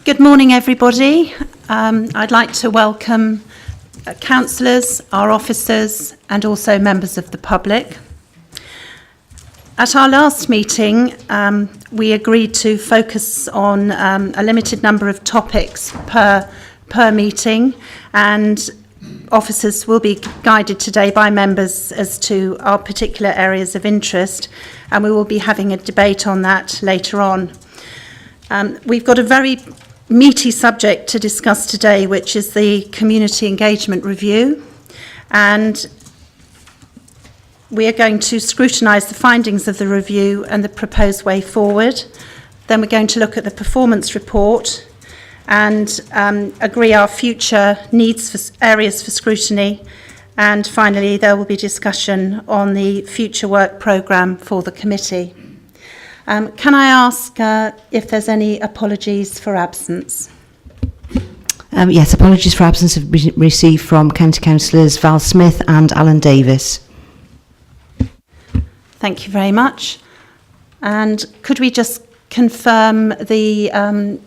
Good morning, everybody. I'd like to welcome councillors, our officers, and also members of the public. At our last meeting, we agreed to focus on a limited number of topics per meeting, and officers will be guided today by members as to our particular areas of interest, and we will be having a debate on that later on. We've got a very meaty subject to discuss today, which is the Community Engagement Review, and we are going to scrutinise the findings of the review and the proposed way forward. Then we're going to look at the performance report and agree our future needs for areas for scrutiny, and finally there will be discussion on the future work programme for the committee. Can I ask if there's any apologies for absence? Yes, apologies for absence have been received from County Councillors Val Smith and Alan Davis. Thank you very much. And could we just confirm the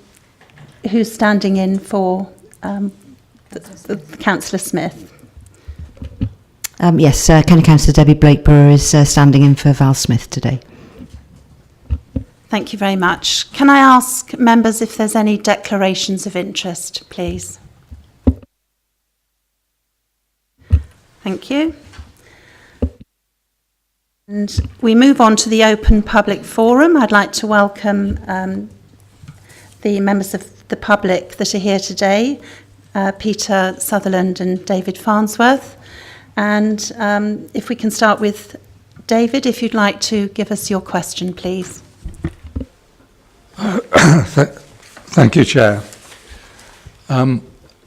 who's standing in for the Councillor Smith? Yes, County Councillor Debbie Blakeborough is standing in for Val Smith today. Thank you very much. Can I ask members if there's any declarations of interest, please? Thank you. And we move on to the open public forum. I'd like to welcome the members of the public that are here today, Peter Sutherland and David Farnsworth. And if we can start with David, if you'd like to give us your question, please. Thank you, Chair. I'm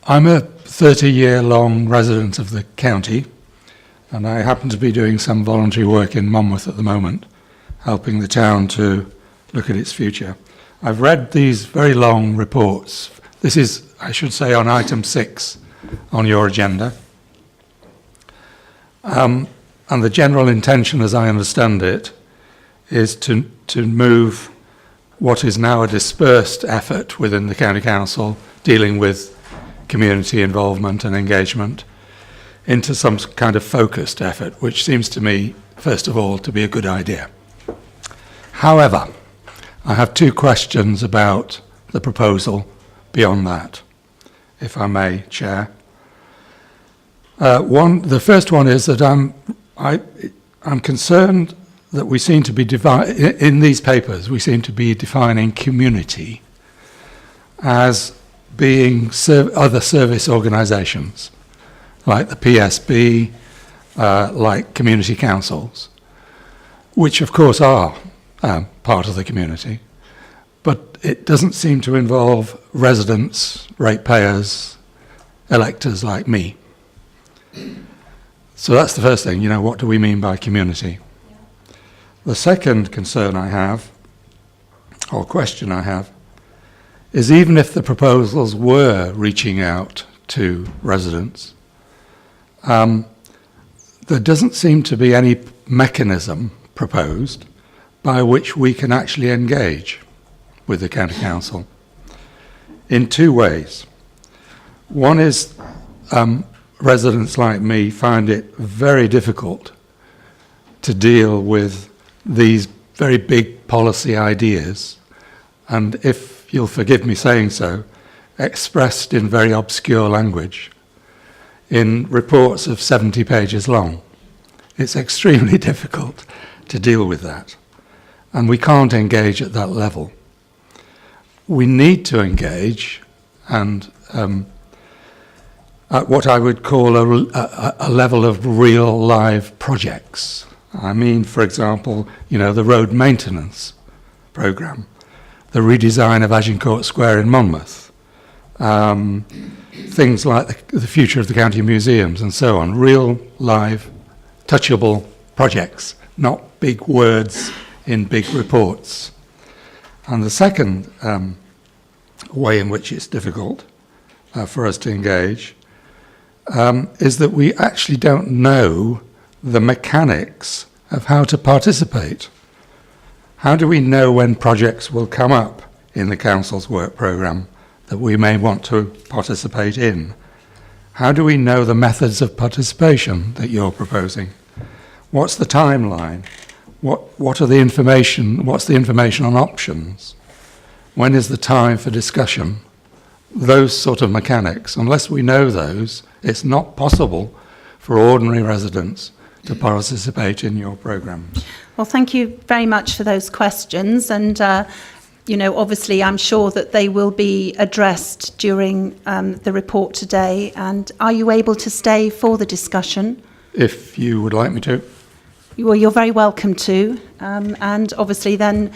a 30-year-long resident of the county, and I happen to be doing some voluntary work in Monmouth at the moment, helping the town to look at its future. I've read these very long reports. This is, I should say, on item 6 on your agenda. And the general intention, as I understand it, is to move what is now a dispersed effort within the County Council dealing with community involvement and engagement into some kind of focused effort, which seems to me, first of all, to be a good idea. However, I have two questions about the proposal beyond that, if I may, Chair. The first one is that I'm concerned that we seem to be in these papers, we seem to be defining community as being other service organisations, like the PSB, like community councils, which of course are part of the community, but it doesn't seem to involve residents, ratepayers, electors like me. So that's the first thing, what do we mean by community? The second concern I have, or question I have, is even if the proposals were reaching out to residents, there doesn't seem to be any mechanism proposed by which we can actually engage with the County Council in two ways. One is residents like me find it very difficult to deal with these very big policy ideas, and if you'll forgive me saying so, expressed in very obscure language, in reports of 70 pages long. It's extremely difficult to deal with that, and we can't engage at that level. We need to engage and at what I would call a level of real live projects. I mean, for example, the road maintenance programme, the redesign of Agincourt Square in Monmouth, things like the future of the county museums and so on, real, live, touchable projects, not big words in big reports. And the second way in which it's difficult for us to engage is that we actually don't know the mechanics of how to participate. How do we know when projects will come up in the council's work programme that we may want to participate in. How do we know the methods of participation that you're proposing? What's the timeline? What are the information? What's the information on options? When is the time for discussion? Those sort of mechanics. Unless we know those, it's not possible for ordinary residents to participate in your programme. Well, thank you very much for those questions. And, obviously I'm sure that they will be addressed during the report today. And are you able to stay for the discussion? If you would like me to. Well, you're very welcome to. And obviously then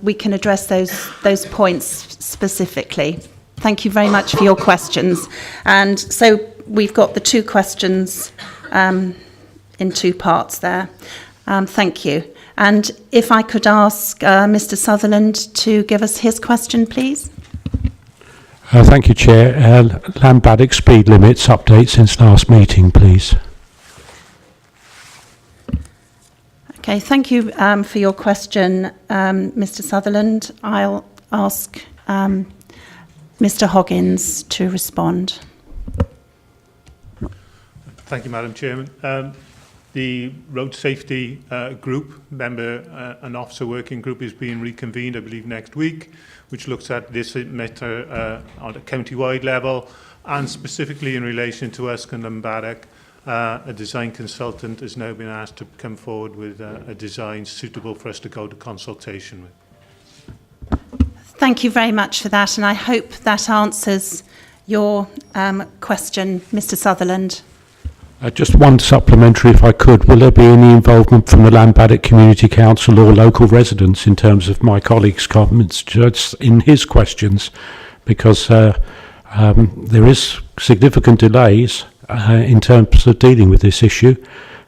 we can address those points specifically. Thank you very much for your questions. And so we've got the two questions in two parts there. Thank you. And if I could ask Mr. Sutherland to give us his question, please. Thank you, Chair. Lambadic speed limits update since last meeting, please. Okay, thank you for your question, Mr. Sutherland. I'll ask Mr. Hoggins to respond. Thank you, Madam Chairman. The Road Safety Group, Member and Officer Working Group, is being reconvened, I believe, next week, which looks at this matter on a county-wide level, and specifically in relation to Usk and Lambadic. A design consultant has now been asked to come forward with a design suitable for us to go to consultation with. Thank you very much for that, and I hope that answers your question, Mr. Sutherland. Just one supplementary, if I could. Will there be any involvement from the Lambadic Community Council or local residents in terms of my colleague's comments just in his questions? Because there is significant delays in terms of dealing with this issue.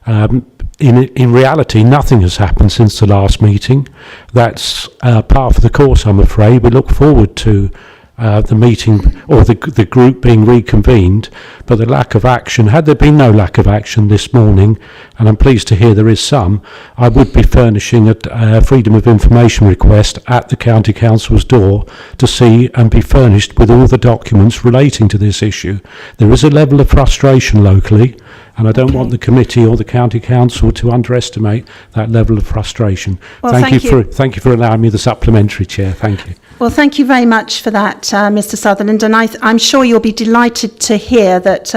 In reality, nothing has happened since the last meeting. That's part of the course, I'm afraid. We look forward to the meeting or the group being reconvened, but the lack of action, had there been no lack of action this morning, and I'm pleased to hear there is some, I would be furnishing a freedom of information request at the County Council's door to see and be furnished with all the documents relating to this issue. There is a level of frustration locally, and I don't want the committee or the County Council to underestimate that level of frustration. Well, thank you for allowing me the supplementary, Chair. Thank you. Well, thank you very much for that, Mr. Sutherland, and I'm sure you'll be delighted to hear that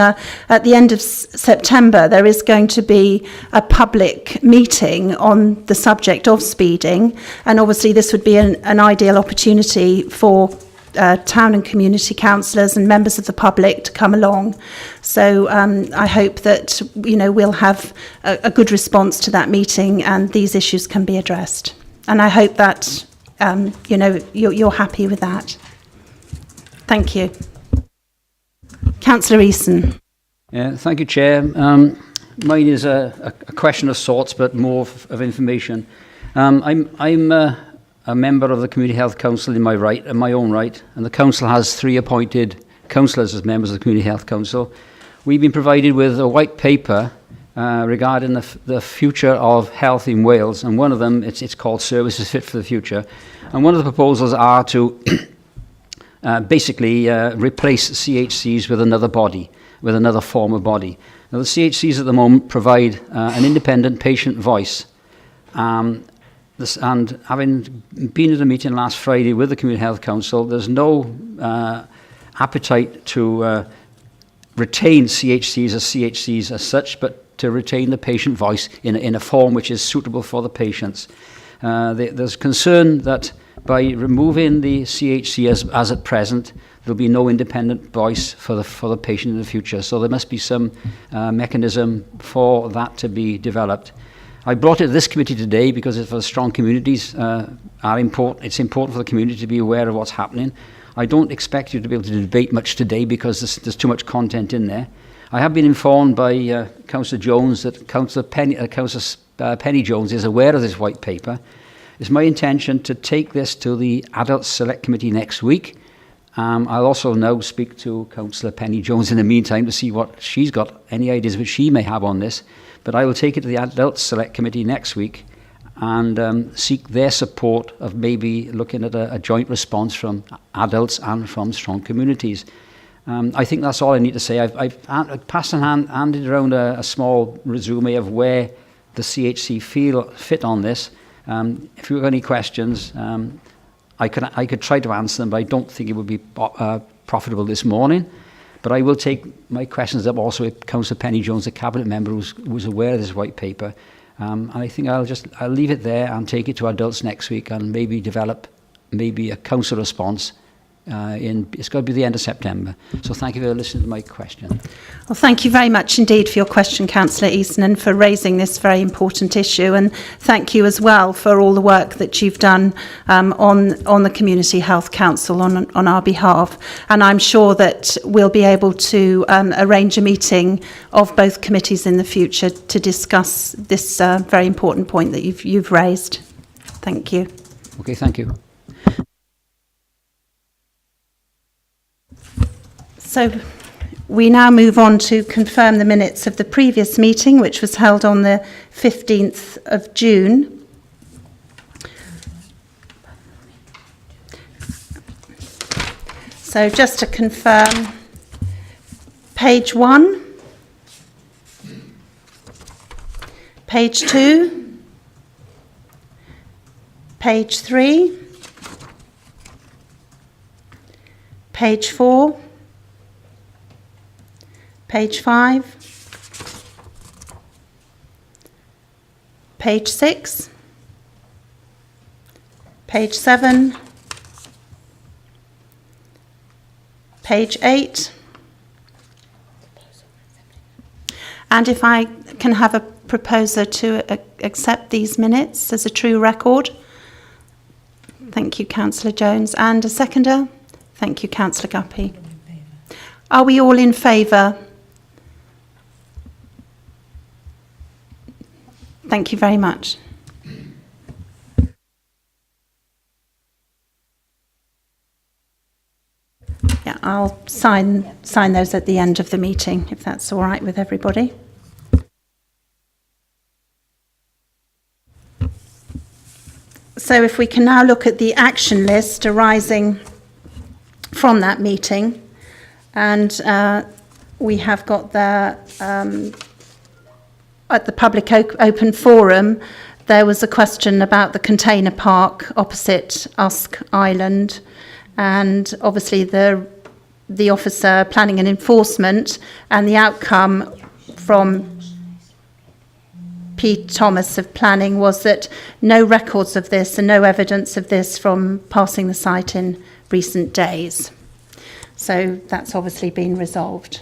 at the end of September there is going to be a public meeting on the subject of speeding, and obviously this would be an ideal opportunity for town and community councillors and members of the public to come along. So I hope that we'll have a good response to that meeting and these issues can be addressed. And I hope that you're happy with that. Thank you. Councillor Eason. Yeah, thank you, Chair. Mine is a question of sorts, but more of information. I'm a member of the Community Health Council in my own right, and the council has 3 appointed councillors as members of the Community Health Council. We've been provided with a white paper regarding the future of health in Wales, and one of them, it's called Services Fit for the Future, and one of the proposals are to basically replace CHCs with another body, with another form of body. Now, the CHCs at the moment provide an independent patient voice. And having been at a meeting last Friday with the Community Health Council, there's no appetite to retain CHCs as such, but to retain the patient voice in a form which is suitable for the patients. There's concern that by removing the CHC as at present, there'll be no independent voice for the patient in the future. So there must be some mechanism for that to be developed. I brought it to this committee today because for the strong communities are important. It's important for the community to be aware of what's happening. I don't expect you to be able to debate much today because there's too much content in there. I have been informed by Councillor Jones that Councillor Penny Jones is aware of this white paper. It's my intention to take this to the Adult Select Committee next week. I'll also now speak to Councillor Penny Jones in the meantime to see what she's got, any ideas which she may have on this. But I will take it to the Adult Select Committee next week and seek their support of maybe looking at a joint response from adults and from strong communities. I think that's all I need to say. I've passed and handed around a small resume of where the CHC fit on this. If you've got any questions, I could try to answer them, but I don't think it would be profitable this morning. But I will take my questions up also with Councillor Penny Jones, the Cabinet member who's aware of this white paper. And I think I'll leave it there and take it to adults next week and maybe develop a council response. It's got to be the end of September. So thank you for listening to my question. Well, thank you very much indeed for your question, Councillor Easton, and for raising this very important issue. And thank you as well for all the work that you've done on the Community Health Council on our behalf. And I'm sure that we'll be able to arrange a meeting of both committees in the future to discuss this very important point that you've raised. Thank you. Okay, thank you. So we now move on to confirm the minutes of the previous meeting, which was held on the 15th of June. So just to confirm, page 1, page 2, page 3, page 4, page 5, page 6, page 7, page 8, and if I can have a proposer to accept these minutes as a true record. Thank you, Councillor Jones. And a seconder? Thank you, Councillor Guppy. Are we all in favour? Thank you very much. Yeah, I'll sign those at the end of the meeting, if that's all right with everybody. So if we can now look at the action list arising from that meeting, and we have got there at the public open forum, there was a question about the container park opposite Usk Island, and obviously the officer planning and enforcement, and the outcome from P. Thomas of planning was that no records of this and no evidence of this from passing the site in recent days. So that's obviously been resolved.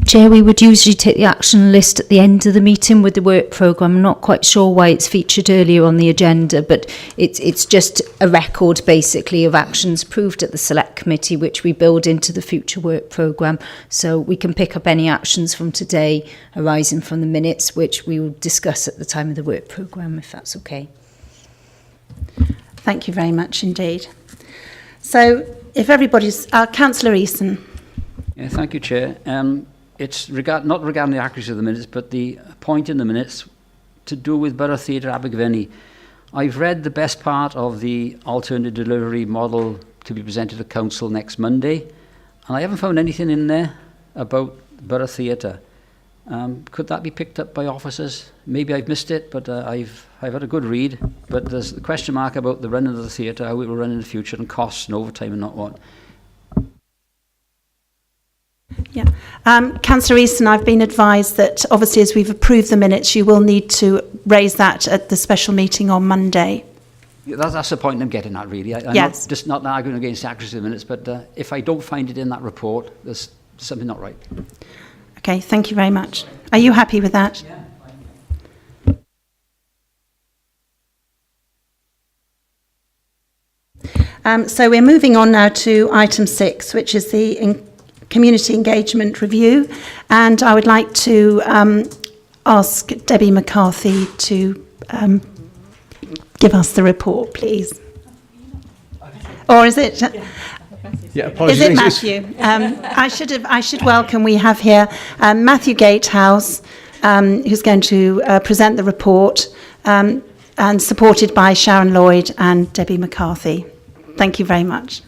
Chair, we would usually take the action list at the end of the meeting with the work programme. I'm not quite sure why it's featured earlier on the agenda, but it's just a record basically of actions approved at the Select Committee, which we build into the future work programme. So we can pick up any actions from today arising from the minutes, which we will discuss at the time of the work programme, if that's okay. Thank you very much indeed. So if everybody's... Councillor Easton. Yeah, thank you, Chair. It's not regarding the accuracy of the minutes, but the point in the minutes to do with Borough Theatre Abergavenny. I've read the best part of the alternative delivery model to be presented to Council next Monday, and I haven't found anything in there about Borough Theatre. Could that be picked up by officers? Maybe I've missed it, but I've had a good read. But there's the question mark about the running of the theatre, how it will run in the future, and costs and overtime and not what. Yeah, Councillor Easton, I've been advised that obviously as we've approved the minutes, you will need to raise that at the special meeting on Monday. Yeah, that's the point I'm getting at, really. I'm Yes. not arguing against the accuracy of the minutes, but if I don't find it in that report, there's something not right. Okay, thank you very much. Are you happy with that? Yeah. So we're moving on now to item 6, which is the community engagement review, and I would like to ask Debbie McCarthy to give us the report, please. Or is it? Yeah, apologies. Is it Matthew? I should welcome. We have here Matthew Gatehouse, who's going to present the report, and supported by Sharon Lloyd and Debbie McCarthy. Thank you very much.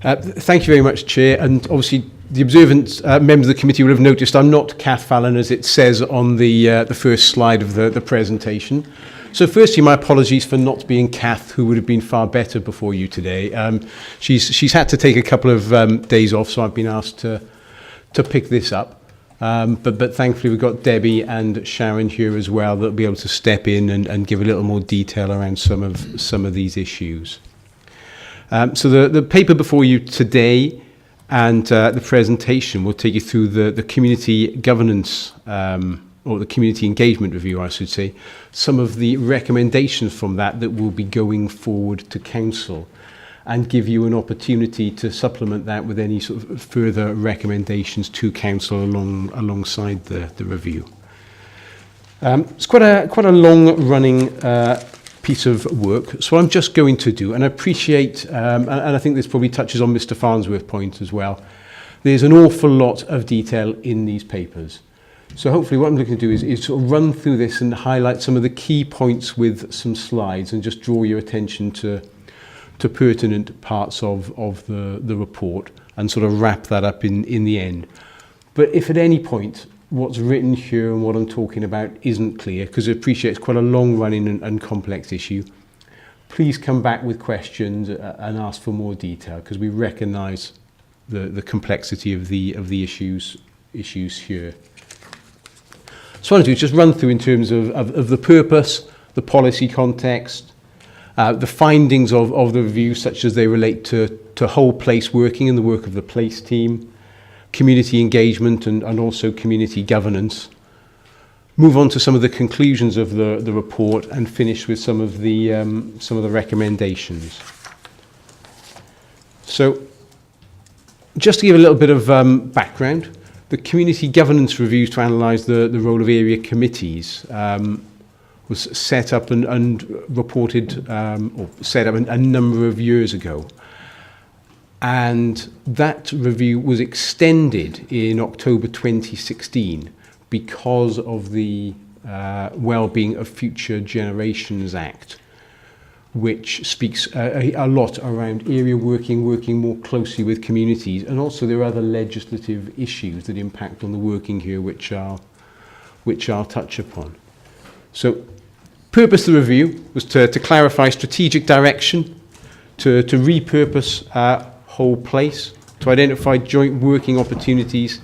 Thank you very much, Chair. And obviously, the observant members of the committee will have noticed I'm not Kath Fallon, as it says on the first slide of the presentation. So firstly, my apologies for not being Kath, who would have been far better before you today. She's had to take a couple of days off, so I've been asked to pick this up. But thankfully, we've got Debbie and Sharon here as well that'll be able to step in and give a little more detail around some of these issues. So the paper before you today and the presentation will take you through the community governance, or the community engagement review, I should say, some of the recommendations from that will be going forward to council, and give you an opportunity to supplement that with any sort of further recommendations to council alongside the review. It's quite a long-running piece of work, so I'm just going to do, and I appreciate, and I think this probably touches on Mr. Farnsworth's point as well, there's an awful lot of detail in these papers. So hopefully what I'm looking to do is sort of run through this and highlight some of the key points with some slides, and just draw your attention to pertinent parts of the report, and sort of wrap that up in the end. But if at any point what's written here and what I'm talking about isn't clear, because I appreciate it's quite a long-running and complex issue, please come back with questions and ask for more detail, because we recognise the complexity of the issues here. So what I want to do is just run through in terms of the purpose, the policy context, the findings of the review, such as they relate to whole place working and the work of the place team, community engagement and also community governance. Move on to some of the conclusions of the report, and finish with some of the recommendations. So, just to give a little bit of background, the community governance reviews to analyse the role of area committees was set up and reported, or set up a number of years ago. And that review was extended in October 2016 because of the Wellbeing of Future Generations Act, which speaks a lot around area working more closely with communities. And also there are other legislative issues that impact on the working here, which I'll touch upon. So, purpose of the review was to clarify strategic direction, to repurpose whole place, to identify joint working opportunities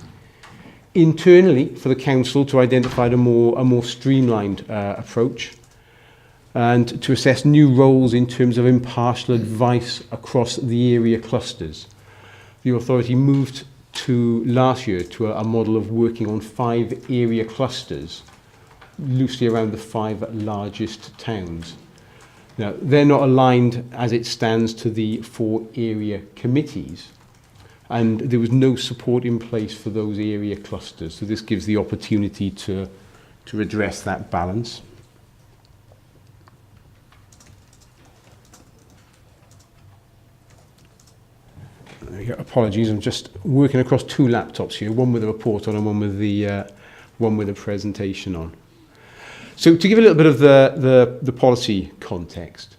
internally for the council, to identify a more streamlined approach, and to assess new roles in terms of impartial advice across the area clusters. The authority moved last year to a model of working on 5 area clusters, loosely around the 5 largest towns. Now, they're not aligned as it stands to the 4 area committees, and there was no support in place for those area clusters. So this gives the opportunity to address that balance. Apologies, I'm just working across 2 laptops here, one with a report on and one with the presentation on. So to give a little bit of the policy context,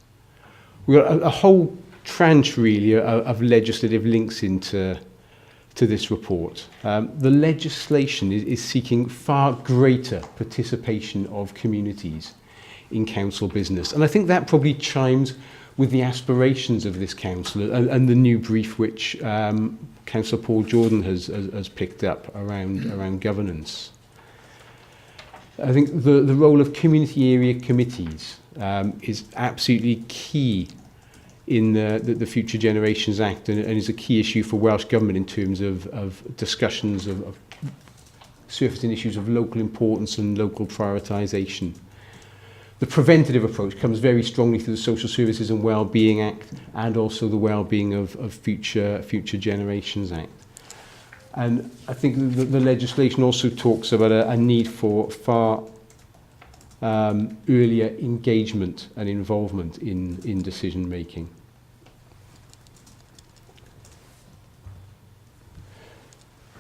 we've got a whole tranche really of legislative links into this report. The legislation is seeking far greater participation of communities in council business, and I think that probably chimes with the aspirations of this council and the new brief which Councillor Paul Jordan has picked up around governance. I think the role of community area committees is absolutely key in the Future Generations Act, and is a key issue for Welsh Government in terms of discussions of surfacing issues of local importance and local prioritisation. The preventative approach comes very strongly through the Social Services and Wellbeing Act, and also the Wellbeing of Future Generations Act. And I think the legislation also talks about a need for far earlier engagement and involvement in decision making.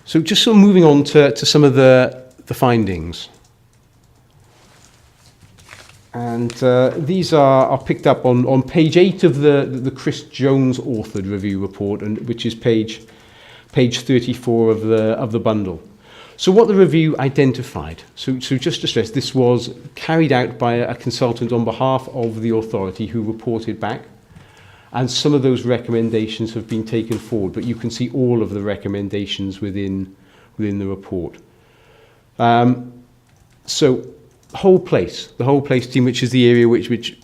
So just sort of moving on to some of the findings. And these are picked up on page 8 of the Chris Jones authored review report, and which is page 34 of the bundle. So what the review identified, so just to stress, this was carried out by a consultant on behalf of the authority who reported back, and some of those recommendations have been taken forward, but you can see all of the recommendations within the report. So the whole place team, which is the area which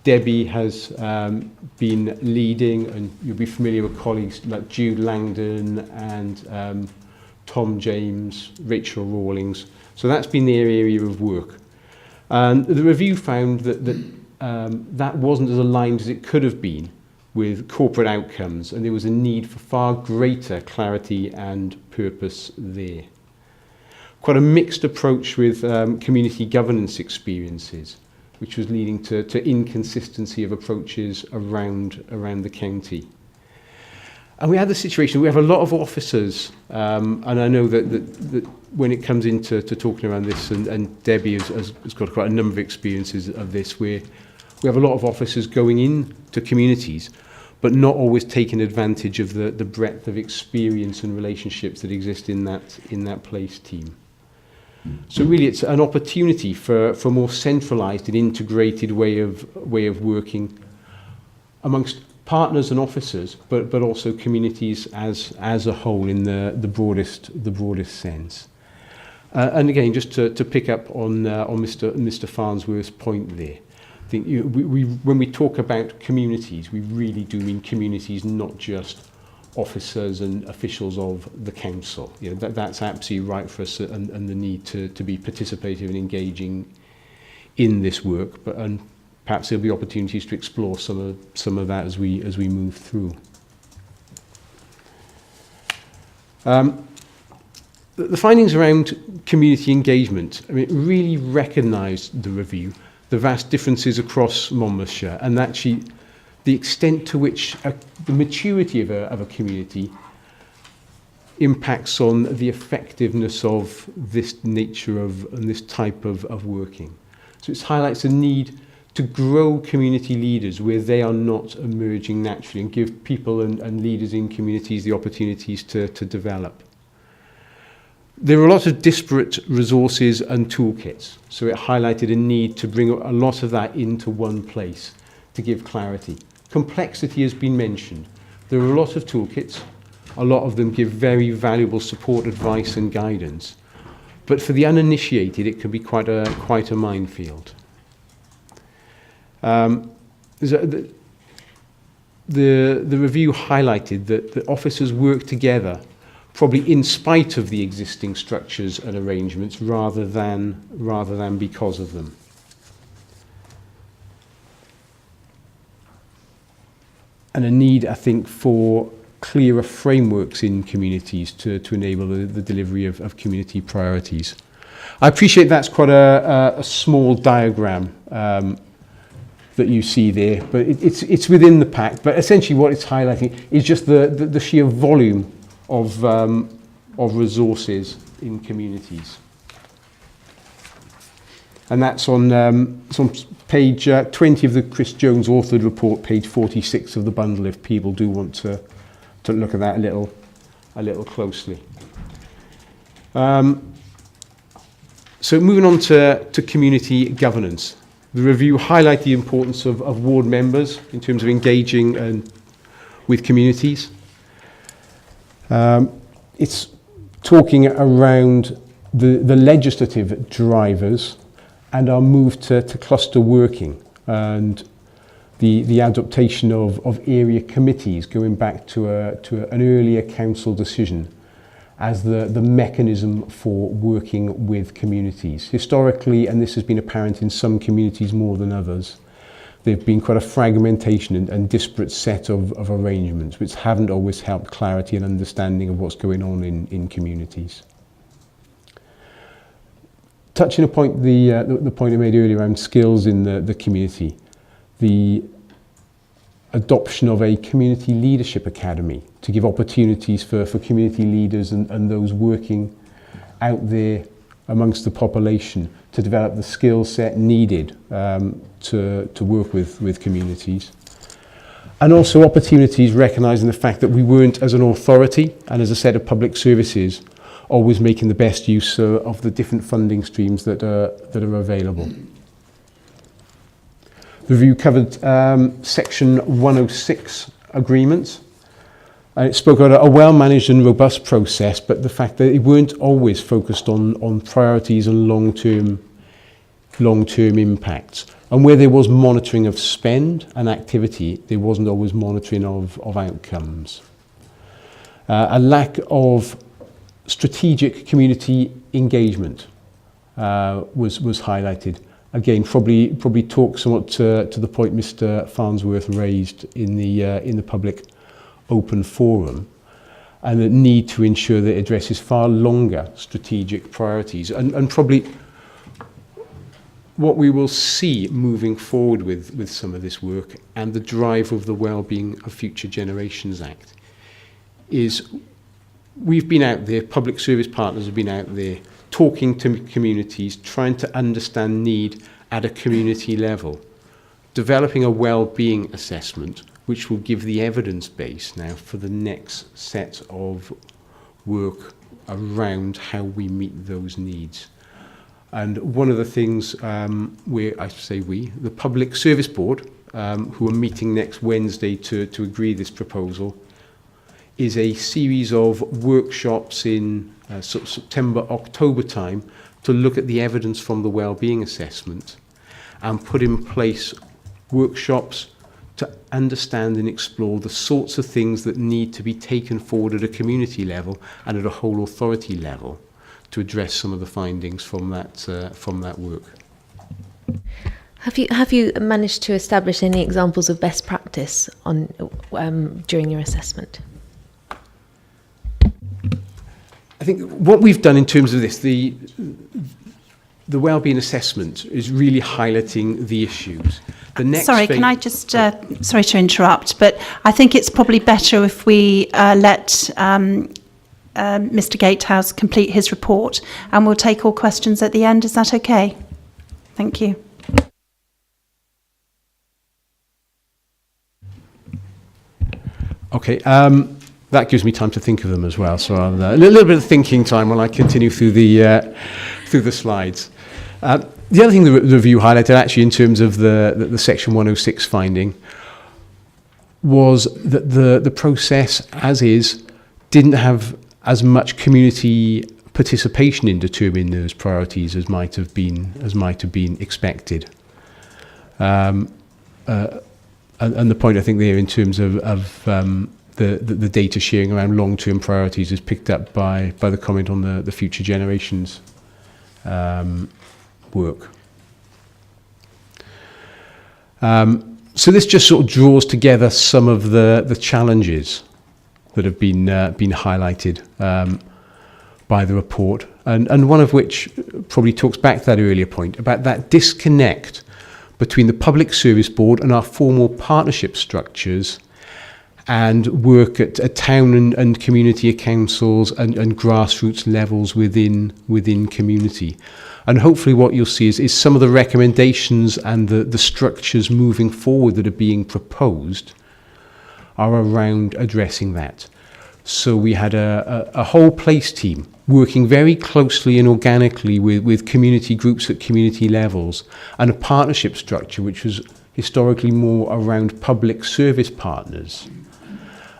Debbie has been leading, and you'll be familiar with colleagues like Jude Langdon and Tom James, Rachel Rawlings. So that's been their area of work. And the review found that wasn't as aligned as it could have been with corporate outcomes, and there was a need for far greater clarity and purpose there. Quite a mixed approach with community governance experiences, which was leading to inconsistency of approaches around the county. And we had the situation, we have a lot of officers, and I know that when it comes into talking around this, and Debbie has got quite a number of experiences of this, where we have a lot of officers going into communities, but not always taking advantage of the breadth of experience and relationships that exist in that place team. So really it's an opportunity for a more centralised and integrated way of working amongst partners and officers, but also communities as a whole in the broadest sense. And again, just to pick up on Mr. Farnsworth's point there, I think when we talk about communities, we really do mean communities, not just officers and officials of the council. You know, that's absolutely right for us, and the need to be participative and engaging in this work. And perhaps there'll be opportunities to explore some of that as we move through. The findings around community engagement, I mean, it really recognised the review, the vast differences across Monmouthshire, and actually the extent to which the maturity of a community impacts on the effectiveness of this nature and this type of working. So it highlights the need to grow community leaders where they are not emerging naturally, and give people and leaders in communities the opportunities to develop. There are a lot of disparate resources and toolkits, so it highlighted a need to bring a lot of that into one place to give clarity. Complexity has been mentioned. There are a lot of toolkits. A lot of them give very valuable support, advice and guidance. But for the uninitiated, it can be quite a minefield. The review highlighted that the officers work together, probably in spite of the existing structures and arrangements, rather than because of them. And a need, I think, for clearer frameworks in communities to enable the delivery of community priorities. I appreciate that's quite a small diagram that you see there, but it's within the pack. But essentially what it's highlighting is just the sheer volume of resources in communities. And that's on page 20 of the Chris Jones authored report, page 46 of the bundle, if people do want to look at that a little closely. So moving on to community governance. The review highlighted the importance of ward members in terms of engaging with communities. It's talking around the legislative drivers and our move to cluster working, and the adaptation of area committees, going back to an earlier council decision as the mechanism for working with communities. Historically, and this has been apparent in some communities more than others, there have been quite a fragmentation and disparate set of arrangements which haven't always helped clarity and understanding of what's going on in communities. Touching upon the point I made earlier around skills in the community, the adoption of a community leadership academy to give opportunities for community leaders and those working out there amongst the population to develop the skill set needed to work with communities. And also opportunities recognising the fact that we weren't, as an authority and as a set of public services, always making the best use of the different funding streams that are available. The review covered Section 106 agreements. It spoke about a well-managed and robust process, but the fact that it weren't always focused on priorities and long-term impacts. And where there was monitoring of spend and activity, there wasn't always monitoring of outcomes. A lack of strategic community engagement was highlighted. Again, probably talks somewhat to the point Mr. Farnsworth raised in the public open forum, and the need to ensure that it addresses far longer strategic priorities. And probably what we will see moving forward with some of this work and the drive of the Wellbeing of Future Generations Act is we've been out there, public service partners have been out there talking to communities, trying to understand need at a community level, developing a well-being assessment which will give the evidence base now for the next set of work around how we meet those needs. And one of the things the Public Service Board, who are meeting next Wednesday to agree this proposal, is a series of workshops in September, October time to look at the evidence from the wellbeing assessment and put in place workshops to understand and explore the sorts of things that need to be taken forward at a community level and at a whole authority level to address some of the findings from that work. Have you managed to establish any examples of best practice on during your assessment? I think what we've done in terms of this, the wellbeing assessment is really highlighting the issues. The next sorry, can I just, sorry to interrupt, but I think it's probably better if we let Mr. Gatehouse complete his report, and we'll take all questions at the end. Is that okay? Thank you. Okay, that gives me time to think of them as well. So I'll, a little bit of thinking time while I continue through the slides. The other thing the review highlighted, actually, in terms of the Section 106 finding, was that the process, as is, didn't have as much community participation in determining those priorities as might have been expected. And the point, I think, there in terms of the data sharing around long-term priorities is picked up by the comment on the future generations work. So this just sort of draws together some of the challenges that have been highlighted by the report, and one of which probably talks back to that earlier point about that disconnect between the Public Service Board and our formal partnership structures and work at town and community councils and grassroots levels within community. And hopefully what you'll see is some of the recommendations and the structures moving forward that are being proposed are around addressing that. So we had a whole place team working very closely and organically with community groups at community levels, and a partnership structure which was historically more around public service partners.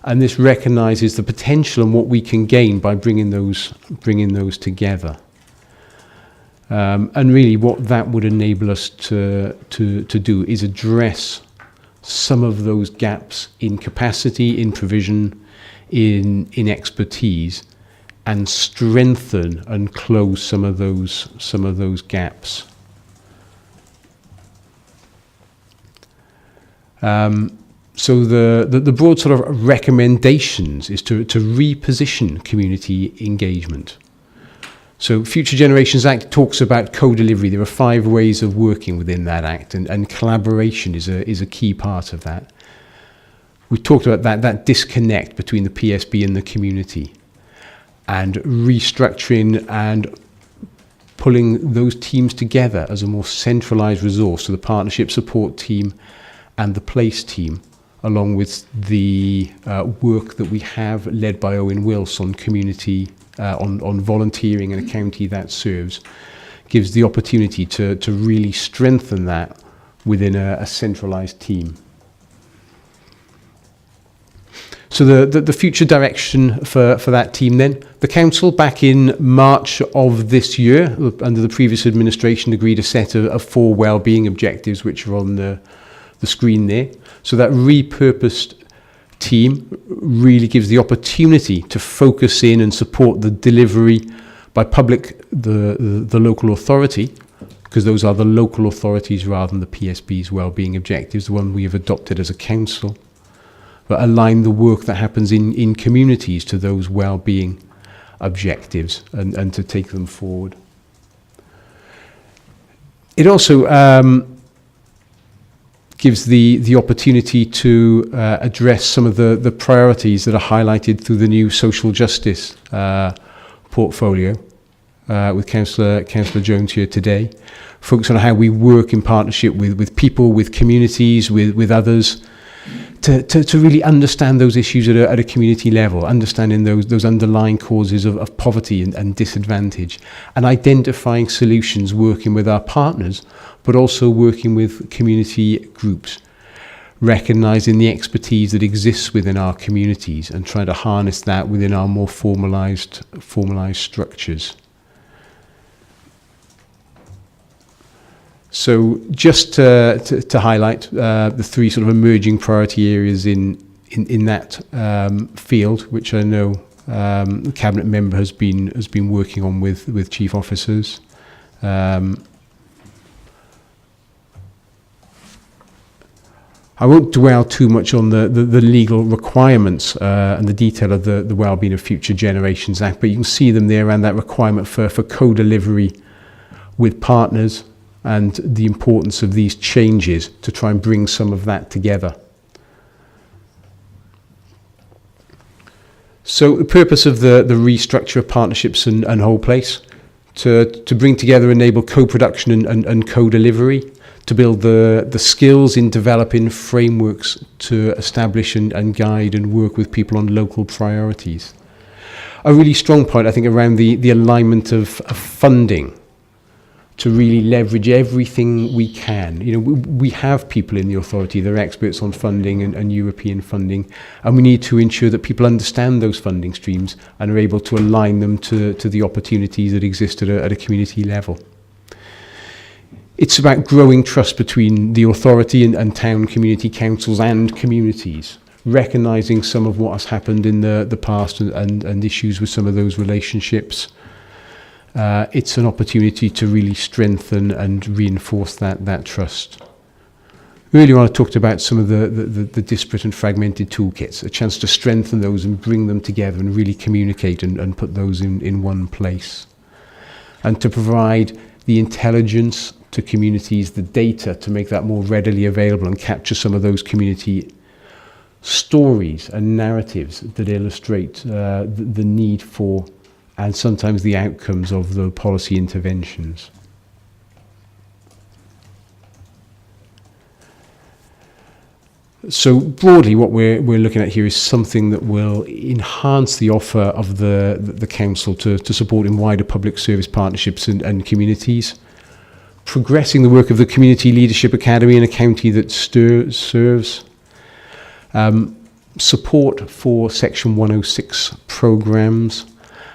And this recognises the potential and what we can gain by bringing those together. And really what that would enable us to do is address some of those gaps in capacity, in provision, in expertise, and strengthen and close some of those gaps. So the broad sort of recommendations is to reposition community engagement. So Future Generations Act talks about co-delivery. There are 5 ways of working within that act, and collaboration is a key part of that. We talked about that disconnect between the PSB and the community, and restructuring and pulling those teams together as a more centralised resource, so the partnership support team and the place team, along with the work that we have led by Owen Wills on community, on volunteering in a county that serves, gives the opportunity to really strengthen that within a centralised team. So the future direction for that team then, the council back in March of this year, under the previous administration, agreed a set of 4 wellbeing objectives which are on the screen there. So that repurposed team really gives the opportunity to focus in and support the delivery by the local authority, because those are the local authorities rather than the PSB's wellbeing objectives, the one we have adopted as a council, but align the work that happens in communities to those wellbeing objectives and to take them forward. It also gives the opportunity to address some of the priorities that are highlighted through the new social justice portfolio with Councillor Jones here today. Focus on how we work in partnership with people, with communities, with others, to really understand those issues at a community level, understanding those underlying causes of poverty and disadvantage, and identifying solutions, working with our partners, but also working with community groups, recognising the expertise that exists within our communities and trying to harness that within our more formalised structures. So just to highlight the 3 sort of emerging priority areas in that field, which I know the Cabinet member has been working on with chief officers. I won't dwell too much on the legal requirements and the detail of the Wellbeing of Future Generations Act, but you can see them there around that requirement for co-delivery with partners and the importance of these changes to try and bring some of that together. So the purpose of the restructure of partnerships and whole place, to bring together, enable co-production and co-delivery, to build the skills in developing frameworks to establish and guide and work with people on local priorities. A really strong point, I think, around the alignment of funding, to really leverage everything we can. You know, we have people in the authority, they're experts on funding and European funding, and we need to ensure that people understand those funding streams and are able to align them to the opportunities that exist at a community level. It's about growing trust between the authority and town community councils and communities, recognising some of what has happened in the past and issues with some of those relationships. It's an opportunity to really strengthen and reinforce that trust. Earlier on I talked about some of the disparate and fragmented toolkits, a chance to strengthen those and bring them together and really communicate and put those in one place. And to provide the intelligence to communities, the data to make that more readily available and capture some of those community stories and narratives that illustrate the need for and sometimes the outcomes of the policy interventions. So broadly what we're looking at here is something that will enhance the offer of the council to support in wider public service partnerships and communities, progressing the work of the Community Leadership Academy in a county that serves, support for Section 106 programmes,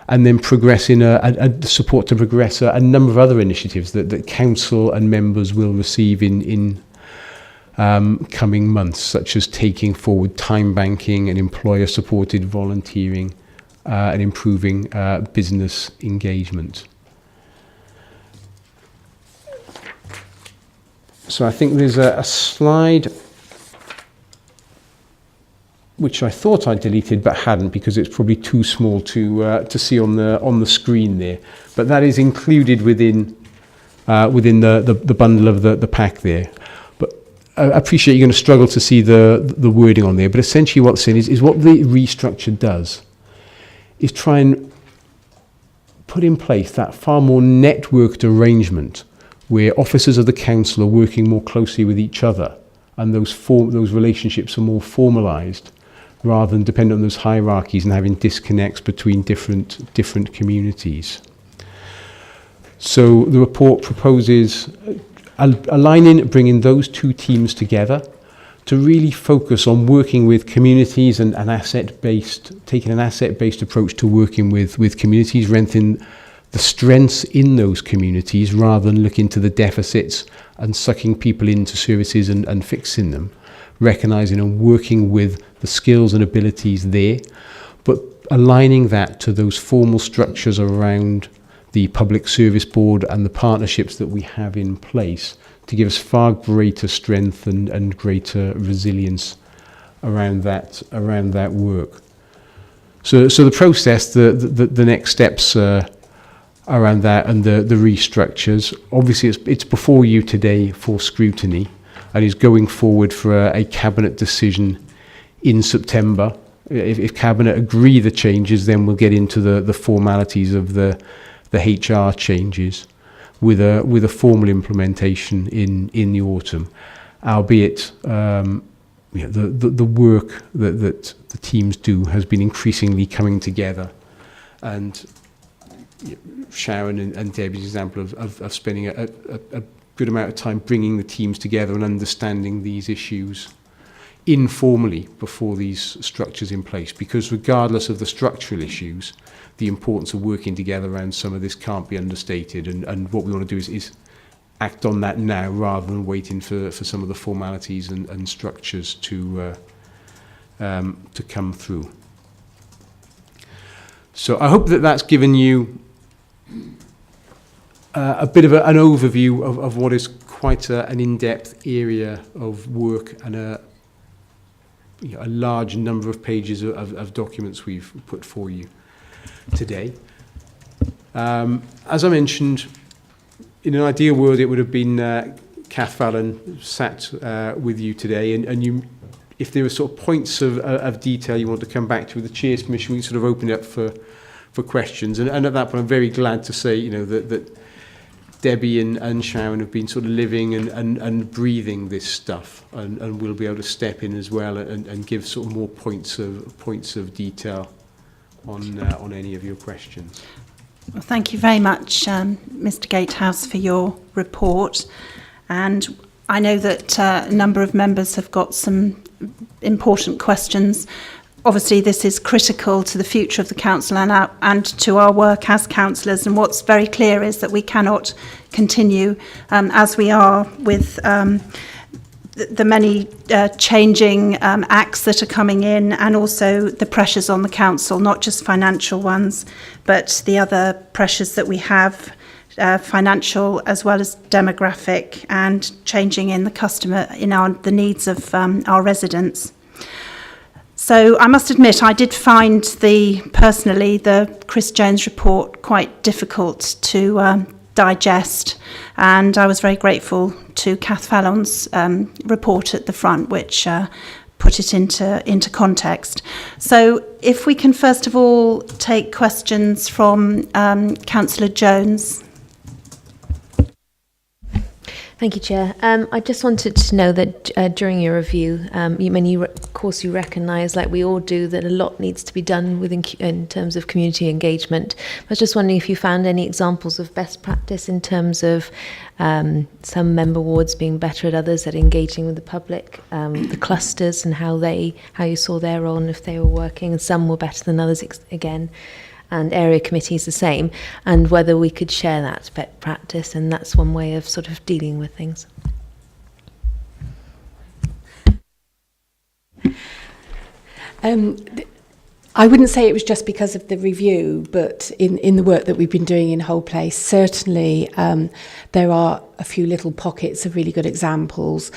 and then progressing a support to progress a number of other initiatives that council and members will receive in coming months, such as taking forward time banking and employer-supported volunteering and improving business engagement. So I think there's a slide which I thought I deleted but hadn't because it's probably too small to see on the screen there. But that is included within the bundle of the pack there. But I appreciate you're going to struggle to see the wording on there. But essentially what's in is what the restructure does is try and put in place that far more networked arrangement where officers of the council are working more closely with each other, and those relationships are more formalised, rather than dependent on those hierarchies and having disconnects between different communities. So the report proposes aligning, bringing those two teams together to really focus on working with communities and taking an asset-based approach to working with communities, renting the strengths in those communities rather than looking to the deficits and sucking people into services and fixing them, recognising and working with the skills and abilities there, but aligning that to those formal structures around the Public Service Board and the partnerships that we have in place to give us far greater strength and greater resilience around that work. So the process, the next steps around that and the restructures, obviously it's before you today for scrutiny and is going forward for a Cabinet decision in September. If Cabinet agree the changes, then we'll get into the formalities of the HR changes with a formal implementation in the autumn, albeit the work that the teams do has been increasingly coming together, and Sharon and Debbie's example of spending a good amount of time bringing the teams together and understanding these issues informally before these structures in place, because regardless of the structural issues, the importance of working together around some of this can't be understated, and what we want to do is act on that now rather than waiting for some of the formalities and structures to come through. So I hope that that's given you a bit of an overview of what is quite an in-depth area of work and a large number of pages of documents we've put for you today. As I mentioned, in an ideal world, it would have been Kath Fallon sat with you today, and you, if there were sort of points of detail you want to come back to with the Chair's permission, we can sort of open it up for questions. And at that point, I'm very glad to say, that Debbie and Sharon have been sort of living and breathing this stuff, and we'll be able to step in as well and give sort of more points of detail on any of your questions. Well, thank you very much, Mr. Gatehouse, for your report. And I know that a number of members have got some important questions. Obviously, this is critical to the future of the council and to our work as councillors. And what's very clear is that we cannot continue as we are with the many changing acts that are coming in, and also the pressures on the council, not just financial ones, but the other pressures that we have, financial as well as demographic, and changing in the customer, the needs of our residents. So I must admit, I did find personally the Chris Jones report quite difficult to digest, and I was very grateful to Kath Fallon's report at the front, which put it into context. So if we can first of all take questions from Councillor Jones. Thank you, Chair. I just wanted to know that during your review, of course you recognise, like we all do, that a lot needs to be done in terms of community engagement. I was just wondering if you found any examples of best practice in terms of some member wards being better at others at engaging with the public, the clusters and how you saw their role and if they were working, and some were better than others again. And area committees the same, and whether we could share that best practice, and that's one way of sort of dealing with things. I wouldn't say it was just because of the review, but in the work that we've been doing in Whole Place, certainly there are a few little pockets of really good examples,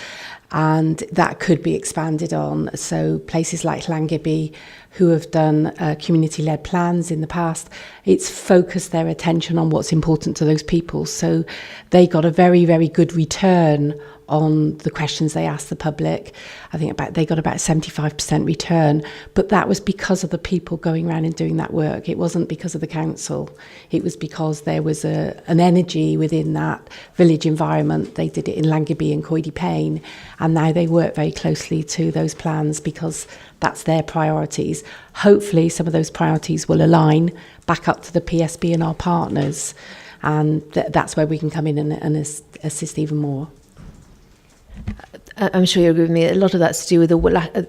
and that could be expanded on. So places like Llangibby, who have done community-led plans in the past, it's focused their attention on what's important to those people. So they got a very, very good return on the questions they asked the public. I think they got about 75% return, but that was because of the people going around and doing that work. It wasn't because of the council. It was because there was an energy within that village environment. They did it in Langaby and Coedy Payne, and now they work very closely to those plans because that's their priorities. Hopefully some of those priorities will align back up to the PSB and our partners, and that's where we can come in and assist even more. I'm sure you agree with me. A lot of that's to do with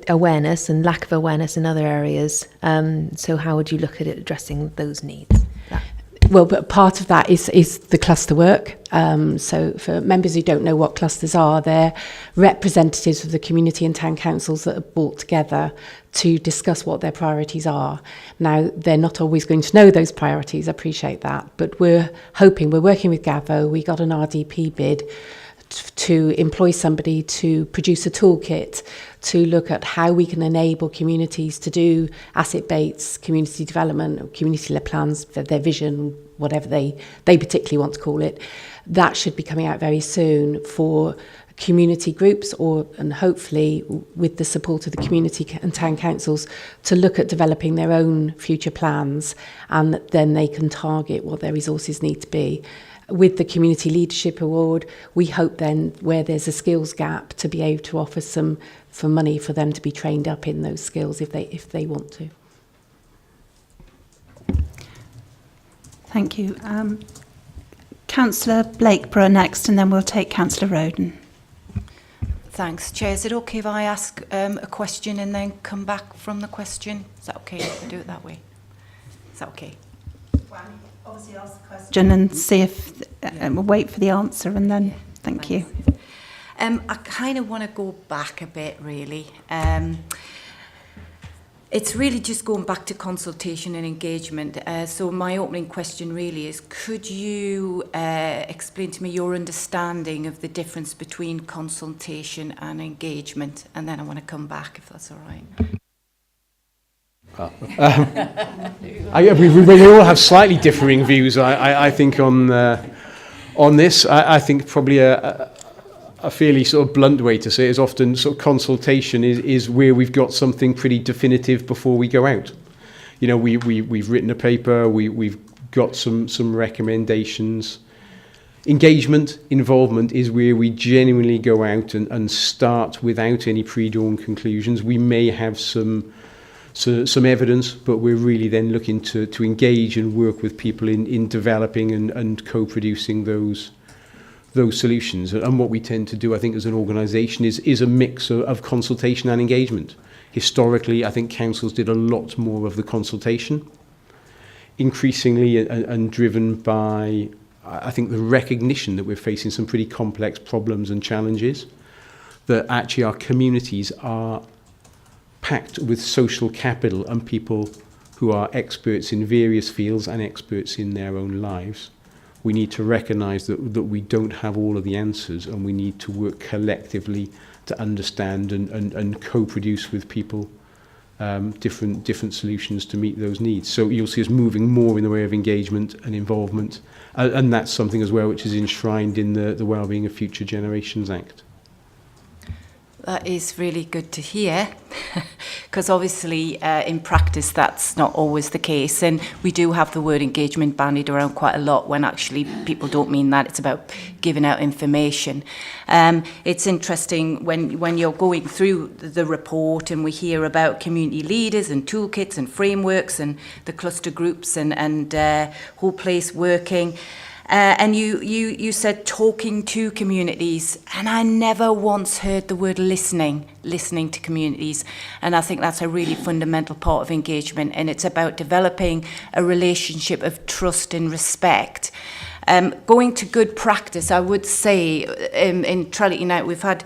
awareness and lack of awareness in other areas. So how would you look at it addressing those needs? Well, but part of that is the cluster work. So for members who don't know what clusters are, they're representatives of the community and town councils that are brought together to discuss what their priorities are. Now, they're not always going to know those priorities, I appreciate that, but we're working with Gavo, we got an RDP bid to employ somebody to produce a toolkit to look at how we can enable communities to do asset-based community development, or community-led plans, their vision, whatever they particularly want to call it. That should be coming out very soon for community groups and hopefully with the support of the community and town councils to look at developing their own future plans, and then they can target what their resources need to be. With the Community Leadership Award, we hope then where there's a skills gap to be able to offer some money for them to be trained up in those skills if they want to. Thank you. Councillor Blakeborough next, and then we'll take Councillor Roden. Thanks. Chair, is it okay if I ask a question and then come back from the question? Is that okay if I do it that way? Is that okay? Obviously ask the question and see if we'll wait for the answer, and then thank you. I kind of want to go back a bit, really. It's really just going back to consultation and engagement. So my opening question really is, could you explain to me your understanding of the difference between consultation and engagement? And then I want to come back, if that's all right. We all have slightly differing views, I think, on this. I think probably a fairly sort of blunt way to say it is often sort of consultation is where we've got something pretty definitive before we go out. You know, we've written a paper, we've got some recommendations. Engagement, involvement is where we genuinely go out and start without any pre-dawn conclusions. We may have some evidence, but we're really then looking to engage and work with people in developing and co-producing those solutions. And what we tend to do, I think, as an organisation is a mix of consultation and engagement. Historically, I think councils did a lot more of the consultation, increasingly and driven by, I think, the recognition that we're facing some pretty complex problems and challenges, that actually our communities are packed with social capital and people who are experts in various fields and experts in their own lives. We need to recognise that we don't have all of the answers, and we need to work collectively to understand and co-produce with people different solutions to meet those needs. So you'll see us moving more in the way of engagement and involvement, and that's something as well which is enshrined in the Wellbeing of Future Generations Act. That is really good to hear, because obviously in practice that's not always the case, and we do have the word engagement bandied around quite a lot when actually people don't mean that. It's about giving out information. It's interesting when you're going through the report and we hear about community leaders and toolkits and frameworks and the cluster groups and whole place working. And you said talking to communities, and I never once heard the word listening to communities. And I think that's a really fundamental part of engagement, and it's about developing a relationship of trust and respect. Going to good practice, I would say in Trellick Unite we've had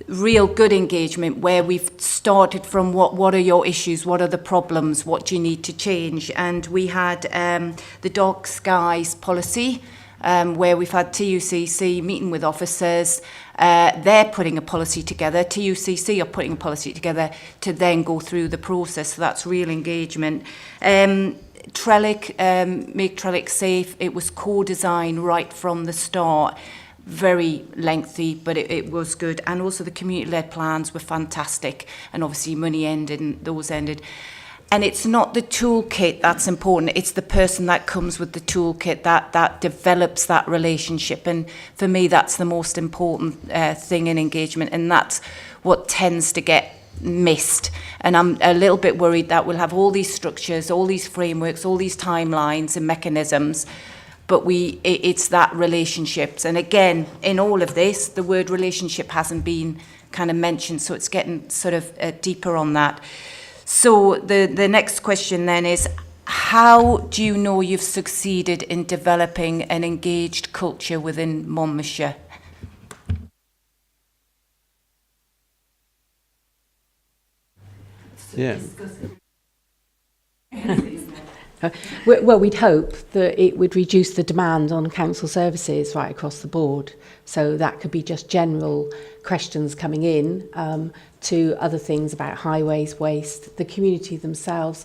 real good engagement where we've started from what are your issues, what are the problems, what do you need to change. And we had the Dark Skies policy, where we've had TUCC meeting with officers. They're putting a policy together, TUCC are putting a policy together to then go through the process. So that's real engagement. Trellick, Make Trellick Safe, it was co-design right from the start. very lengthy, but it was good. And also the community-led plans were fantastic. And obviously money ended and those ended. And it's not the toolkit that's important, it's the person that comes with the toolkit that develops that relationship. And for me, that's the most important thing in engagement, and that's what tends to get missed. And I'm a little bit worried that we'll have all these structures, all these frameworks, all these timelines and mechanisms, but it's that relationships. And again, in all of this, the word relationship hasn't been kind of mentioned, so it's getting sort of deeper on that. So the next question then is, how do you know you've succeeded in developing an engaged culture within Monmouthshire? Yeah. Well, we'd hope that it would reduce the demand on council services right across the board. So that could be just general questions coming in to other things about highways, waste, the community themselves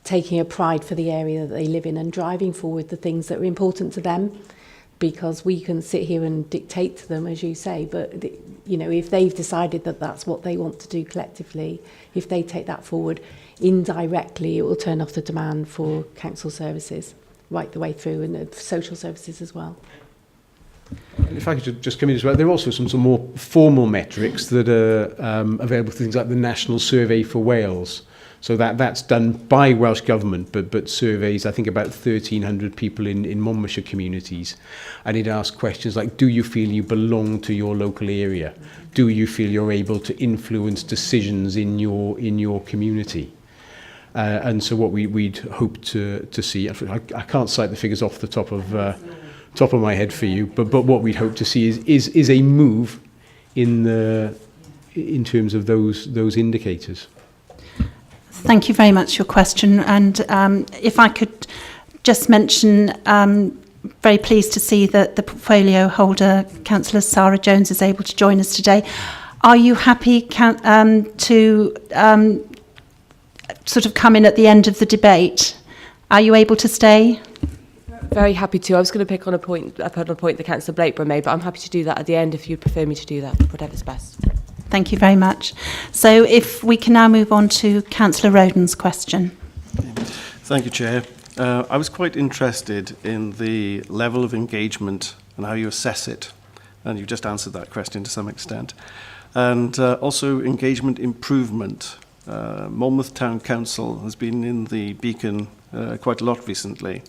taking a pride for the area that they live in and driving forward the things that are important to them. Because we can sit here and dictate to them, as you say, but you know, if they've decided that that's what they want to do collectively, if they take that forward, indirectly it will turn off the demand for council services right the way through, and social services as well. If I could just come in as well, there are also some more formal metrics that are available for things like the National Survey for Wales. So that's done by Welsh Government, but surveys, I think, about 1,300 people in Monmouthshire communities. And it asks questions like, do you feel you belong to your local area? Do you feel you're able to influence decisions in your community? And so what we'd hope to see, I can't cite the figures off the top of my head for you, but what we'd hope to see is a move in terms of those indicators. Thank you very much for your question. And if I could just mention, very pleased to see that the portfolio holder, Councillor Sarah Jones, is able to join us today. Are you happy to sort of come in at the end of the debate? Are you able to stay? Very happy to. I was going to pick on a point that Councillor Blakeburn made, but I'm happy to do that at the end if you'd prefer me to do that, whatever's best. Thank you very much. So if we can now move on to Councillor Roden's question. Thank you, Chair. I was quite interested in the level of engagement and how you assess it. And you just answered that question to some extent. And also engagement improvement. Monmouth Town Council has been in the beacon quite a lot recently,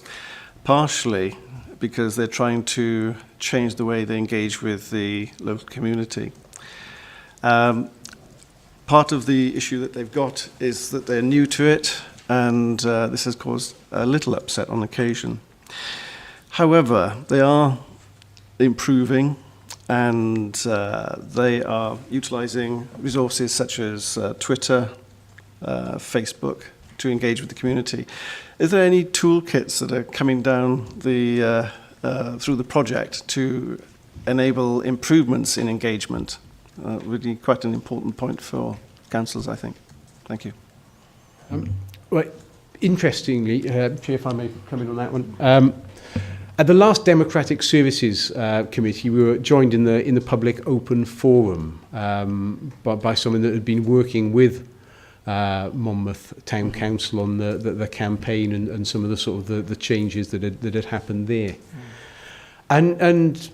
partially because they're trying to change the way they engage with the local community. Part of the issue that they've got is that they're new to it, and this has caused a little upset on occasion. However, they are improving, and they are utilising resources such as Twitter, Facebook, to engage with the community. Is there any toolkits that are coming down through the project to enable improvements in engagement? Really quite an important point for councils, I think. Thank you. Well, interestingly, Chair, if I may come in on that one. At the last Democratic Services Committee, we were joined in the public open forum by someone that had been working with Monmouth Town Council on the campaign and some of the sort of the changes that had happened there. And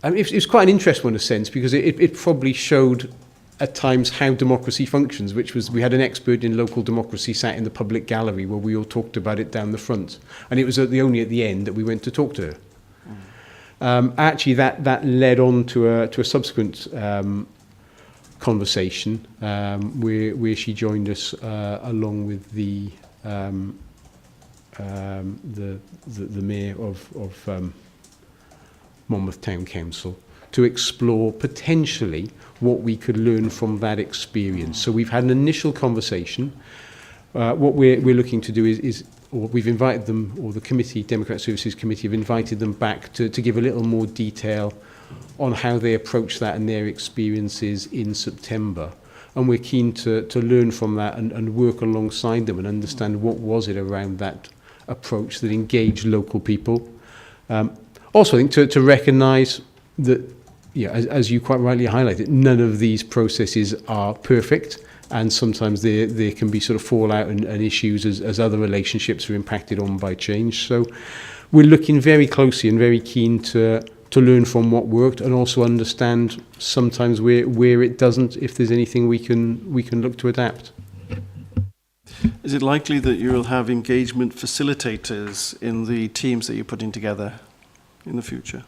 it was quite an interesting one in a sense, because it probably showed at times how democracy functions, which was, we had an expert in local democracy sat in the public gallery where we all talked about it down the front. And it was only at the end that we went to talk to her. Actually, that led on to a subsequent conversation where she joined us along with the mayor of Monmouth Town Council to explore potentially what we could learn from that experience. So we've had an initial conversation. What we're looking to do is or we've invited them, or the committee, Democratic Services Committee, have invited them back to give a little more detail on how they approach that and their experiences in September. And we're keen to learn from that and work alongside them and understand what was it around that approach that engaged local people. Also, I think to recognise that yeah, as you quite rightly highlighted, none of these processes are perfect, and sometimes there can be sort of fallout and issues as other relationships are impacted on by change. So we're looking very closely and very keen to learn from what worked, and also understand sometimes where it doesn't, if there's anything we can look to adapt. Is it likely that you'll have engagement facilitators in the teams that you're putting together in the future?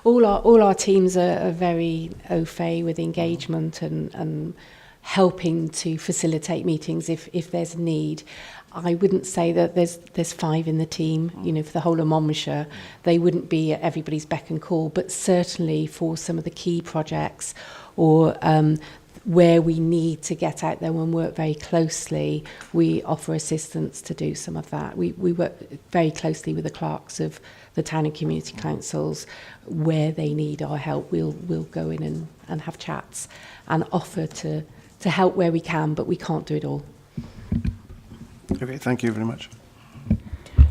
All our teams are very au fait with engagement and helping to facilitate meetings if there's a need. I wouldn't say that there's 5 in the team, you know, for the whole of Monmouthshire. They wouldn't be at everybody's beck and call, but certainly for some of the key projects or where we need to get out there and work very closely, we offer assistance to do some of that. We work very closely with the clerks of the town and community councils. Where they need our help, we'll go in and have chats and offer to help where we can, but we can't do it all. Okay, thank you very much.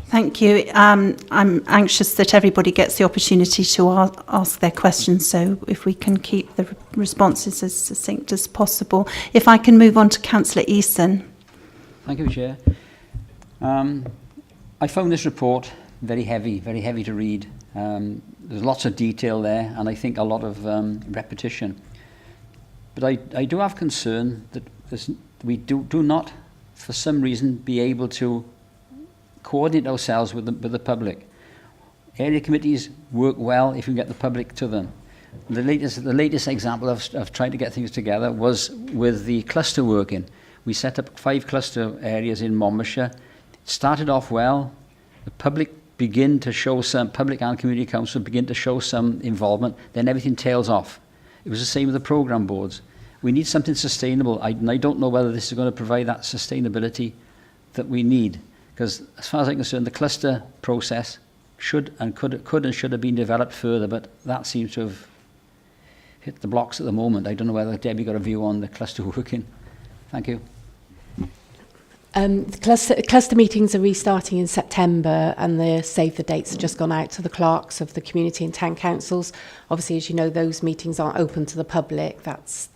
Thank you. I'm anxious that everybody gets the opportunity to ask their questions, so if we can keep the responses as succinct as possible. If I can move on to Councillor Eason. Thank you, Chair. I found this report very heavy to read. There's lots of detail there, and I think a lot of repetition. But I do have concern that we do not, for some reason, be able to coordinate ourselves with the public. Area committees work well if you get the public to them. The latest example of trying to get things together was with the cluster working. We set up 5 cluster areas in Monmouthshire. It started off well. The public begin to show some, public and community council begin to show some involvement, then everything tails off. It was the same with the programme boards. We need something sustainable. I don't know whether this is going to provide that sustainability that we need, because as far as I'm concerned, the cluster process could and should have been developed further, but that seems to have hit the blocks at the moment. I don't know whether Debbie got a view on the cluster working. Thank you. The cluster meetings are restarting in September, and the save the dates have just gone out to the clerks of the community and town councils. Obviously, as you know, those meetings aren't open to the public. That's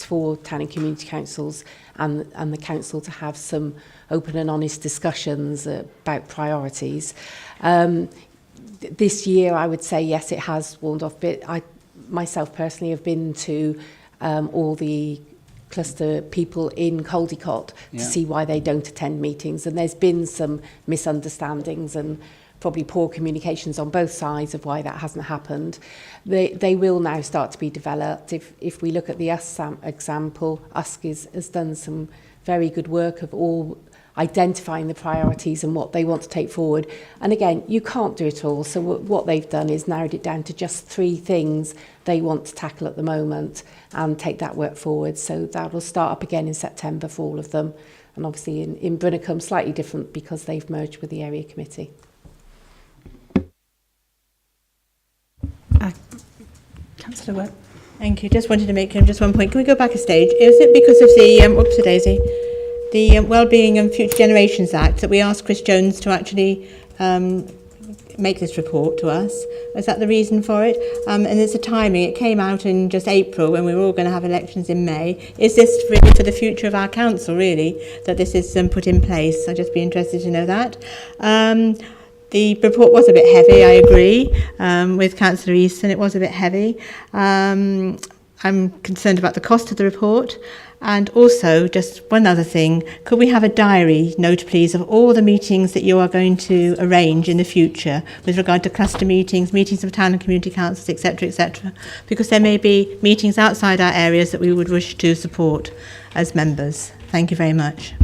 for town and community councils and the council to have some open and honest discussions about priorities. This year, I would say, yes, it has worn off a bit. I myself personally have been to all the cluster people in Caldicott to see why they don't attend meetings, and there's been some misunderstandings and probably poor communications on both sides of why that hasn't happened. They will now start to be developed. If we look at the USC example, USC has done some very good work of all identifying the priorities and what they want to take forward. And again, you can't do it all. So what they've done is narrowed it down to just 3 things they want to tackle at the moment and take that work forward. So that will start up again in September for all of them. And obviously in Brunnicombe, slightly different because they've merged with the area committee. Councillor Webb. Thank you. Just wanted to make just one point. Can we go back a stage? Is it because of the Wellbeing and Future Generations Act that we asked Chris Jones to actually make this report to us? Is that the reason for it? And there's a timing. It came out in just April when we were all going to have elections in May. Is this really for the future of our council, really, that this is put in place? I'd just be interested to know that. The report was a bit heavy, I agree, with Councillor Easton. It was a bit heavy. I'm concerned about the cost of the report. And also, just one other thing, could we have a diary note, please, of all the meetings that you are going to arrange in the future with regard to cluster meetings, meetings of town and community councils, etc., etc., because there may be meetings outside our areas that we would wish to support as members. Thank you very much.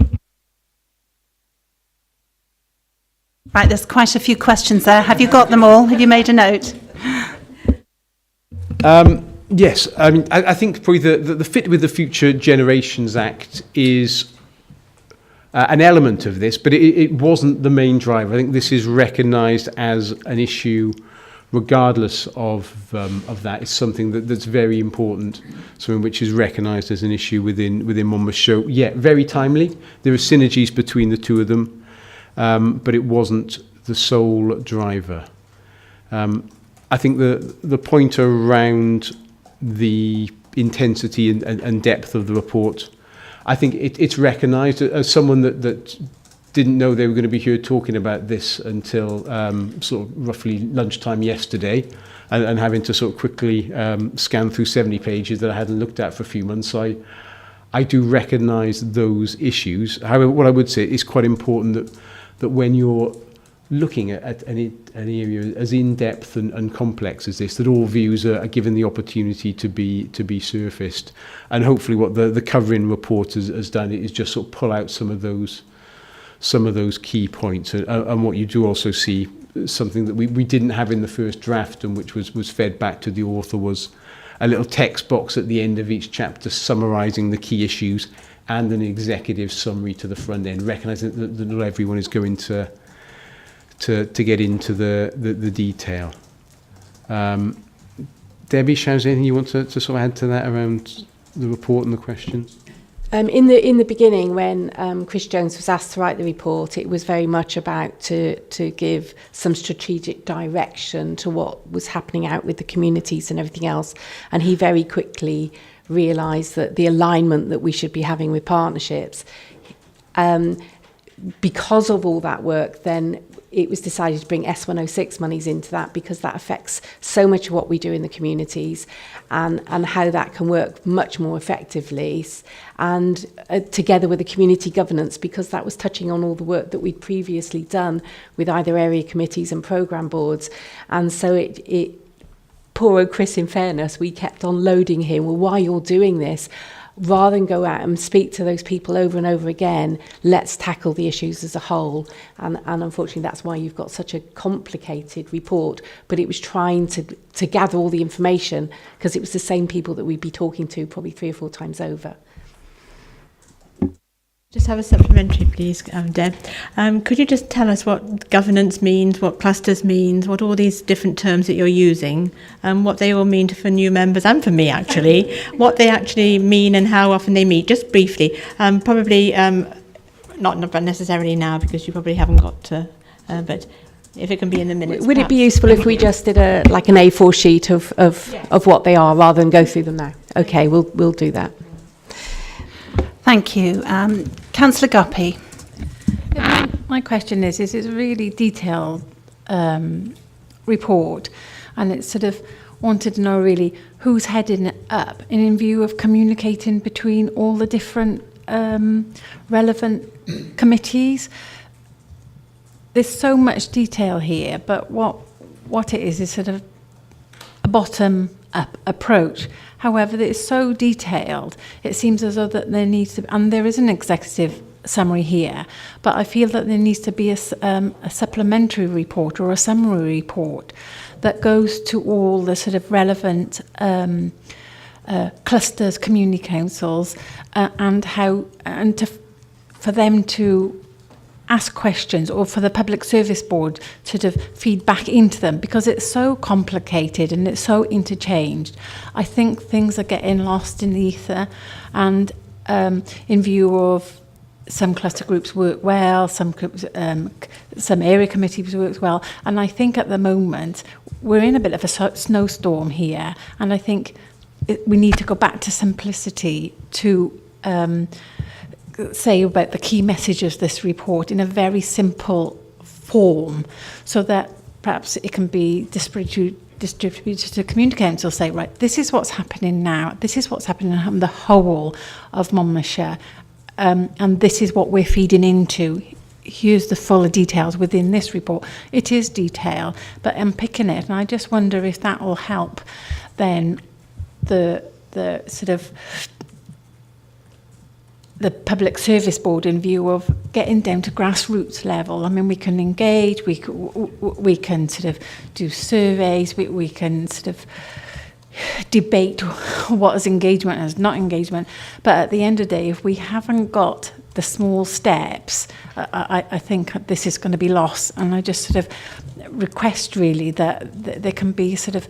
Right, there's quite a few questions there. Have you got them all? Have you made a note? Yes, I mean, I think probably the fit with the Future Generations Act is an element of this, but it wasn't the main driver. I think this is recognised as an issue regardless of that. It's something that's very important, something which is recognised as an issue within Monmouthshire. Yeah, very timely. There are synergies between the two of them, but it wasn't the sole driver. I think the point around the intensity and depth of the report, I think it's recognised. As someone that didn't know they were going to be here talking about this until sort of roughly lunchtime yesterday, and having to sort of quickly scan through 70 pages that I hadn't looked at for a few months, I do recognise those issues. However, what I would say is quite important that when you're looking at any area as in-depth and complex as this, that all views are given the opportunity to be surfaced. And hopefully what the covering report has done is just sort of pull out some of those key points. And what you do also see, something that we didn't have in the first draft and which was fed back to the author, was a little text box at the end of each chapter summarising the key issues and an executive summary to the front end, recognising that not everyone is going to get into the detail. Debbie, Shaz, anything you want to sort of add to that around the report and the questions? In the beginning, when Chris Jones was asked to write the report, it was very much about to give some strategic direction to what was happening out with the communities and everything else. And he very quickly realised that the alignment that we should be having with partnerships, because of all that work, then it was decided to bring S106 monies into that, because that affects so much of what we do in the communities, and how that can work much more effectively, and together with the community governance, because that was touching on all the work that we'd previously done with either area committees and programme boards. And so it poor old Chris, in fairness, we kept on loading him, well, why you're doing this? Rather than go out and speak to those people over and over again, let's tackle the issues as a whole. And unfortunately, that's why you've got such a complicated report. But it was trying to gather all the information, because it was the same people that we'd be talking to probably 3 or 4 times over. Just have a supplementary, please, Deb. Could you just tell us what governance means, what clusters means, what all these different terms that you're using, what they all mean for new members and for me, actually, what they actually mean and how often they meet, just briefly. Probably not necessarily now, because you probably haven't got to, but if it can be in the minutes. Would it be useful if we just did an A4 sheet of what they are, rather than go through them now? Okay, we'll do that. Thank you. Councillor Guppy. My question is it's a really detailed report, and it's sort of wanted to know really who's heading it up, and in view of communicating between all the different relevant committees. There's so much detail here, but what it is sort of a bottom-up approach. However, it's so detailed, it seems as though that there needs to, and there is an executive summary here, but I feel that there needs to be a supplementary report or a summary report that goes to all the sort of relevant clusters, community councils, for them to ask questions, or for the Public Service Board to sort of feed back into them, because it's so complicated and it's so interchanged. I think things are getting lost in the ether, and in view of some cluster groups work well, some groups, some area committees work well, and I think at the moment we're in a bit of a snowstorm here, and I think we need to go back to simplicity to say about the key messages of this report in a very simple form, so that perhaps it can be distributed to community council, say, right, this is what's happening now, this is what's happening in the whole of Monmouthshire, and this is what we're feeding into. Here's the fuller details within this report. It is detail, but I'm picking it, and I just wonder if that will help then the sort of the Public Service Board in view of getting down to grassroots level. I mean, we can engage, we can sort of do surveys, we can sort of debate what is engagement and is not engagement. But at the end of the day, if we haven't got the small steps, I think this is going to be lost. And I just sort of request really that there can be sort of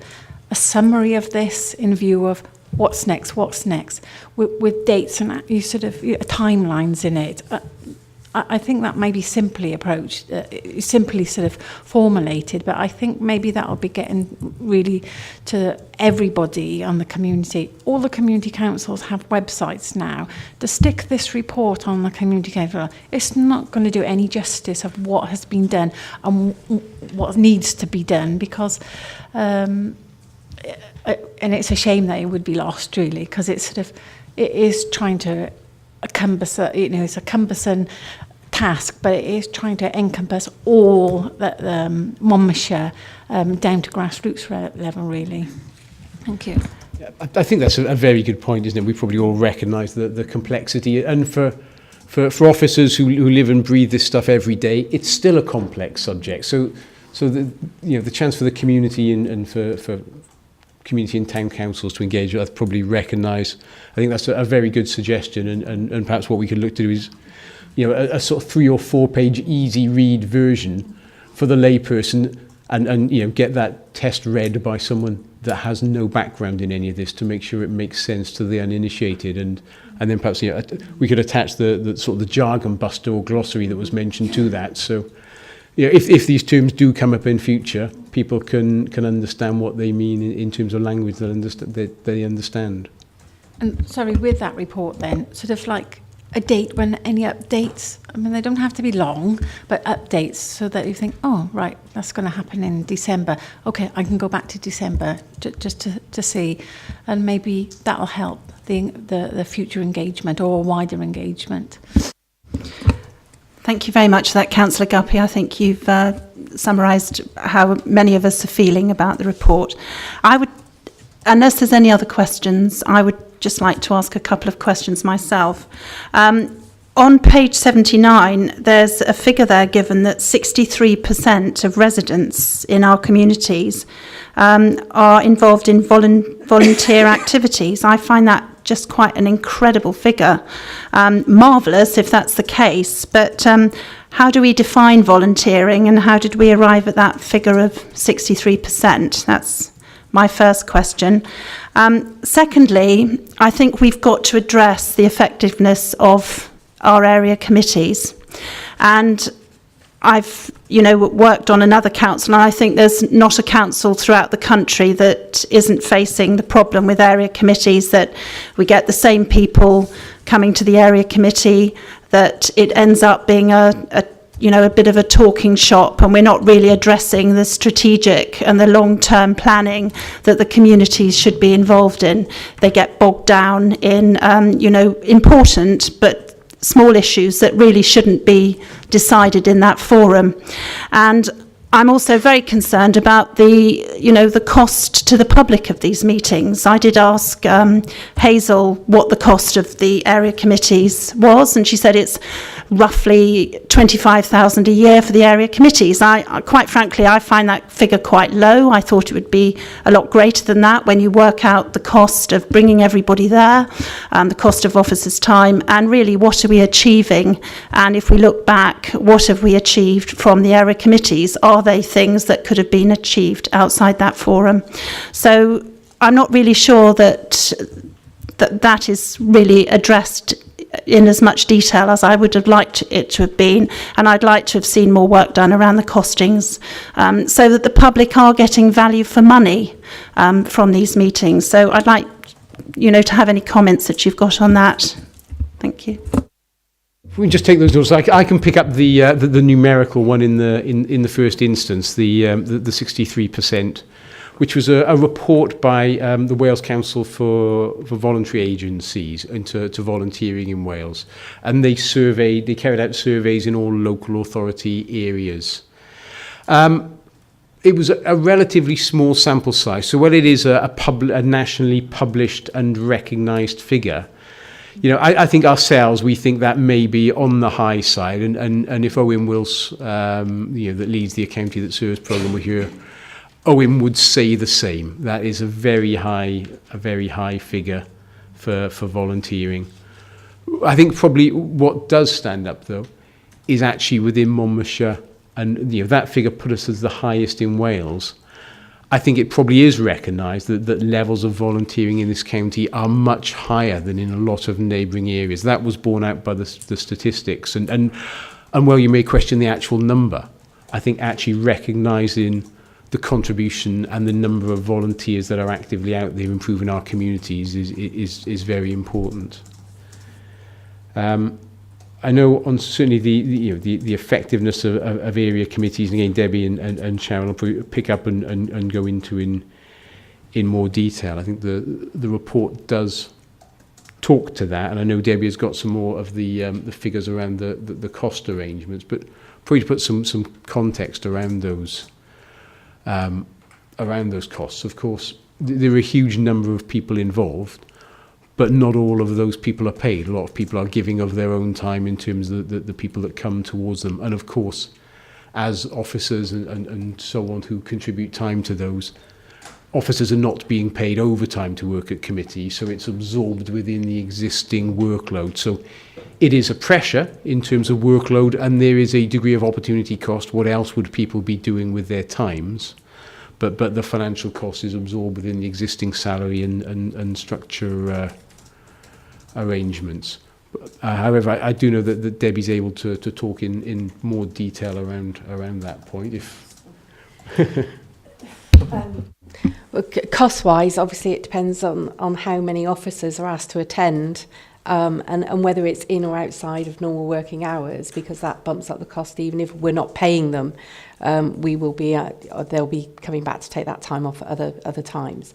a summary of this in view of what's next, with dates and you sort of timelines in it. I think that may be simply approached, simply sort of formulated, but I think maybe that'll be getting really to everybody on the community. All the community councils have websites now. To stick this report on the community council, it's not going to do any justice of what has been done and what needs to be done, because and it's a shame that it would be lost, really, because it is trying to encompass, it's a cumbersome task, but it is trying to encompass all the Monmouthshire down to grassroots level, really. Thank you. I think that's a very good point, isn't it? We probably all recognise the complexity, and for officers who live and breathe this stuff every day, it's still a complex subject. So the chance for the community and for community and town councils to engage, I probably recognise. I think that's a very good suggestion, and perhaps what we could look to do is, a sort of 3 or 4 page easy read version for the layperson, and get that test read by someone that has no background in any of this, to make sure it makes sense to the uninitiated, and then perhaps we could attach the sort of the jargon buster or glossary that was mentioned to that. So if these terms do come up in future, people can understand what they mean in terms of language that they understand. And sorry, with that report then, sort of like a date when any updates, I mean, they don't have to be long, but updates, so that you think, oh, right, that's going to happen in December. Okay, I can go back to December just to see, and maybe that'll help the future engagement or wider engagement. Thank you very much for that, Councillor Guppy. I think you've summarised how many of us are feeling about the report. Unless there's any other questions, I would just like to ask a couple of questions myself. On page 79, there's a figure there given that 63% of residents in our communities are involved in volunteer activities. I find that just quite an incredible figure. Marvellous if that's the case, but how do we define volunteering, and how did we arrive at that figure of 63%? That's my first question. Secondly, I think we've got to address the effectiveness of our area committees. And I've, worked on another council, and I think there's not a council throughout the country that isn't facing the problem with area committees, that we get the same people coming to the area committee, that it ends up being a bit of a talking shop, and we're not really addressing the strategic and the long-term planning that the communities should be involved in. They get bogged down in, important but small issues that really shouldn't be decided in that forum. And I'm also very concerned about the cost to the public of these meetings. I did ask Hazel what the cost of the area committees was, and she said it's roughly $25,000 a year for the area committees. I quite frankly, I find that figure quite low. I thought it would be a lot greater than that when you work out the cost of bringing everybody there, the cost of officers' time, and really what are we achieving? And if we look back, what have we achieved from the area committees? Are they things that could have been achieved outside that forum? So I'm not really sure that is really addressed in as much detail as I would have liked it to have been, and I'd like to have seen more work done around the costings, so that the public are getting value for money from these meetings. So I'd like, to have any comments that you've got on that. Thank you. If we can just take those notes, I can pick up the numerical one in the first instance, the 63%. Which was a report by the Wales Council for voluntary agencies into volunteering in Wales, and they carried out surveys in all local authority areas. It was a relatively small sample size, so while it is a nationally published and recognised figure, I think ourselves, we think that may be on the high side, and if Owen Wills, that leads the Accounting That Serves programme, were here, Owen would say the same. That is a very high figure for volunteering. I think probably what does stand up, though, is actually within Monmouthshire, and that figure put us as the highest in Wales. I think it probably is recognised that levels of volunteering in this county are much higher than in a lot of neighbouring areas. That was borne out by the statistics. And while you may question the actual number, I think actually recognising the contribution and the number of volunteers that are actively out there improving our communities is very important. I know on certainly the effectiveness of area committees, and again Debbie and Sharon will probably pick up and go into in more detail. I think the report does talk to that, and I know Debbie has got some more of the figures around the cost arrangements, but probably to put some context around those costs. Of course, there are a huge number of people involved, but not all of those people are paid. A lot of people are giving of their own time in terms of the people that come towards them. And of course, as officers and so on who contribute time to those, officers are not being paid overtime to work at committee, so it's absorbed within the existing workload. So it is a pressure in terms of workload, and there is a degree of opportunity cost. What else would people be doing with their times? But the financial cost is absorbed within the existing salary and structure arrangements. However, I do know that Debbie's able to talk in more detail around that point. Well, cost-wise, obviously it depends on how many officers are asked to attend, and whether it's in or outside of normal working hours, because that bumps up the cost. Even if we're not paying them, they'll be coming back to take that time off at other times.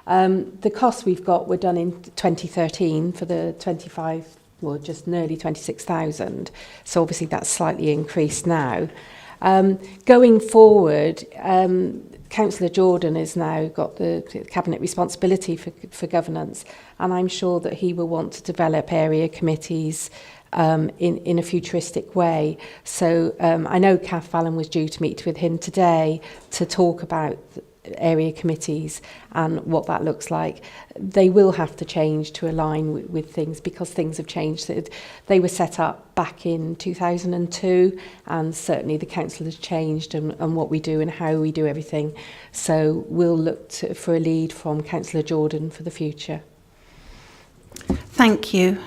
The costs we've got were done in 2013 for the 25, well, just nearly 26,000. So obviously that's slightly increased now. Going forward, Councillor Jordan has now got the cabinet responsibility for governance, and I'm sure that he will want to develop area committees in a futuristic way. So I know Kath Fallon was due to meet with him today to talk about area committees and what that looks like. They will have to change to align with things, because things have changed. They were set up back in 2002, and certainly the council has changed and what we do and how we do everything. So we'll look for a lead from Councillor Jordan for the future. Thank you.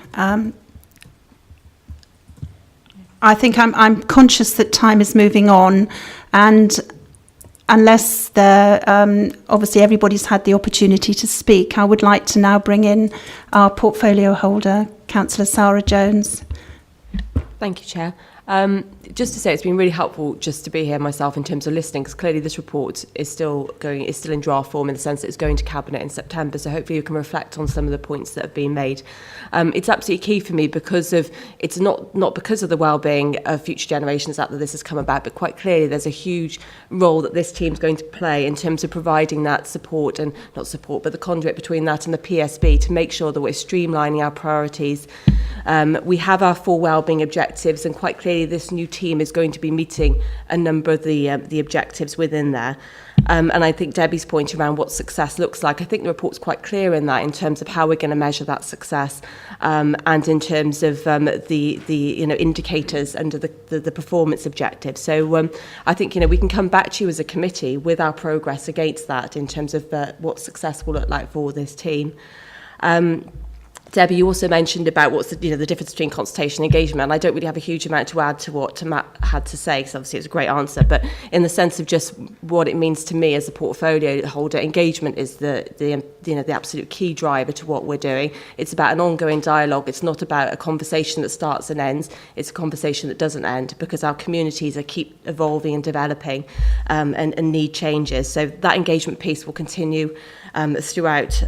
I think I'm conscious that time is moving on, and unless obviously everybody's had the opportunity to speak, I would like to now bring in our portfolio holder, Councillor Sarah Jones. Thank you, Chair. Just to say, it's been really helpful just to be here myself in terms of listening, because clearly this report is still in draft form, in the sense that it's going to Cabinet in September, so hopefully you can reflect on some of the points that have been made. It's absolutely key for me, because it's not because of the well-being of future generations that this has come about, but quite clearly there's a huge role that this team's going to play in terms of providing that support, and not support, but the conduit between that and the PSB, to make sure that we're streamlining our priorities. We have our 4 wellbeing objectives, and quite clearly this new team is going to be meeting a number of the objectives within there. And I think Debbie's point around what success looks like, I think the report's quite clear in that, in terms of how we're going to measure that success, and in terms of the indicators under the performance objective. So I think we can come back to you as a committee with our progress against that, in terms of what success will look like for this team. Debbie, you also mentioned about what's the difference between consultation and engagement, and I don't really have a huge amount to add to what Matt had to say, because obviously it's a great answer, but in the sense of just what it means to me as a portfolio holder, engagement is the absolute key driver to what we're doing. It's about an ongoing dialogue. It's not about a conversation that starts and ends. It's a conversation that doesn't end, because our communities keep evolving and developing, and need changes. So that engagement piece will continue throughout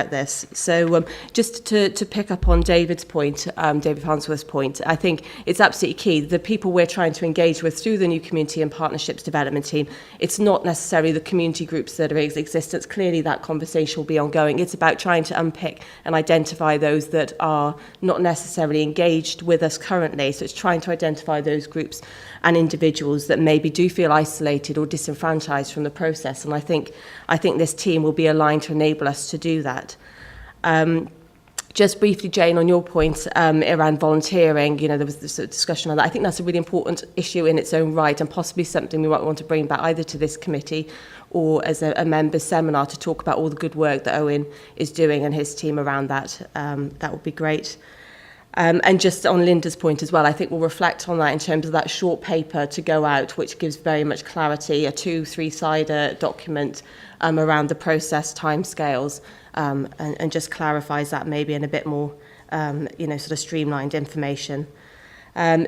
this. So just to pick up on David's point, David Farnsworth's point, I think it's absolutely key. The people we're trying to engage with through the new community and partnerships development team, it's not necessarily the community groups that are in existence. Clearly that conversation will be ongoing. It's about trying to unpick and identify those that are not necessarily engaged with us currently. So it's trying to identify those groups and individuals that maybe do feel isolated or disenfranchised from the process. And I think this team will be aligned to enable us to do that. Just briefly, Jane, on your point around volunteering, there was this sort of discussion on that. I think that's a really important issue in its own right, and possibly something we might want to bring back either to this committee or as a members' seminar to talk about all the good work that Owen is doing and his team around that. That would be great. And just on Linda's point as well, I think we'll reflect on that in terms of that short paper to go out, which gives very much clarity, a 2-3-sider document around the process timescales, and just clarifies that maybe in a bit more, sort of streamlined information.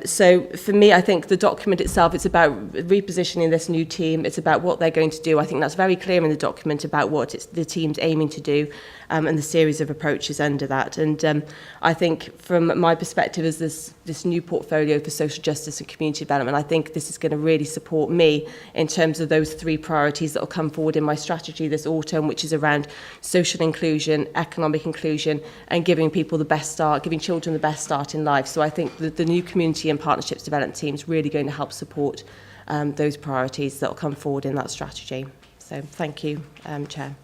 So for me, I think the document itself, it's about repositioning this new team. It's about what they're going to do. I think that's very clear in the document about what the team's aiming to do, and the series of approaches under that. And I think from my perspective as this new portfolio for social justice and community development, I think this is going to really support me in terms of those 3 priorities that will come forward in my strategy this autumn, which is around social inclusion, economic inclusion, and giving people the best start, giving children the best start in life. So I think the new community and partnerships development team is really going to help support those priorities that will come forward in that strategy. So thank you, Chair.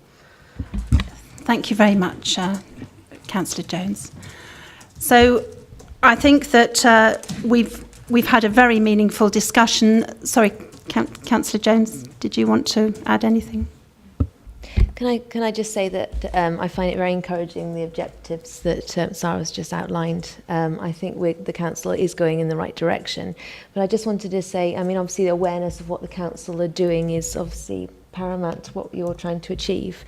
Thank you very much, Councillor Jones. So I think that we've had a very meaningful discussion. Sorry, Councillor Jones, did you want to add anything? Can I just say that I find it very encouraging, the objectives that Sarah's just outlined. I think the council is going in the right direction. But I just wanted to say, I mean, obviously the awareness of what the council are doing is obviously paramount to what you're trying to achieve.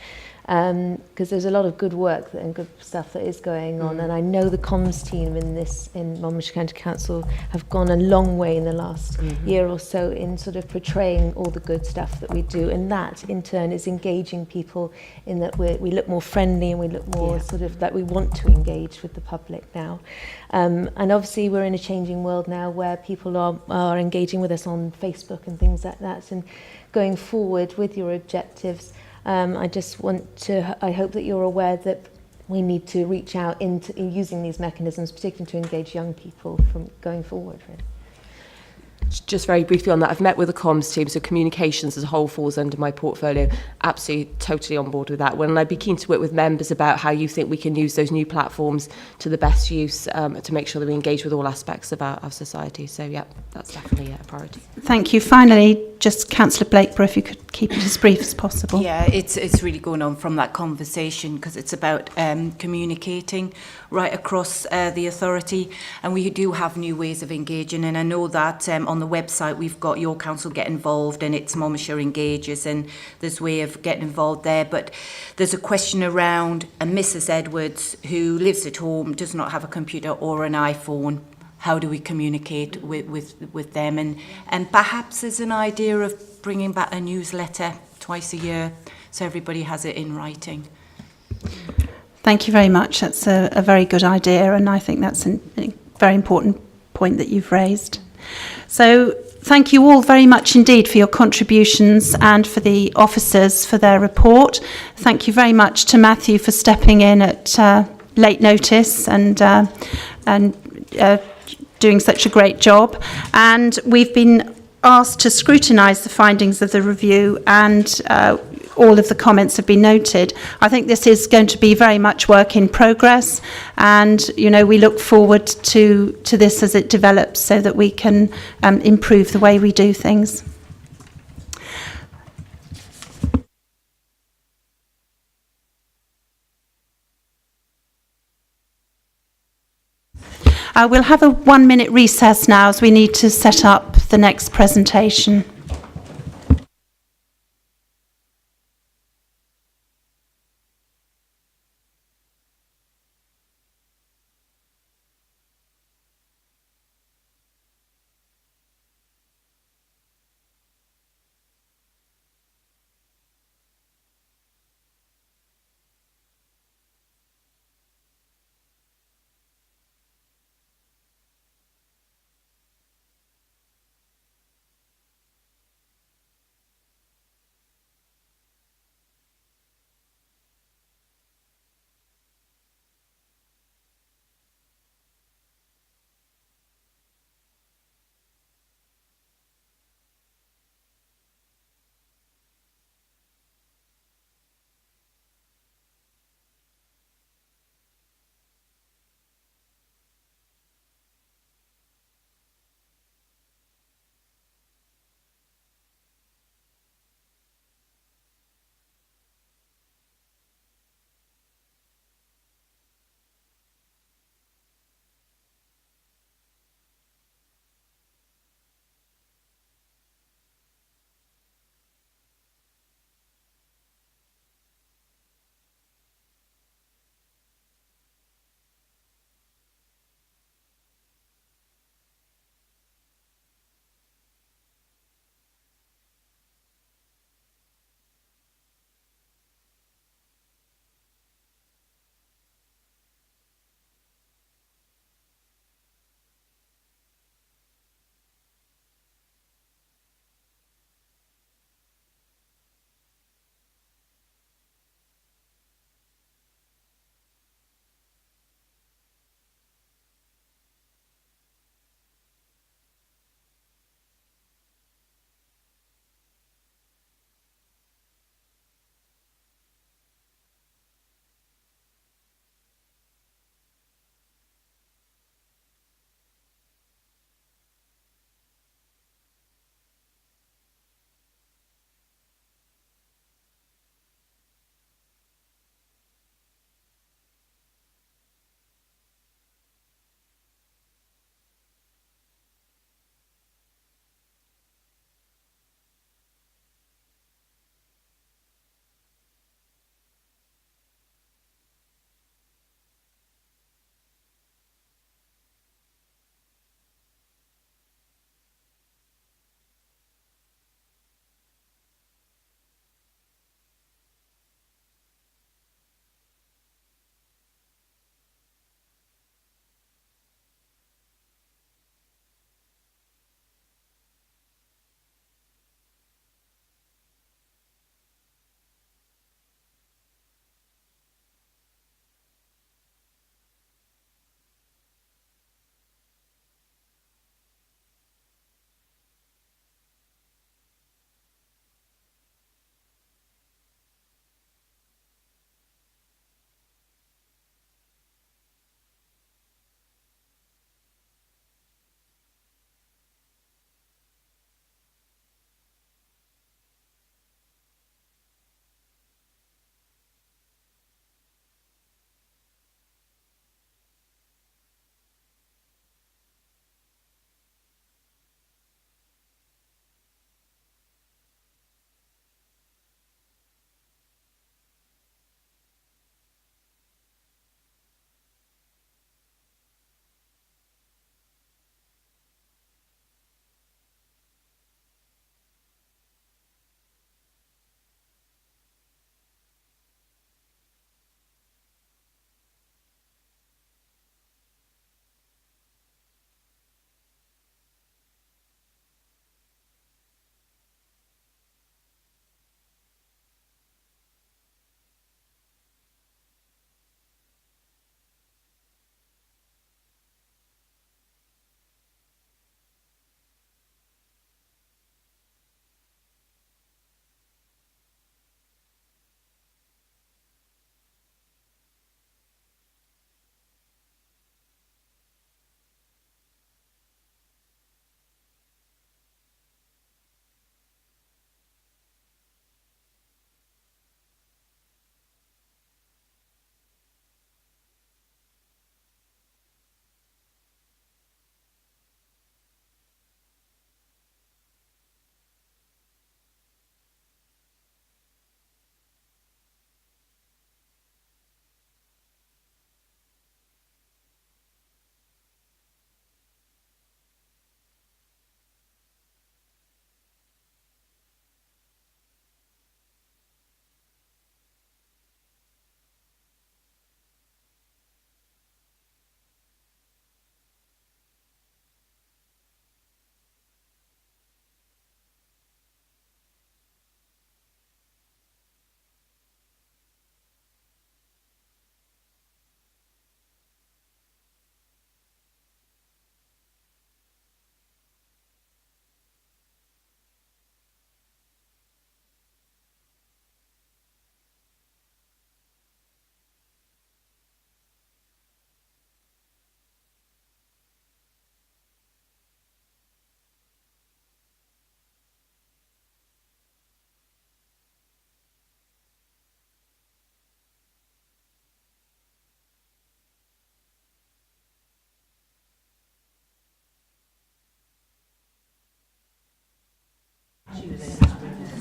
Because there's a lot of good work and good stuff that is going on, and I know the comms team in Monmouthshire County Council have gone a long way in the last year or so in sort of portraying all the good stuff that we do, and that in turn is engaging people in that we look more friendly and we look more sort of that we want to engage with the public now. And obviously we're in a changing world now where people are engaging with us on Facebook and things like that, and going forward with your objectives. I hope that you're aware that we need to reach out in using these mechanisms, particularly to engage young people from going forward. Really. Just very briefly on that, I've met with the comms team, so communications as a whole falls under my portfolio. Absolutely, totally on board with that. Well, and I'd be keen to work with members about how you think we can use those new platforms to the best use to make sure that we engage with all aspects of our society. So, yeah, that's definitely a priority. Thank you. Finally, just Councillor Blakeborough, if you could keep it as brief as possible. Yeah, it's really going on from that conversation because it's about communicating right across the authority, and we do have new ways of engaging, and I know that on the website we've got Your Council Get Involved and it's Monmouthshire Engages, and there's a way of getting involved there. But there's a question around a Mrs. Edwards who lives at home, does not have a computer or an iPhone. How do we communicate with them? And perhaps there's an idea of bringing back a newsletter twice a year so everybody has it in writing. Thank you very much. That's a very good idea, and I think that's a very important point that you've raised. So thank you all very much indeed for your contributions and for the officers for their report. Thank you very much to Matthew for stepping in at late notice and doing such a great job. And we've been asked to scrutinise the findings of the review, and all of the comments have been noted. I think this is going to be very much work in progress, and we look forward to this as it develops so that we can improve the way we do things. We'll have a 1-minute recess now as we need to set up the next presentation.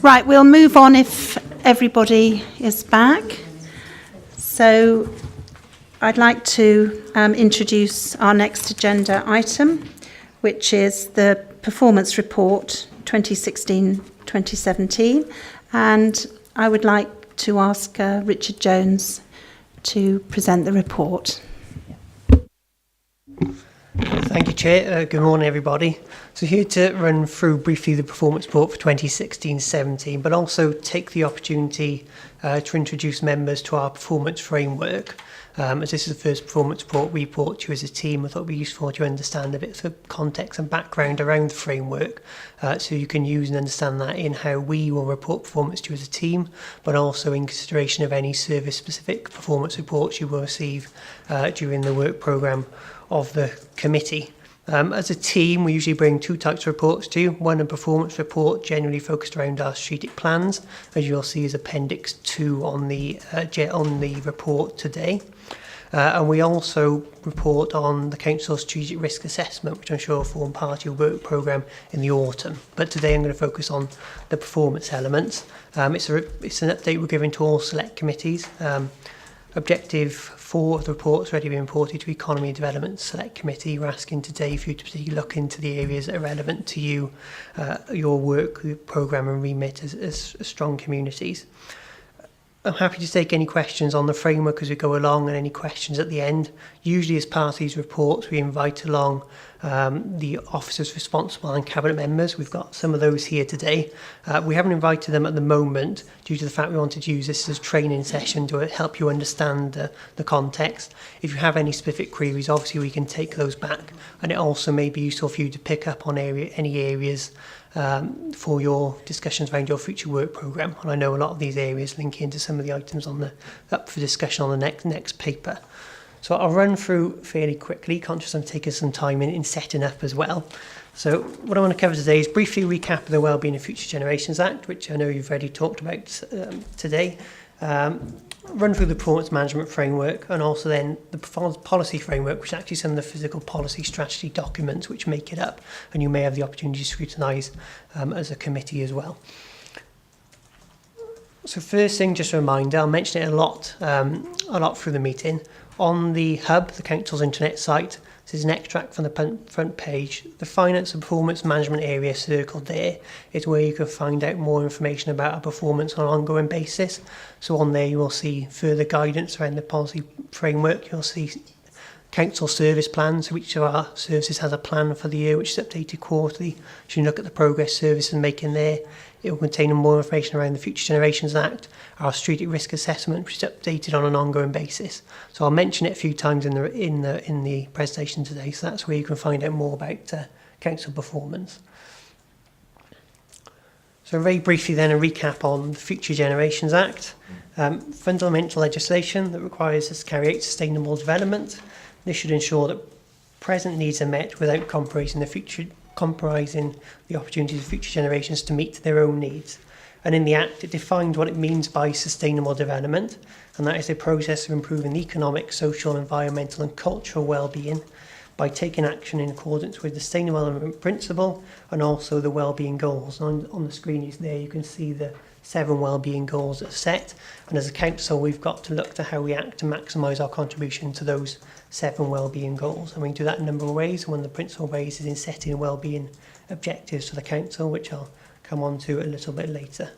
Right, we'll move on if everybody is back. So I'd like to introduce our next agenda item, which is the performance report 2016-2017. And I would like to ask Richard Jones to present the report. Thank you, Chair. Good morning, everybody. So here to run through briefly the performance report for 2016-17, but also take the opportunity to introduce members to our performance framework. As this is the first performance report we report to you as a team, I thought it would be useful to understand a bit of context and background around the framework, so you can use and understand that in how we will report performance to you as a team, but also in consideration of any service-specific performance reports you will receive during the work programme of the committee. As a team, we usually bring two types of reports to you. One, a performance report generally focused around our strategic plans, as you'll see as Appendix 2 on the report today. And we also report on the Council's strategic risk assessment, which I'm sure will form part of your work programme in the autumn. But today I'm going to focus on the performance elements. It's an update we're giving to all select committees. Objective 4 of the report has already been reported to Economy and Development Select Committee. We're asking today for you to particularly look into the areas that are relevant to you, your work, programme and remit as strong communities. I'm happy to take any questions on the framework as we go along and any questions at the end. Usually as part of these reports we invite along the officers responsible and cabinet members. We've got some of those here today. We haven't invited them at the moment due to the fact we wanted to use this as a training session to help you understand the context. If you have any specific queries, obviously we can take those back, and it also may be useful for you to pick up on any areas for your discussions around your future work programme. And I know a lot of these areas link into some of the items up for discussion on the next paper. So I'll run through fairly quickly, conscious I'm taking some time in setting up as well. So what I want to cover today is briefly recap the Wellbeing and Future Generations Act, which I know you've already talked about today. Run through the performance management framework, and also then the performance policy framework, which is actually some of the physical policy strategy documents which make it up, and you may have the opportunity to scrutinise as a committee as well. So first thing, just a reminder, I'll mention it a lot through the meeting. On the hub, the Council's internet site, this is an extract from the front page. The Finance and Performance Management area circled there is where you can find out more information about our performance on an ongoing basis. So on there you will see further guidance around the policy framework. You'll see Council service plans, which of our services has a plan for the year which is updated quarterly. So you can look at the progress services making there. It will contain more information around the Future Generations Act, our strategic risk assessment, which is updated on an ongoing basis. So I'll mention it a few times in the presentation today. So that's where you can find out more about council performance. So very briefly then, a recap on the Future Generations Act. Fundamental legislation that requires us to carry out sustainable development. This should ensure that present needs are met without compromising the opportunities of future generations to meet their own needs. And in the Act, it defines what it means by sustainable development, and that is a process of improving the economic, social, environmental and cultural well-being by taking action in accordance with the Sustainable Development Principle and also the well-being goals. And on the screen there you can see the 7 well-being goals that are set, and as a council we've got to look to how we act to maximise our contribution to those 7 well-being goals, and we can do that in a number of ways. One of the principal ways is in setting well-being objectives for the council, which I'll come on to a little bit later.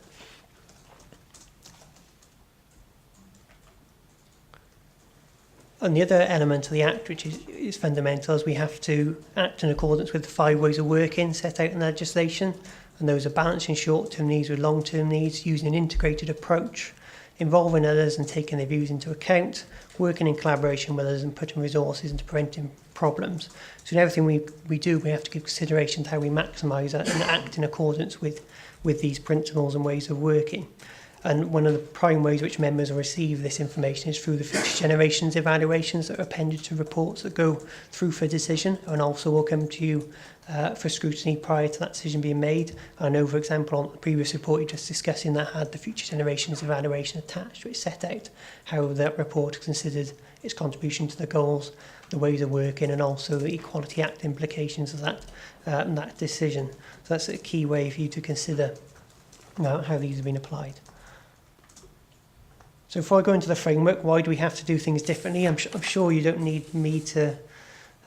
And the other element of the Act, which is fundamental, is we have to act in accordance with the 5 ways of working set out in the legislation, and those are balancing short-term needs with long-term needs, using an integrated approach, involving others and taking their views into account, working in collaboration with others and putting resources into preventing problems. So in everything we do, we have to give consideration to how we maximise and act in accordance with these principles and ways of working. And one of the prime ways which members will receive this information is through the Future Generations evaluations that are appended to reports that go through for decision, and also will come to you for scrutiny prior to that decision being made. I know, for example, on the previous report you're just discussing that had the Future Generations evaluation attached, which set out how that report considered its contribution to the goals, the ways of working, and also the Equality Act implications of that decision. So that's a key way for you to consider how these have been applied. So before I go into the framework, why do we have to do things differently? I'm sure you don't need me to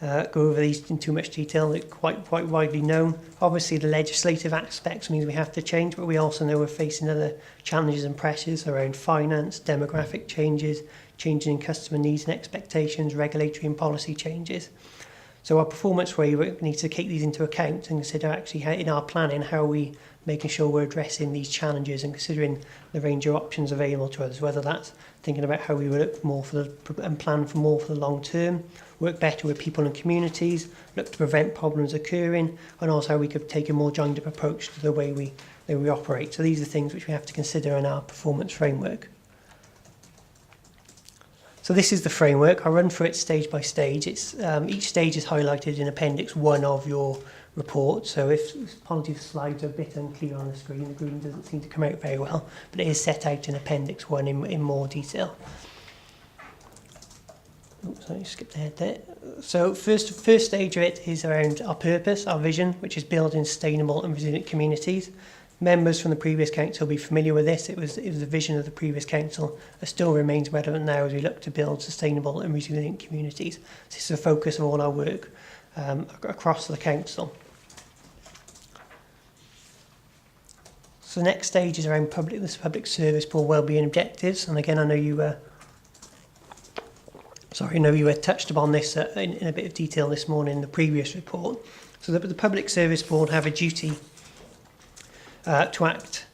go over these in too much detail. They're quite widely known. Obviously, the legislative aspects means we have to change, but we also know we're facing other challenges and pressures around finance, demographic changes, changing in customer needs and expectations, regulatory and policy changes. So our performance framework needs to take these into account and consider actually how, in our planning, how are we making sure we're addressing these challenges and considering the range of options available to us, whether that's thinking about how we look more for and plan for more for the long term, work better with people and communities, look to prevent problems occurring, and also how we could take a more joined-up approach to the way we operate. So these are things which we have to consider in our performance framework. So this is the framework. I'll run through it stage by stage. It's each stage is highlighted in Appendix 1 of your report. So apologies, the slides are a bit unclear on the screen. The green doesn't seem to come out very well, but it is set out in Appendix 1 in more detail. Oops, I skipped ahead there. So first stage of it is around our purpose, our vision, which is building sustainable and resilient communities. Members from the previous council will be familiar with this. It was the vision of the previous council. It still remains relevant now as we look to build sustainable and resilient communities. This is the focus of all our work across the council. So the next stage is around public service board wellbeing objectives. And again, I know you were touched upon this in a bit of detail this morning in the previous report. So the public service board have a duty to act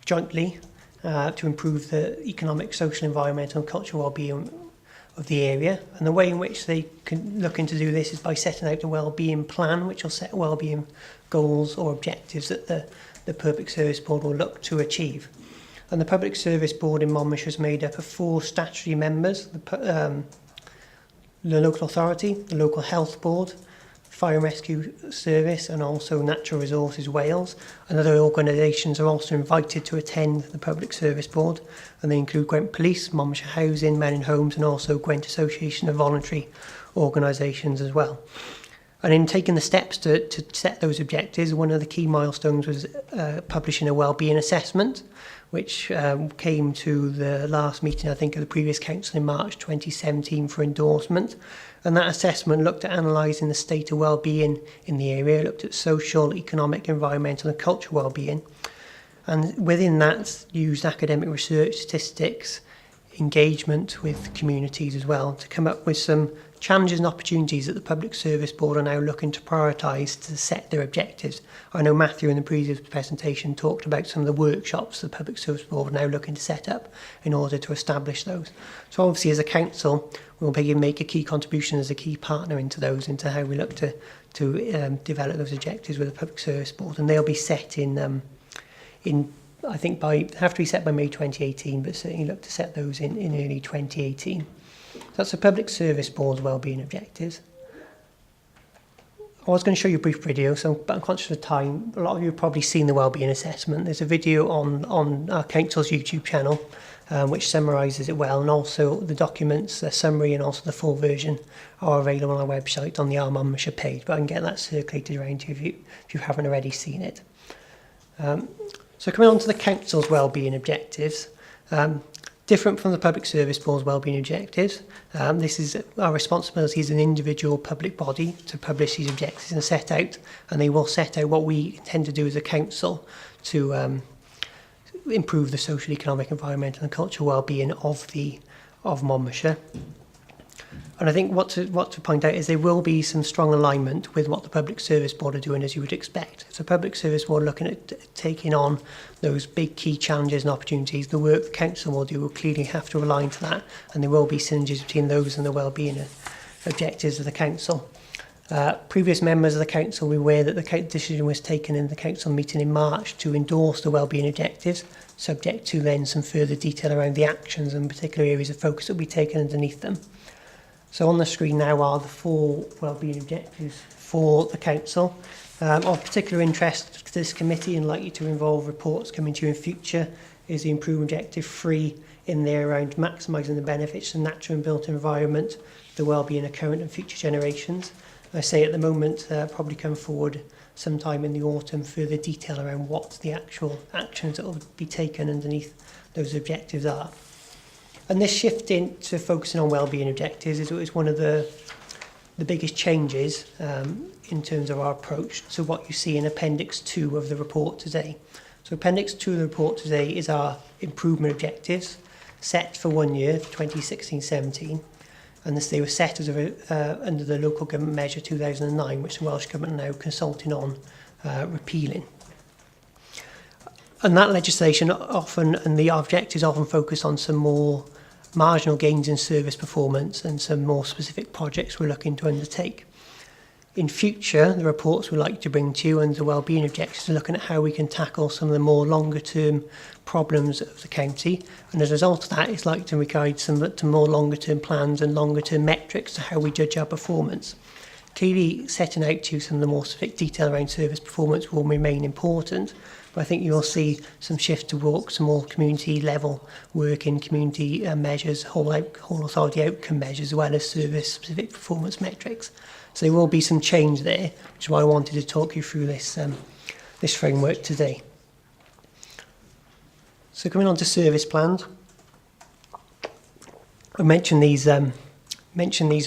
jointly to improve the economic, social, environmental and cultural well-being of the area. And the way in which they can look into do this is by setting out a well-being plan, which will set well-being goals or objectives that the Public Service Board will look to achieve. And the Public Service Board in Monmouthshire is made up of 4 statutory members, the local authority, the local health board, Fire and Rescue Service and also Natural Resources Wales, and other organisations are also invited to attend the Public Service Board, and they include Gwent Police, Monmouthshire Housing, Men in Homes and also Gwent Association of Voluntary Organisations as well. And in taking the steps to set those objectives, one of the key milestones was publishing a wellbeing assessment, which came to the last meeting, I think, of the previous council in March 2017 for endorsement. And that assessment looked at analysing the state of wellbeing in the area, looked at social, economic, environmental and cultural wellbeing. And within that, used academic research, statistics, engagement with communities as well, to come up with some challenges and opportunities that the Public Service Board are now looking to prioritise to set their objectives. I know Matthew in the previous presentation talked about some of the workshops the Public Service Board are now looking to set up in order to establish those. So obviously as a council, we'll make a key contribution as a key partner into those, into how we look to develop those objectives with the Public Service Board. And they'll be set in I think have to be set by May 2018, but certainly look to set those in early 2018. So that's the Public Service Board's wellbeing objectives. I was going to show you a brief video, but I'm conscious of time. A lot of you have probably seen the wellbeing assessment. There's a video on our council's YouTube channel which summarises it well, and also the documents, the summary and also the full version are available on our website on the Our Monmouthshire page, but I can get that circulated around to you if you haven't already seen it. So coming on to the council's wellbeing objectives, different from the Public Service Board's wellbeing objectives, this is our responsibility as an individual public body to publish these objectives and set out, and they will set out what we intend to do as a council to improve the social, economic, environmental and cultural wellbeing of Monmouthshire. And I think what to point out is there will be some strong alignment with what the Public Service Board are doing, as you would expect. So Public Service Board looking at taking on those big key challenges and opportunities. The work the council will do will clearly have to align to that, and there will be synergies between those and the wellbeing objectives of the council. Previous members of the council were aware that the decision was taken in the council meeting in March to endorse the wellbeing objectives, subject to then some further detail around the actions and particular areas of focus that will be taken underneath them. So on the screen now are the 4 wellbeing objectives for the council. Of particular interest to this committee and likely to involve reports coming to you in future is the improvement objective 3 in there around maximising the benefits of natural and built environment, the wellbeing of current and future generations. I say at the moment probably come forward sometime in the autumn further detail around what the actual actions that will be taken underneath those objectives are. And this shift into focusing on wellbeing objectives is one of the biggest changes in terms of our approach to what you see in Appendix 2 of the report today. So Appendix 2 of the report today is our improvement objectives set for 1 year, 2016-17. And they were set as under the Local Government Measure 2009, which the Welsh Government are now consulting on repealing. And that legislation often, and the objectives often focus on some more marginal gains in service performance and some more specific projects we're looking to undertake. In future, the reports we'd like to bring to you under the wellbeing objectives are looking at how we can tackle some of the more longer term problems of the county, and as a result of that, it's like to guide some to more longer term plans and longer term metrics to how we judge our performance. Clearly, setting out to you some of the more specific detail around service performance will remain important, but I think you will see some shift towards some more community level work in community measures, whole authority outcome measures, as well as service specific performance metrics. So there will be some change there, which is why I wanted to talk you through this this framework today. So coming on to service plans, I mentioned these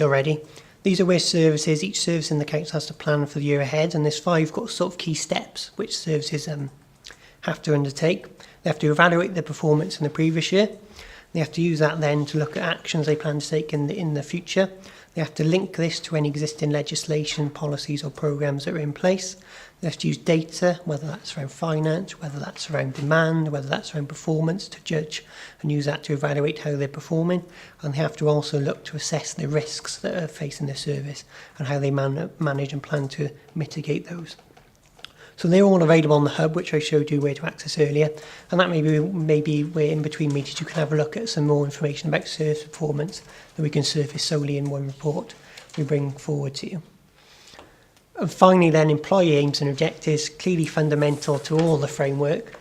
already. These are where services, each service in the council has to plan for the year ahead, and there's 5 sort of key steps which services have to undertake. They have to evaluate their performance in the previous year. They have to use that then to look at actions they plan to take in the future. They have to link this to any existing legislation, policies or programmes that are in place. They have to use data, whether that's around finance, whether that's around demand, whether that's around performance, to judge and use that to evaluate how they're performing. And they have to also look to assess the risks that are facing the service and how they manage and plan to mitigate those. So they're all available on the hub, which I showed you where to access earlier. And that maybe where in between meetings you can have a look at some more information about service performance that we can surface solely in one report we bring forward to you. And finally then, employee aims and objectives, clearly fundamental to all the framework,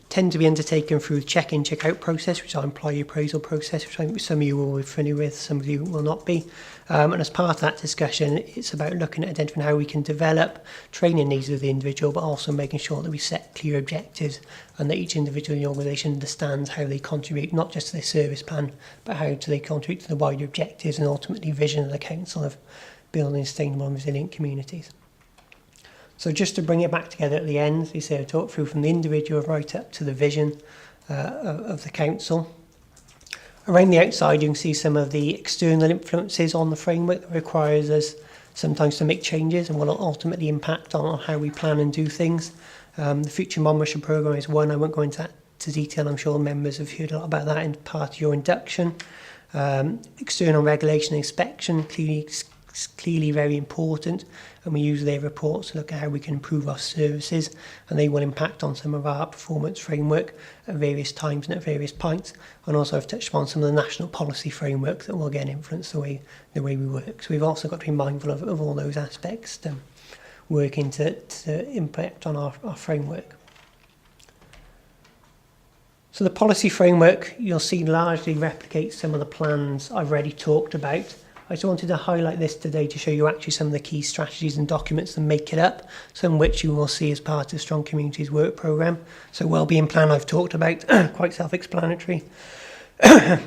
tend to be undertaken through the check-in, check-out process, which is our employee appraisal process, which I think some of you will be familiar with, some of you will not be. And as part of that discussion, it's about looking at identifying how we can develop training needs of the individual, but also making sure that we set clear objectives and that each individual in the organisation understands how they contribute, not just to their service plan, but how do they contribute to the wider objectives and ultimately vision of the council of building sustainable and resilient communities. So just to bring it back together at the end, we say I talk through from the individual right up to the vision of the council. Around the outside, you can see some of the external influences on the framework that requires us sometimes to make changes and will ultimately impact on how we plan and do things. The Future Monmouthshire programme is one. I won't go into that to detail. I'm sure members have heard a lot about that in part of your induction. External regulation and inspection, clearly very important, and we use their reports to look at how we can improve our services, and they will impact on some of our performance framework at various times and at various points. And also I've touched upon some of the national policy framework that will again influence the way we work. So we've also got to be mindful of all those aspects working to impact on our framework. So the policy framework you'll see largely replicates some of the plans I've already talked about. I just wanted to highlight this today to show you actually some of the key strategies and documents that make it up, some of which you will see as part of the Strong Communities Work Programme. So wellbeing plan I've talked about, quite self-explanatory. The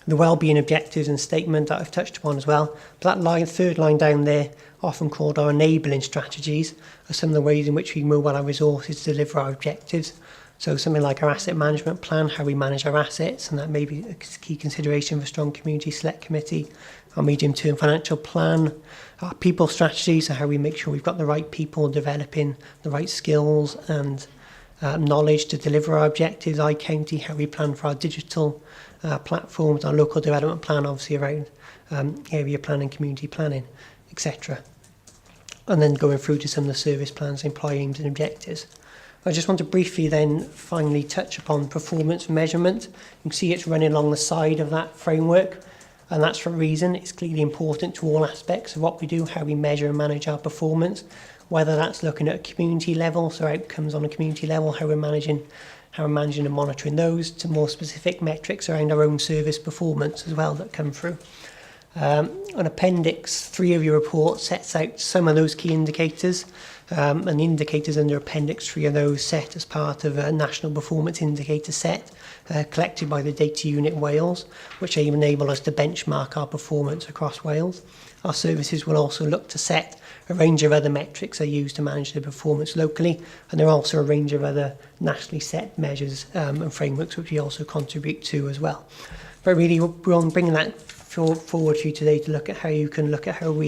wellbeing objectives and statement that I've touched upon as well. But that third line down there, often called our enabling strategies, are some of the ways in which we mobile our resources to deliver our objectives. So something like our asset management plan, how we manage our assets, and that may be a key consideration for Strong Community Select Committee. Our medium-term financial plan, our people strategy, so how we make sure we've got the right people developing the right skills and knowledge to deliver our objectives, iCounty, how we plan for our digital platforms, our local development plan, obviously around area planning, community planning, etc. And then going through to some of the service plans, employee aims and objectives. I just want to briefly then finally touch upon performance measurement. You can see it's running along the side of that framework, and that's for a reason. It's clearly important to all aspects of what we do, how we measure and manage our performance, whether that's looking at a community level, so outcomes on a community level, how we're managing and monitoring those, to more specific metrics around our own service performance as well that come through. An Appendix 3 of your report sets out some of those key indicators. and the indicators under Appendix 3 are those set as part of a national performance indicator set collected by the Data Unit Wales, which enable us to benchmark our performance across Wales. Our services will also look to set a range of other metrics are used to manage the performance locally, and there are also a range of other nationally set measures and frameworks which we also contribute to as well. But really, we're bringing that forward for you today to look at how you can look at how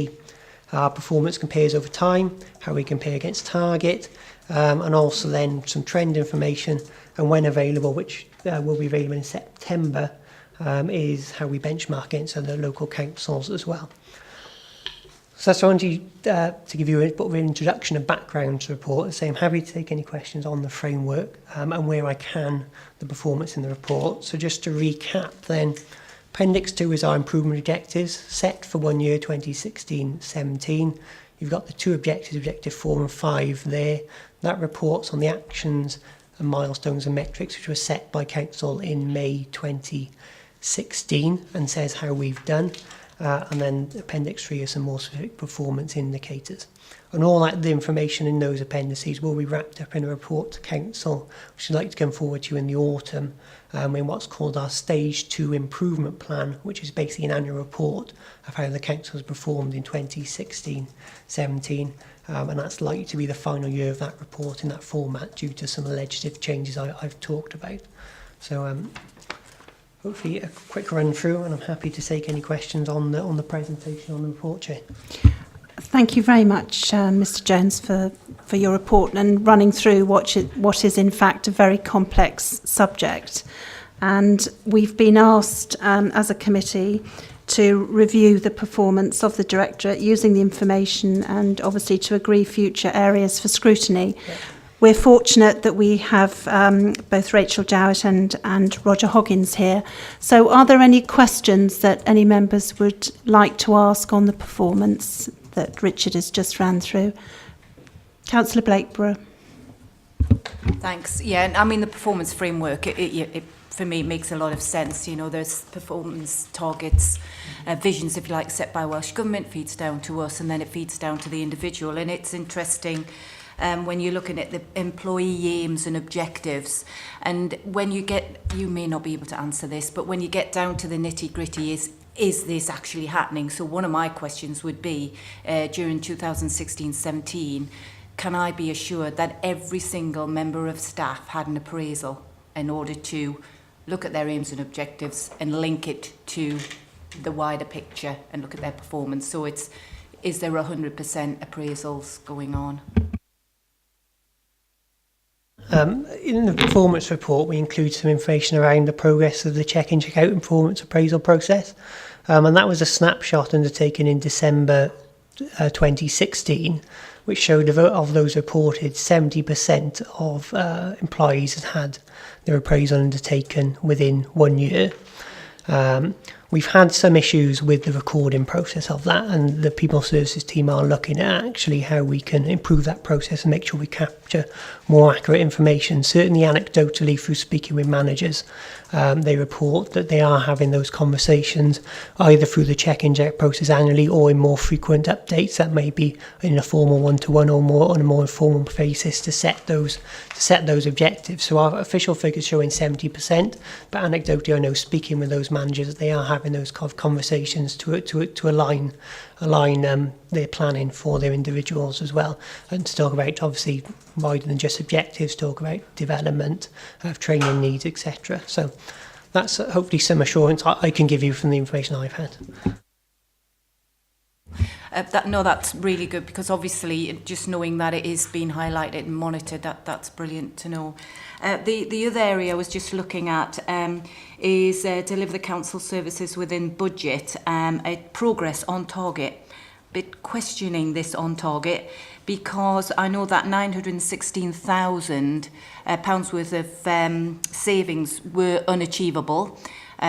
our performance compares over time, how we compare against target, and also then some trend information, and when available, which will be available in September, is how we benchmark against other local councils as well. So that's what I wanted to give you a bit of an introduction and background to the report. So I'm happy to take any questions on the framework and where I can, the performance in the report. So just to recap then, Appendix 2 is our improvement objectives set for 1 year, 2016-17. You've got the two objectives, Objective 4 and 5 there. That reports on the actions and milestones and metrics which were set by Council in May 2016 and says how we've done. And then Appendix 3 is some more specific performance indicators. And all that the information in those appendices will be wrapped up in a report to Council, which I'd like to come forward to in the autumn, in what's called our Stage 2 Improvement Plan, which is basically an annual report of how the Council has performed in 2016-17. And that's likely to be the final year of that report in that format due to some legislative changes I've talked about. So hopefully a quick run through, and I'm happy to take any questions on the presentation on the report, Chair. Thank you very much, Mr. Jones, for your report and running through what is in fact a very complex subject. And we've been asked as a committee to review the performance of the Directorate using the information and obviously to agree future areas for scrutiny. Yeah. We're fortunate that we have both Rachel Jowett and Roger Hoggins here. So are there any questions that any members would like to ask on the performance that Richard has just ran through? Councillor Blakeborough. Thanks. Yeah, I mean, the performance framework, it for me, makes a lot of sense. You know, there's performance targets, visions, if you like, set by Welsh Government, feeds down to us, and then it feeds down to the individual. And it's interesting when you're looking at the employee aims and objectives, and when you may not be able to answer this, but when you get down to the nitty-gritty, is this actually happening? So one of my questions would be, during 2016-17, can I be assured that every single member of staff had an appraisal in order to look at their aims and objectives and link it to the wider picture and look at their performance? So is there 100% appraisals going on? In the performance report, we include some information around the progress of the check-in, check-out and performance appraisal process. And that was a snapshot undertaken in December 2016, which showed of those reported, 70% of employees had their appraisal undertaken within 1 year. We've had some issues with the recording process of that, and the People Services team are looking at actually how we can improve that process and make sure we capture more accurate information. Certainly anecdotally, through speaking with managers, they report that they are having those conversations either through the check-in check process annually or in more frequent updates that may be in a formal one-to-one or more on a more informal basis to set those objectives. So our official figures showing 70%, but anecdotally I know speaking with those managers that they are having those kind of conversations to align their planning for their individuals as well, and to talk about obviously wider than just objectives, talk about development of training needs, etc. So that's hopefully some assurance I can give you from the information I've had. That's really good, because obviously just knowing that it is being highlighted and monitored, that's brilliant to know. The other area I was just looking at is deliver the council services within budget, progress on target. Bit questioning this on target, because I know that £916,000 worth of savings were unachievable,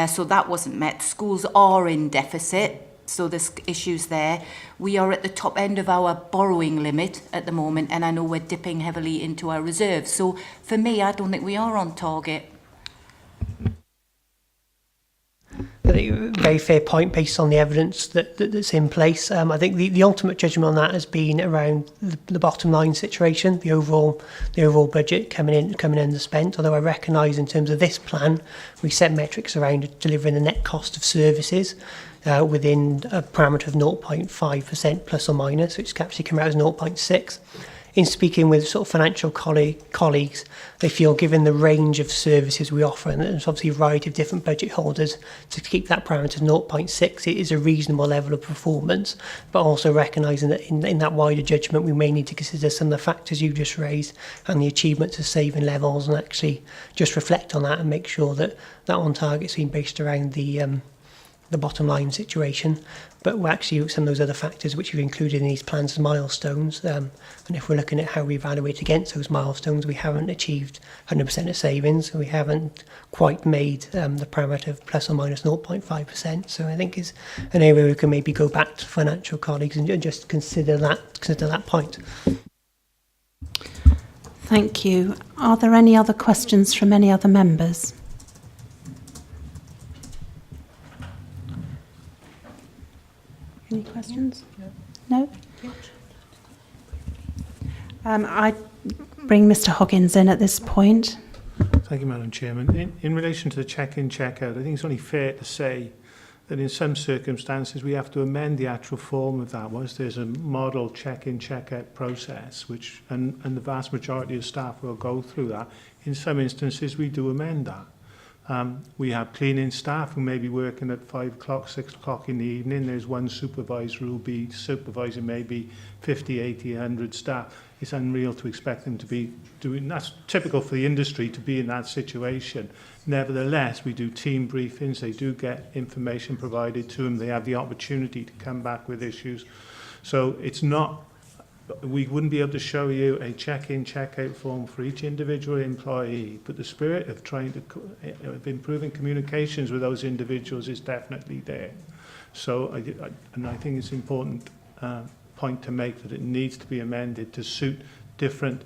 so that wasn't met. Schools are in deficit, so there's issues there. We are at the top end of our borrowing limit at the moment, and I know we're dipping heavily into our reserves. So for me, I don't think we are on target. very fair point based on the evidence that's in place. I think the ultimate judgment on that has been around the bottom line situation, the overall budget coming in underspent. Although I recognise in terms of this plan, we set metrics around delivering the net cost of services within a parameter of 0.5% plus or minus, which actually came out as 0.6. In speaking with sort of financial colleagues, they feel given the range of services we offer, and there's obviously a variety of different budget holders, to keep that parameter 0.6, it is a reasonable level of performance, but also recognising that in that wider judgment we may need to consider some of the factors you just raised and the achievements of saving levels, and actually just reflect on that and make sure that that on target's been based around the bottom line situation. But we're actually some of those other factors which we've included in these plans as milestones, and if we're looking at how we evaluate against those milestones, we haven't achieved 100% of savings, we haven't quite made the parameter of plus or minus 0.5%. So I think is an area we can maybe go back to financial colleagues and just consider that point. Thank you. Are there any other questions from any other members? Any questions? No? I bring Mr. Hoggins in at this point. Thank you, Madam Chairman. In relation to the check-in, check-out, I think it's only fair to say that in some circumstances we have to amend the actual form of that. Once there's a model check-in, check-out process, and the vast majority of staff will go through that, in some instances we do amend that. We have cleaning staff who may be working at 5 o'clock, 6 o'clock in the evening. There's one supervisor who will be supervising maybe 50, 80, 100 staff. It's unreal to expect them to be doing, that's typical for the industry to be in that situation. Nevertheless, we do team briefings. They do get information provided to them. They have the opportunity to come back with issues. So it's not, we wouldn't be able to show you a check-in, check-out form for each individual employee, but the spirit of trying to of improving communications with those individuals is definitely there. So, I think it's an important point to make that it needs to be amended to suit different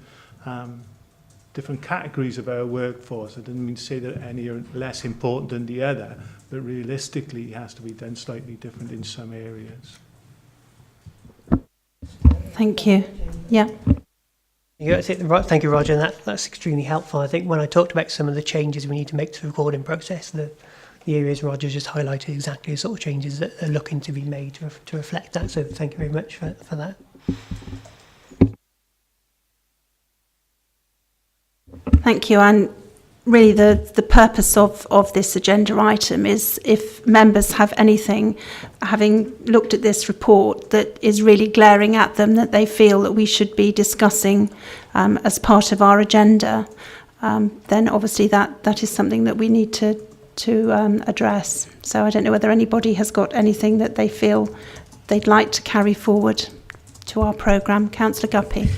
categories of our workforce. I didn't mean to say that any are less important than the other, but realistically it has to be done slightly different in some areas. Thank you. Yeah. Yeah, thank you, Roger. And that's extremely helpful. I think when I talked about some of the changes we need to make to the recording process, the areas Roger just highlighted exactly the sort of changes that are looking to be made to reflect that. So thank you very much for that. Thank you. And really the purpose of this agenda item is if members have anything, having looked at this report, that is really glaring at them, that they feel that we should be discussing as part of our agenda, then obviously that is something that we need to address. So I don't know whether anybody has got anything that they feel they'd like to carry forward to our programme. Councillor Guppy.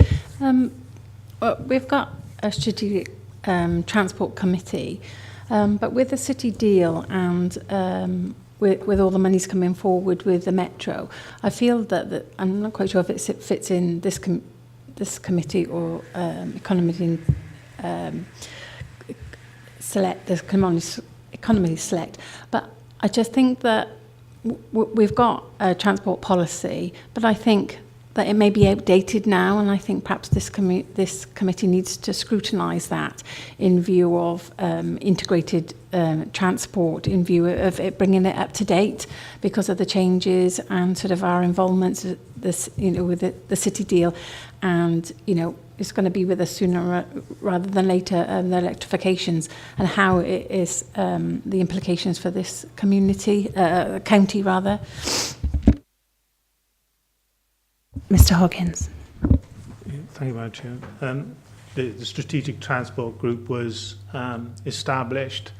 Well, we've got a strategic transport committee, but with the city deal and with all the monies coming forward with the metro, I feel that I'm not quite sure if it fits in this committee or economy select, the economy select, but I just think that we've got a transport policy, but I think that it may be outdated now, and I think perhaps this committee needs to scrutinise that in view of integrated transport, in view of it bringing it up to date because of the changes and sort of our involvement with the city deal, and it's going to be with us sooner rather than later, the electrifications and how it is the implications for this county rather. Mr. Hoggins. Thank you, Madam Chair. The Strategic Transport Group was established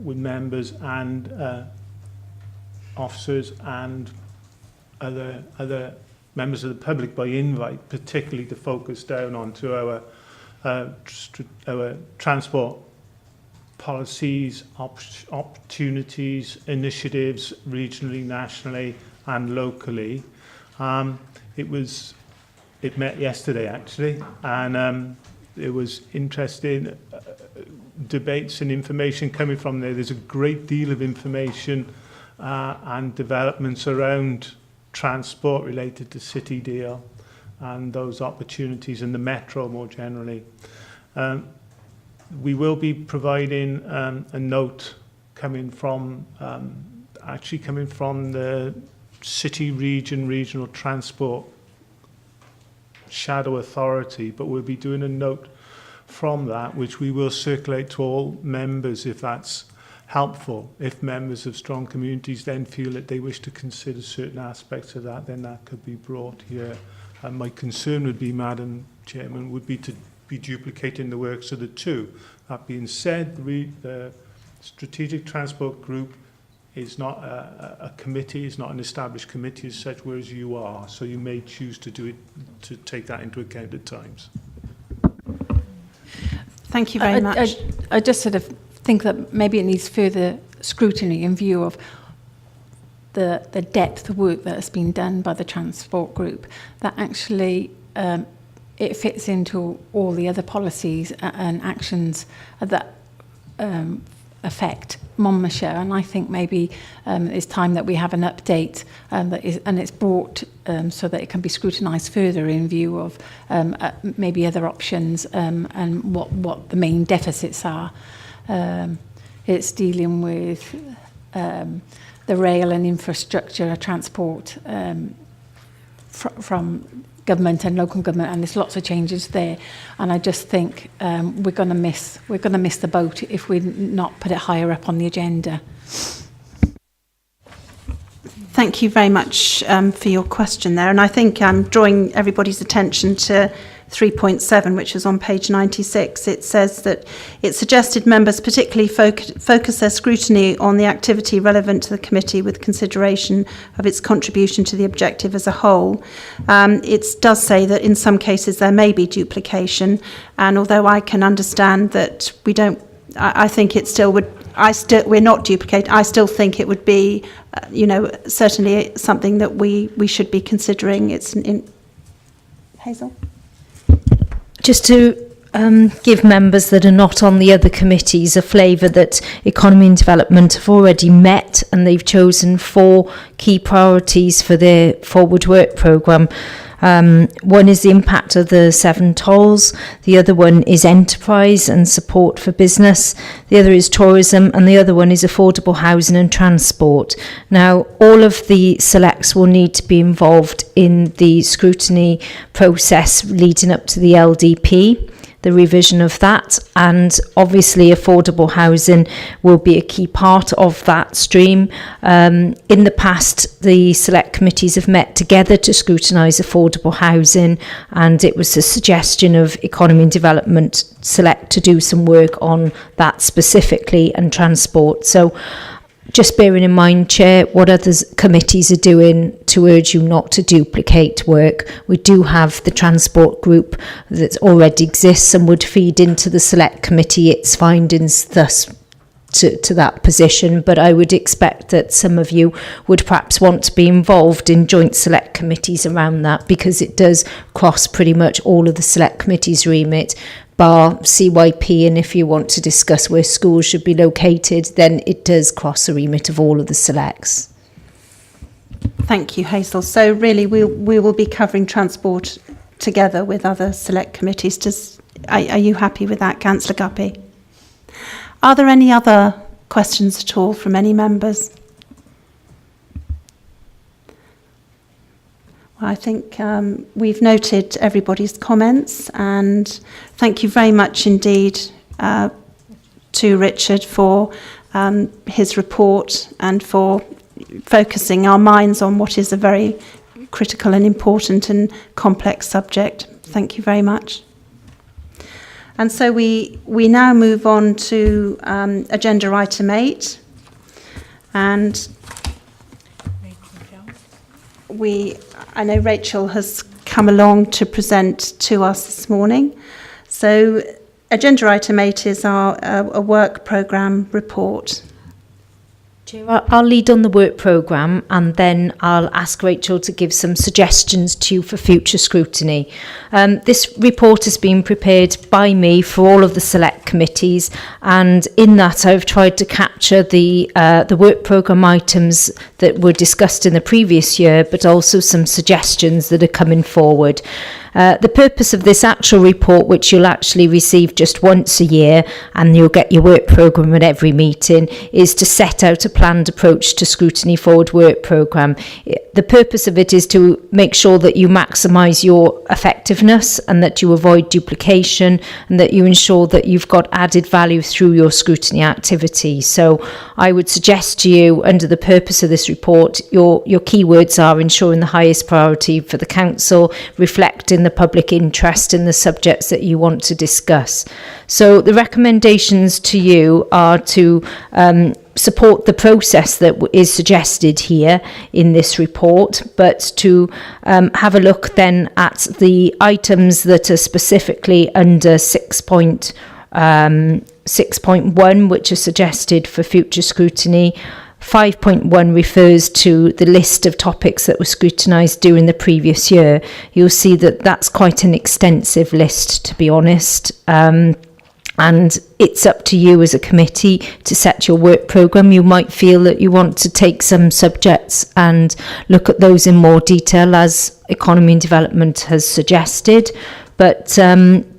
with members and officers and other members of the public by invite, particularly to focus down onto our transport policies, opportunities, initiatives, regionally, nationally, and locally. It met yesterday actually, and it was interesting. debates and information coming from there. There's a great deal of information and developments around transport related to City Deal and those opportunities in the Metro more generally. We will be providing a note coming from the City Regional Transport Shadow Authority, but we'll be doing a note from that which we will circulate to all members if that's helpful. If members of strong communities then feel that they wish to consider certain aspects of that, then that could be brought here. And my concern would be, Madam Chairman, would be to be duplicating the works of the two. That being said, the Strategic Transport Group is not a committee, is not an established committee as such, whereas you are. So you may choose to do it, to take that into account at times. Thank you very much. I just sort of think that maybe it needs further scrutiny in view of the depth of work that has been done by the Transport Group, that actually it fits into all the other policies and actions that affect Monmouthshire, and I think maybe it's time that we have an update and it's brought so that it can be scrutinised further in view of maybe other options and what the main deficits are. It's dealing with the rail and infrastructure transport from government and local government, and there's lots of changes there, and I just think we're going to miss the boat if we not put it higher up on the agenda. Thank you very much for your question there, and I think I'm drawing everybody's attention to 3.7, which is on page 96. It says that it suggested members particularly focus their scrutiny on the activity relevant to the committee with consideration of its contribution to the objective as a whole. It does say that in some cases there may be duplication, and although I can understand that we don't, I think it still would, we're not duplicating. I still think it would be, certainly something that we should be considering. It's in Hazel. Just to give members that are not on the other committees a flavour that Economy and Development have already met, and they've chosen 4 key priorities for their forward work programme. One is the impact of the 7 tolls, the other one is enterprise and support for business, the other is tourism, and the other one is affordable housing and transport. Now, all of the selects will need to be involved in the scrutiny process leading up to the LDP, the revision of that, and obviously affordable housing will be a key part of that stream. In the past, the select committees have met together to scrutinise affordable housing, and it was a suggestion of Economy and Development Select to do some work on that specifically, and transport. So just bearing in mind, Chair, what other committees are doing to urge you not to duplicate work. We do have the Transport Group that already exists and would feed into the Select Committee its findings, thus to that position. But I would expect that some of you would perhaps want to be involved in joint Select Committees around that, because it does cross pretty much all of the Select Committee's remit, bar CYP, and if you want to discuss where schools should be located, then it does cross the remit of all of the selects. Thank you, Hazel. So really we will be covering transport together with other select committees. Are you happy with that, Councillor Guppy? Are there any other questions at all from any members? Well, I think we've noted everybody's comments, and thank you very much indeed to Richard for his report and for focusing our minds on what is a very critical and important and complex subject. Thank you very much. And so we now move on to agenda item 8, and I know Rachel has come along to present to us this morning. So agenda item 8 is our a work programme report. I'll lead on the work programme and then I'll ask Rachel to give some suggestions to you for future scrutiny. This report has been prepared by me for all of the select committees, and in that I've tried to capture the work programme items that were discussed in the previous year, but also some suggestions that are coming forward. The purpose of this actual report, which you'll actually receive just once a year and you'll get your work programme at every meeting, is to set out a planned approach to scrutiny forward work programme. The purpose of it is to make sure that you maximise your effectiveness and that you avoid duplication and that you ensure that you've got added value through your scrutiny activity. So I would suggest to you, under the purpose of this report, your keywords are ensuring the highest priority for the council, reflecting the public interest in the subjects that you want to discuss. So the recommendations to you are to support the process that is suggested here in this report, but to have a look then at the items that are specifically under 6.1, which are suggested for future scrutiny. 5.1 refers to the list of topics that were scrutinised during the previous year. You'll see that that's quite an extensive list, to be honest. And it's up to you as a committee to set your work programme. You might feel that you want to take some subjects and look at those in more detail, as Economy and Development has suggested. But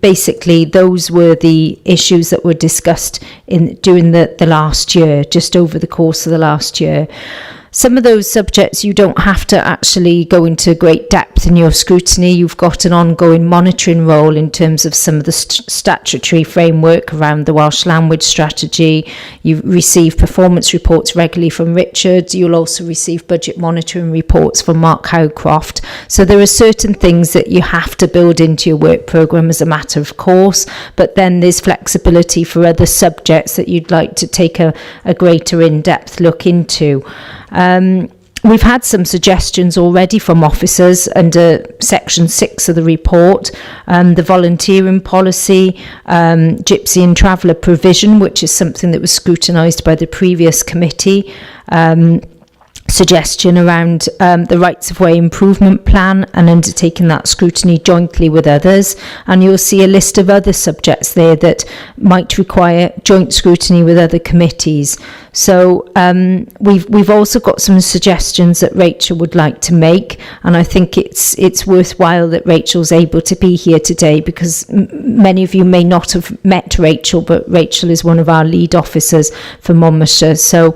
basically, those were the issues that were discussed during the last year, just over the course of the last year. Some of those subjects you don't have to actually go into great depth in your scrutiny. You've got an ongoing monitoring role in terms of some of the statutory framework around the Welsh language strategy. You receive performance reports regularly from Richard. You'll also receive budget monitoring reports from Mark Howcroft. So there are certain things that you have to build into your work programme as a matter of course, but then there's flexibility for other subjects that you'd like to take a greater in-depth look into. We've had some suggestions already from officers under section 6 of the report, the volunteering policy, gypsy and traveller provision, which is something that was scrutinised by the previous committee, suggestion around the rights of way improvement plan and undertaking that scrutiny jointly with others, and you'll see a list of other subjects there that might require joint scrutiny with other committees. So we've also got some suggestions that Rachel would like to make, and I think it's worthwhile that Rachel's able to be here today, because many of you may not have met Rachel, but Rachel is one of our lead officers for Monmouthshire. So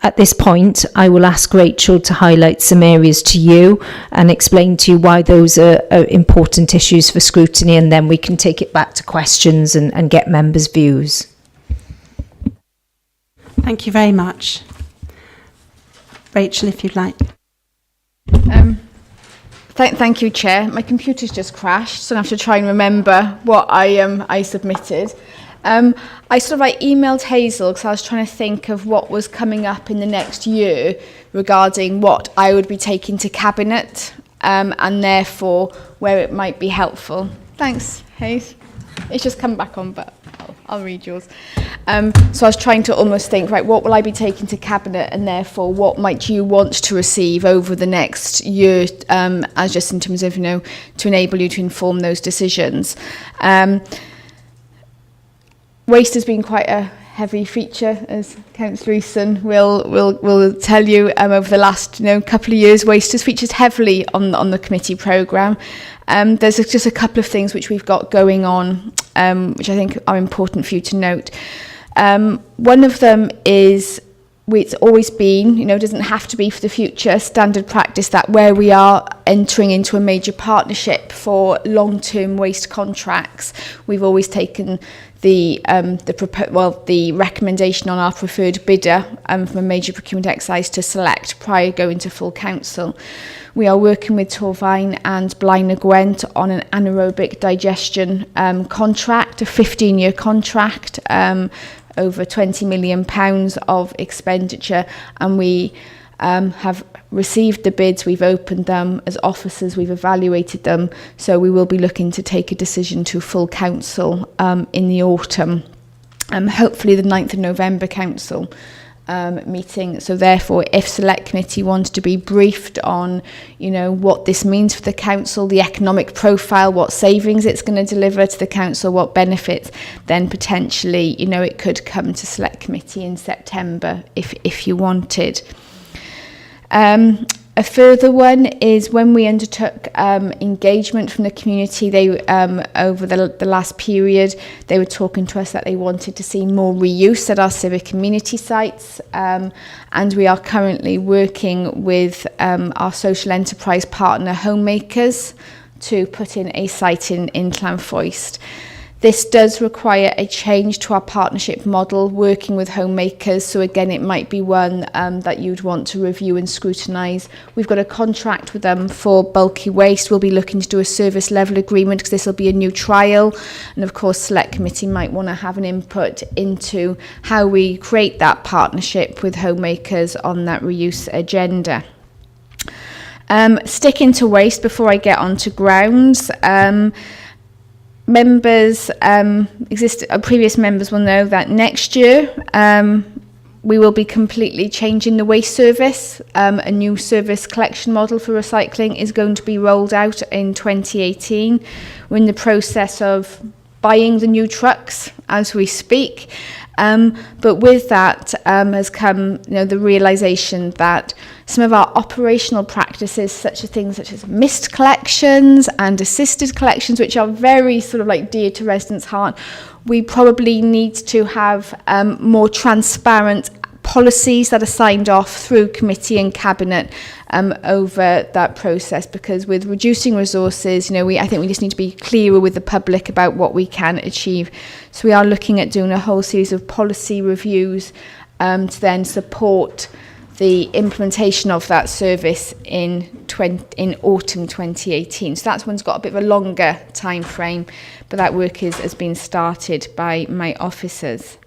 at this point, I will ask Rachel to highlight some areas to you and explain to you why those are important issues for scrutiny, and then we can take it back to questions and get members' views. Thank you very much. Rachel, if you'd like. Thank you, Chair. My computer's just crashed, so I have to try and remember what I submitted. I emailed Hazel because I was trying to think of what was coming up in the next year regarding what I would be taking to Cabinet, and therefore where it might be helpful. Thanks, Hayes. It's just come back on, but I'll read yours. So I was trying to almost think, right, what will I be taking to Cabinet, and therefore what might you want to receive over the next year, as just in terms of, to enable you to inform those decisions. Waste has been quite a heavy feature, as Councillor Eason will tell you. Over the last couple of years, waste has featured heavily on the committee programme. There's just a couple of things which we've got going on, which I think are important for you to note. One of them is, it's always been, doesn't have to be for the future, standard practice that where we are entering into a major partnership for long-term waste contracts, we've always taken the recommendation on our preferred bidder from a major procurement exercise to select prior going to full council. We are working with Torfaen and Blaenau Gwent on an anaerobic digestion contract, a 15-year contract, over £20 million of expenditure, and we have received the bids, we've opened them as officers, we've evaluated them, so we will be looking to take a decision to full council in the autumn, hopefully the 9th of November council. meeting. So therefore, if Select Committee wanted to be briefed on, you know, what this means for the council, the economic profile, what savings it's going to deliver to the council, what benefits, then potentially, you know, it could come to Select Committee in September if you wanted. A further one is when we undertook engagement from the community. They over the last period, they were talking to us that they wanted to see more reuse at our civic community sites, and we are currently working with our social enterprise partner Homemakers to put in a site in Llanfoist. This does require a change to our partnership model, working with homemakers. So again, it might be one that you'd want to review and scrutinise. We've got a contract with them for bulky waste. We'll be looking to do a service level agreement because this will be a new trial. And of course, Select Committee might want to have an input into how we create that partnership with homemakers on that reuse agenda. Sticking to waste before I get on to grounds. Members, previous members will know that next year we will be completely changing the waste service. A new service collection model for recycling is going to be rolled out in 2018. We're in the process of buying the new trucks as we speak. But with that has come, you know, the realisation that some of our operational practices, such as missed collections and assisted collections, which are very sort of like dear to residents' heart, we probably need to have more transparent policies that are signed off through committee and cabinet over that process, because with reducing resources, you know, I think we just need to be clearer with the public about what we can achieve. So we are looking at doing a whole series of policy reviews to then support the implementation of that service in autumn 2018. So that one's got a bit of a longer time frame, but that work has been started by my officers.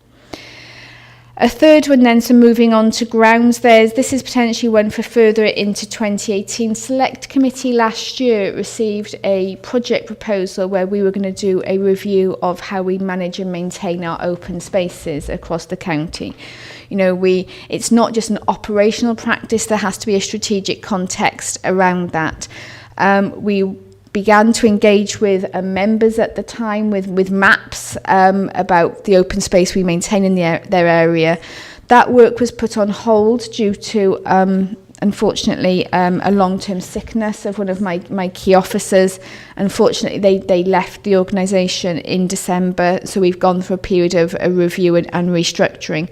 A third one then, so moving on to grounds, this is potentially one for further into 2018. Select Committee last year received a project proposal where we were going to do a review of how we manage and maintain our open spaces across the county. You know, it's not just an operational practice, there has to be a strategic context around that. We began to engage with members at the time with maps about the open space we maintain in their area. That work was put on hold due to, unfortunately, a long-term sickness of one of my key officers. Unfortunately, they left the organisation in December, so we've gone through a period of a review and restructuring.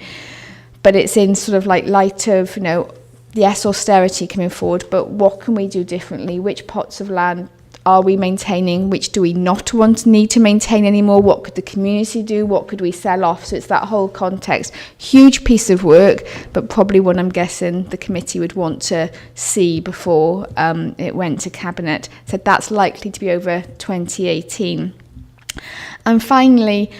But it's in sort of like light of, you know, yes, austerity coming forward, but what can we do differently? Which pots of land are we maintaining? Which do we not need to maintain anymore? What could the community do? What could we sell off? So it's that whole context. Huge piece of work, but probably one I'm guessing the committee would want to see before it went to cabinet. So that's likely to be over 2018. And finally,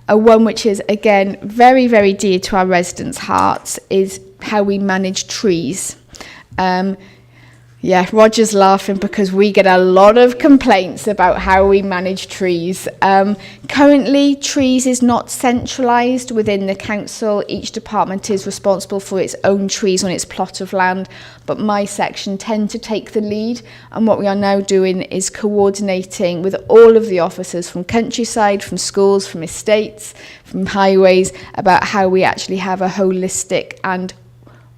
one which is, again, very, very dear to our residents' hearts is how we manage trees. Yeah, Roger's laughing because we get a lot of complaints about how we manage trees. Currently, trees is not centralised within the council. Each department is responsible for its own trees on its plot of land, but my section tend to take the lead. And what we are now doing is coordinating with all of the officers from countryside, from schools, from estates, from highways, about how we actually have a holistic and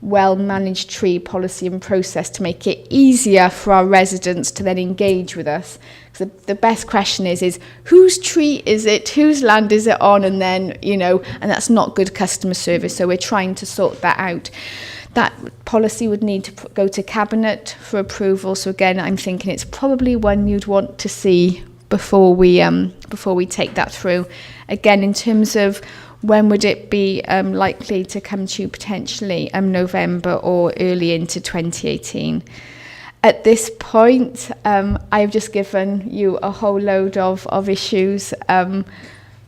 well-managed tree policy and process to make it easier for our residents to then engage with us. So the best question is whose tree is it, whose land is it on, and then, you know, and that's not good customer service, so we're trying to sort that out. That policy would need to go to cabinet for approval, so again, I'm thinking it's probably one you'd want to see before we take that through. Again, in terms of when would it be likely to come to you, potentially November or early into 2018? At this point, I've just given you a whole load of issues, but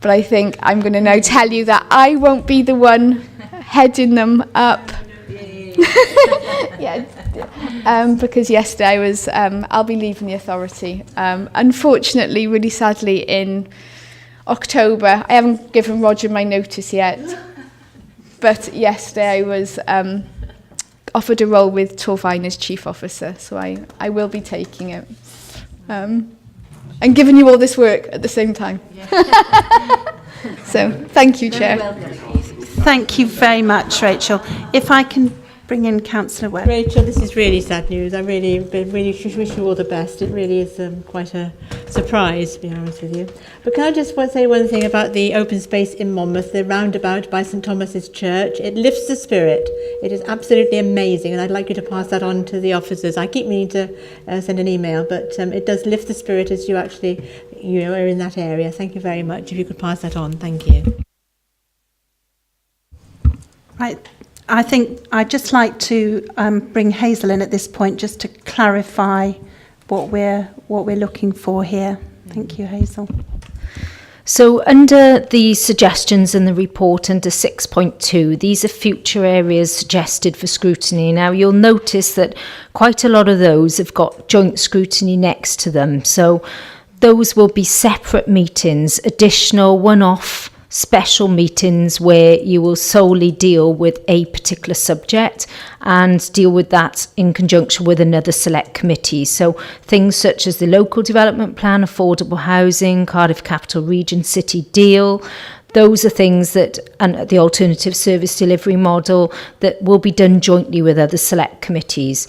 I think I'm going to now tell you that I won't be the one heading them up. Yeah, because yesterday I was, I'll be leaving the authority. Unfortunately, really sadly, in October. I haven't given Roger my notice yet. but yesterday I was offered a role with Torfaen as Chief Officer, so I will be taking it. And giving you all this work at the same time. So, thank you, Chair. Thank you very much, Rachel. If I can bring in Councillor Webb. Rachel, this is really sad news. I really wish you all the best. It really is quite a surprise, to be honest with you. But can I just say one thing about the open space in Monmouth, the roundabout by St Thomas's Church? It lifts the spirit. It is absolutely amazing, and I'd like you to pass that on to the officers. I keep meaning to send an email, but it does lift the spirit as you actually, are in that area. Thank you very much. If you could pass that on, thank you. Right. I think I'd just like to bring Hazel in at this point just to clarify what we're looking for here. Thank you, Hazel. So under the suggestions in the report under 6.2, these are future areas suggested for scrutiny. Now you'll notice that quite a lot of those have got joint scrutiny next to them. So those will be separate meetings, additional one-off special meetings where you will solely deal with a particular subject and deal with that in conjunction with another select committee. So things such as the local development plan, affordable housing, Cardiff Capital Region City deal, those are things that, and the alternative service delivery model, that will be done jointly with other select committees.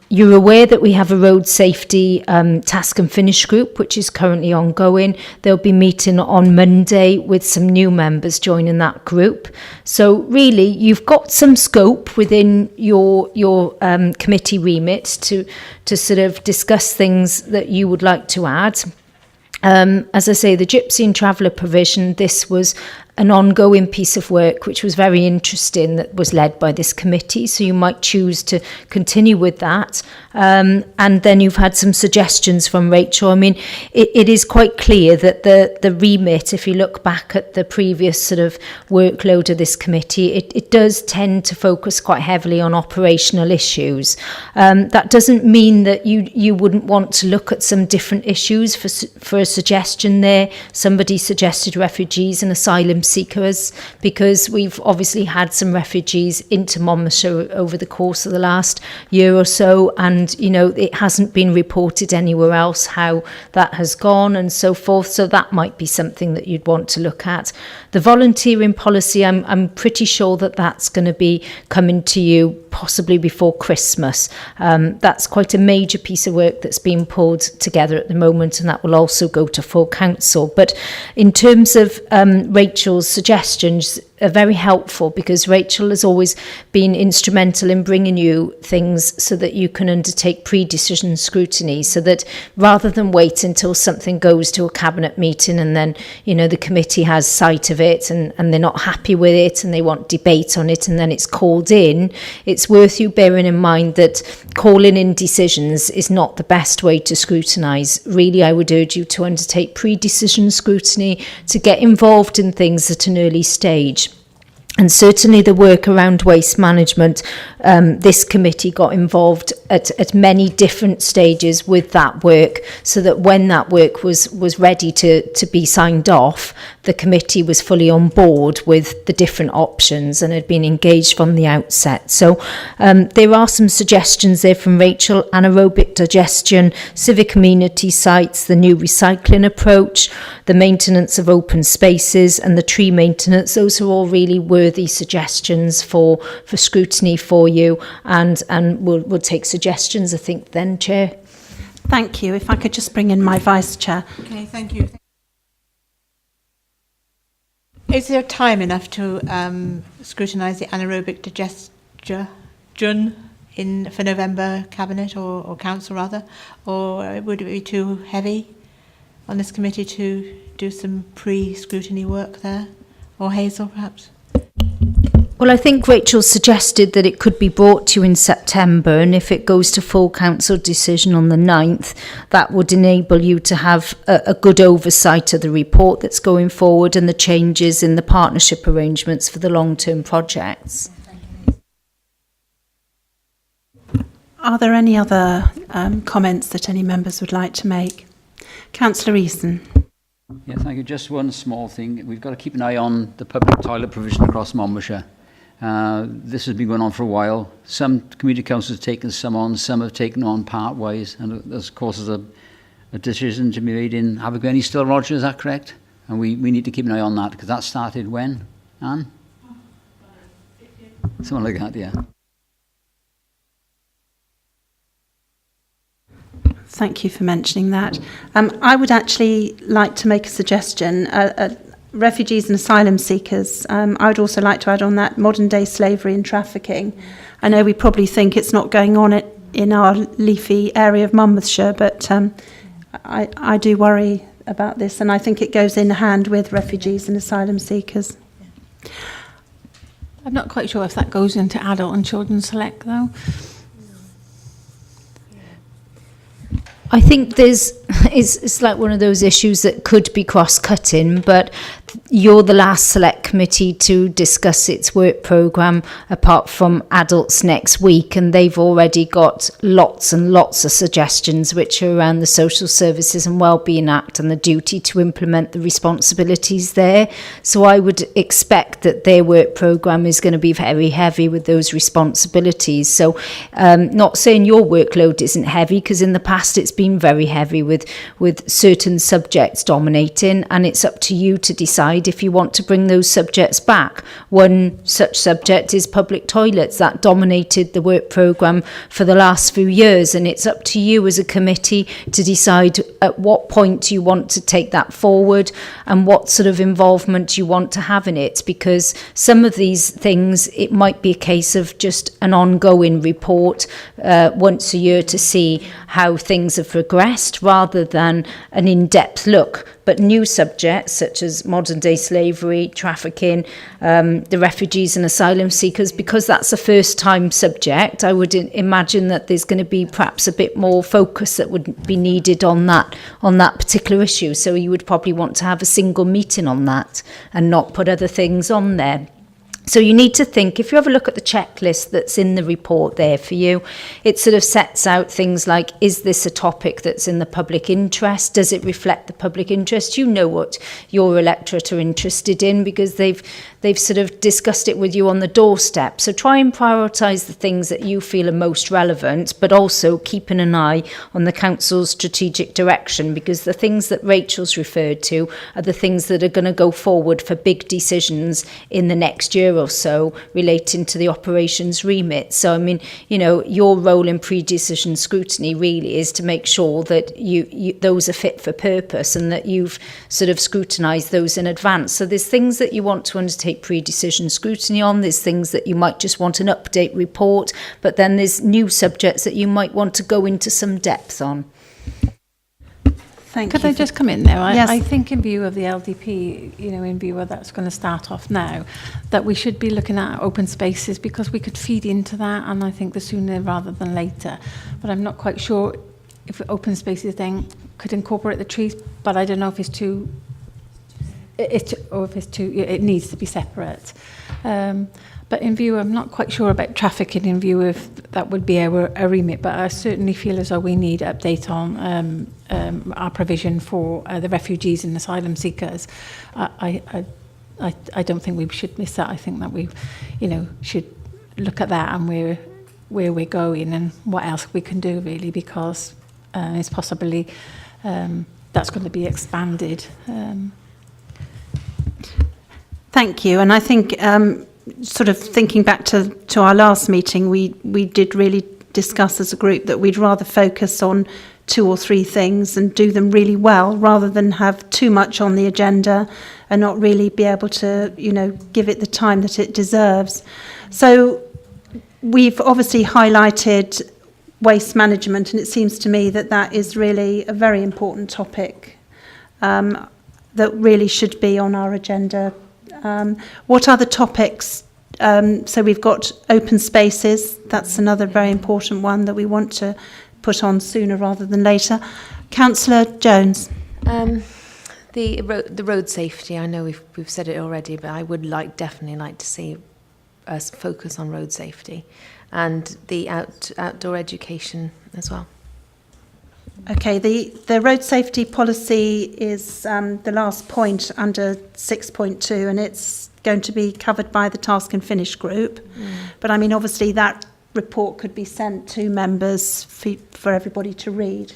You're aware that we have a road safety task and finish group, which is currently ongoing. They'll be meeting on Monday with some new members joining that group. So really, you've got some scope within your committee remit to sort of discuss things that you would like to add. As I say, the Gypsy and Traveller provision, this was an ongoing piece of work which was very interesting, that was led by this committee, so you might choose to continue with that. And then you've had some suggestions from Rachel. I mean, it is quite clear that the remit, if you look back at the previous sort of workload of this committee, it does tend to focus quite heavily on operational issues. That doesn't mean that you wouldn't want to look at some different issues. For a suggestion there, somebody suggested refugees and asylum seekers, because we've obviously had some refugees into Monmouthshire over the course of the last year or so, and it hasn't been reported anywhere else how that has gone and so forth, so that might be something that you'd want to look at. The volunteering policy, I'm pretty sure that that's going to be coming to you possibly before Christmas. That's quite a major piece of work that's being pulled together at the moment, and that will also go to full council. But in terms of Rachel's suggestions, are very helpful, because Rachel has always been instrumental in bringing you things so that you can undertake pre-decision scrutiny, so that rather than wait until something goes to a cabinet meeting and then the committee has sight of it and they're not happy with it and they want debate on it and then it's called in, it's worth you bearing in mind that calling in decisions is not the best way to scrutinise. Really, I would urge you to undertake pre-decision scrutiny, to get involved in things at an early stage. And certainly the work around waste management, this committee got involved at many different stages with that work, so that when that work was ready to be signed off, the committee was fully on board with the different options and had been engaged from the outset. So there are some suggestions there from Rachel: anaerobic digestion, civic amenity sites, the new recycling approach, the maintenance of open spaces and the tree maintenance. Those are all really worthy suggestions for scrutiny for you, and we'll take suggestions, I think, then, Chair. Thank you. If I could just bring in my Vice Chair. Okay, thank you. Is there time enough to scrutinise the anaerobic digestion for November Cabinet or Council rather, or would it be too heavy on this committee to do some pre-scrutiny work there? Or Hazel, perhaps? Well, I think Rachel suggested that it could be brought to you in September, and if it goes to full council decision on the 9th, that would enable you to have a good oversight of the report that's going forward and the changes in the partnership arrangements for the long-term projects. Are there any other comments that any members would like to make? Councillor Eason. Yeah, thank you. Just one small thing. We've got to keep an eye on the public toilet provision across Monmouthshire. This has been going on for a while. Some community councils have taken some on, some have taken on part-wise, and this, of course, is a decision to be made in Abergwenny still, Roger, is that correct? And we need to keep an eye on that, because that started when, Anne? Something like that, yeah. Thank you for mentioning that. I would actually like to make a suggestion. Refugees and asylum seekers, I would also like to add on that modern day slavery and trafficking. I know we probably think it's not going on in our leafy area of Monmouthshire, but I do worry about this, and I think it goes in hand with refugees and asylum seekers. I'm not quite sure if that goes into adult and children select, though. I think it's like one of those issues that could be cross-cutting, but you're the last select committee to discuss its work programme apart from adults next week, and they've already got lots and lots of suggestions which are around the Social Services and Wellbeing Act and the duty to implement the responsibilities there. So I would expect that their work programme is going to be very heavy with those responsibilities. So not saying your workload isn't heavy, because in the past it's been very heavy with certain subjects dominating, and it's up to you to decide if you want to bring those subjects back. One such subject is public toilets. That dominated the work programme for the last few years, and it's up to you as a committee to decide at what point you want to take that forward and what sort of involvement you want to have in it, because some of these things, it might be a case of just an ongoing report once a year to see how things have progressed rather than an in-depth look. But new subjects such as modern day slavery, trafficking, the refugees and asylum seekers, because that's a first time subject, I would imagine that there's going to be perhaps a bit more focus that would be needed on that particular issue. So you would probably want to have a single meeting on that and not put other things on there. So you need to think, if you have a look at the checklist that's in the report there for you, it sort of sets out things like, is this a topic that's in the public interest? Does it reflect the public interest? You know what your electorate are interested in, because they've sort of discussed it with you on the doorstep. So try and prioritise the things that you feel are most relevant, but also keeping an eye on the council's strategic direction, because the things that Rachel's referred to are the things that are going to go forward for big decisions in the next year or so relating to the operations remit. So, I mean, you know, your role in pre-decision scrutiny really is to make sure that you those are fit for purpose and that you've sort of scrutinised those in advance. So there's things that you want to undertake pre-decision scrutiny on, there's things that you might just want an update report, but then there's new subjects that you might want to go into some depth on. Could I just come in there? Yes. I think in view of the LDP, you know, in view of that's going to start off now, that we should be looking at open spaces, because we could feed into that, and I think the sooner rather than later. But I'm not quite sure if open spaces then could incorporate the trees, but I don't know if it's too, it needs to be separate. But in view, I'm not quite sure about trafficking in view of that would be our remit, but I certainly feel as though we need an update on our provision for the refugees and asylum seekers. I don't think we should miss that. I think that we, you know, should look at that and where we're going and what else we can do, really, because it's possibly that's going to be expanded. Thank you, and I think sort of thinking back to our last meeting, we did really discuss as a group that we'd rather focus on 2 or 3 things and do them really well, rather than have too much on the agenda and not really be able to, you know, give it the time that it deserves. So we've obviously highlighted waste management, and it seems to me that that is really a very important topic that really should be on our agenda. What other topics? So we've got open spaces. That's another very important one that we want to put on sooner rather than later. Councillor Jones. The road safety. I know we've said it already, but I would definitely like to see us focus on road safety and the outdoor education as well. Okay, the road safety policy is the last point under 6.2, and it's going to be covered by the Task and Finish group. But I mean, obviously that report could be sent to members for everybody to read.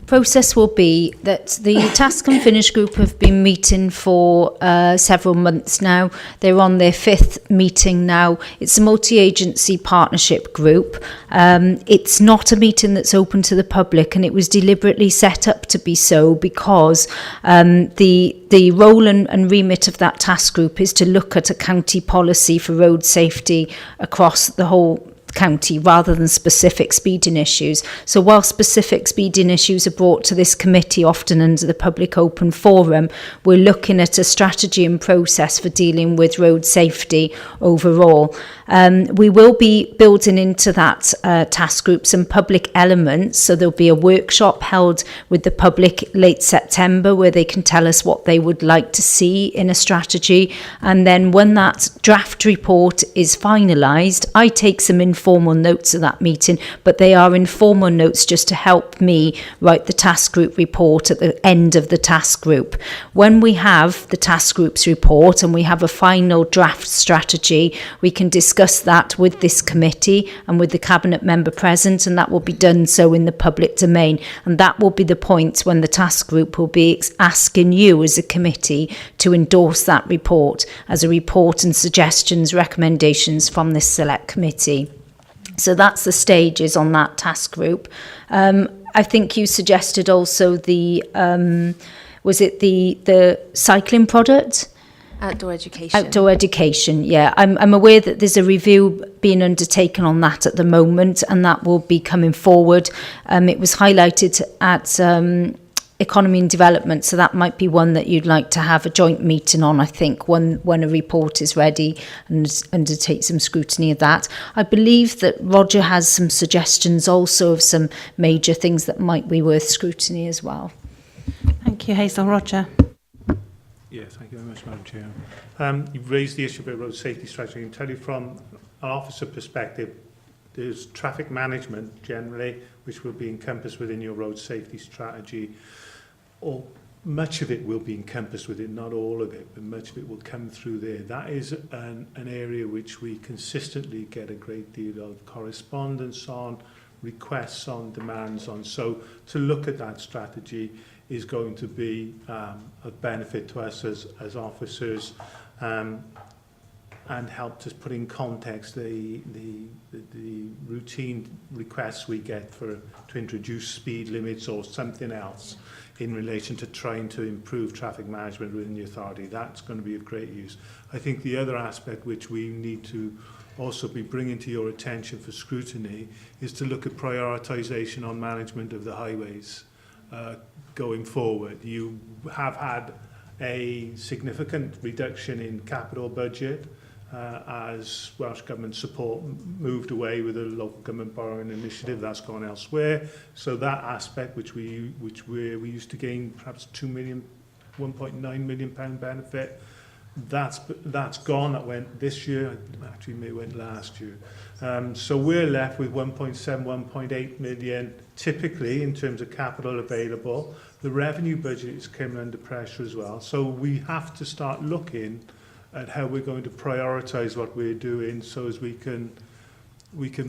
Process will be that the Task and Finish group have been meeting for several months now. They're on their 5th meeting now. It's a multi-agency partnership group. It's not a meeting that's open to the public, and it was deliberately set up to be so because the role and remit of that task group is to look at a county policy for road safety across the whole county rather than specific speeding issues. So while specific speeding issues are brought to this committee often under the public open forum, we're looking at a strategy and process for dealing with road safety overall. We will be building into that task group some public elements, so there'll be a workshop held with the public late September where they can tell us what they would like to see in a strategy, and then when that draft report is finalised, I take some informal notes of that meeting, but they are informal notes just to help me write the task group report at the end of the task group. When we have the task group's report and we have a final draft strategy, we can discuss that with this committee and with the cabinet member present, and that will be done so in the public domain, and that will be the point when the task group will be asking you as a committee to endorse that report as a report and suggestions, recommendations from this select committee. So that's the stages on that task group. I think you suggested also the was it the cycling product? Outdoor education. Outdoor education, yeah. I'm aware that there's a review being undertaken on that at the moment, and that will be coming forward. It was highlighted at Economy and Development, so that might be one that you'd like to have a joint meeting on, I think, when a report is ready, and undertake some scrutiny of that. I believe that Roger has some suggestions also of some major things that might be worth scrutiny as well. Thank you, Hazel. Roger. Yeah, thank you very much, Madam Chair. You've raised the issue about road safety strategy. I can tell you from an officer perspective, there's traffic management generally, which will be encompassed within your road safety strategy. Or much of it will be encompassed within, not all of it, but much of it will come through there. That is an area which we consistently get a great deal of correspondence on, requests on, demands on. So to look at that strategy is going to be of benefit to us as officers, and help us put in context the routine requests we get to introduce speed limits or something else in relation to trying to improve traffic management within the authority. That's going to be of great use. I think the other aspect which we need to also be bringing to your attention for scrutiny is to look at prioritisation on management of the highways going forward. You have had a significant reduction in capital budget as Welsh Government support moved away with the local government borrowing initiative. That's gone elsewhere. So that aspect which we used to gain perhaps 1.9 million pound benefit, that's gone. That went this year, actually may went last year. So we're left with 1.7, 1.8 million typically in terms of capital available. The revenue budget is coming under pressure as well. So we have to start looking at how we're going to prioritise what we're doing so as we can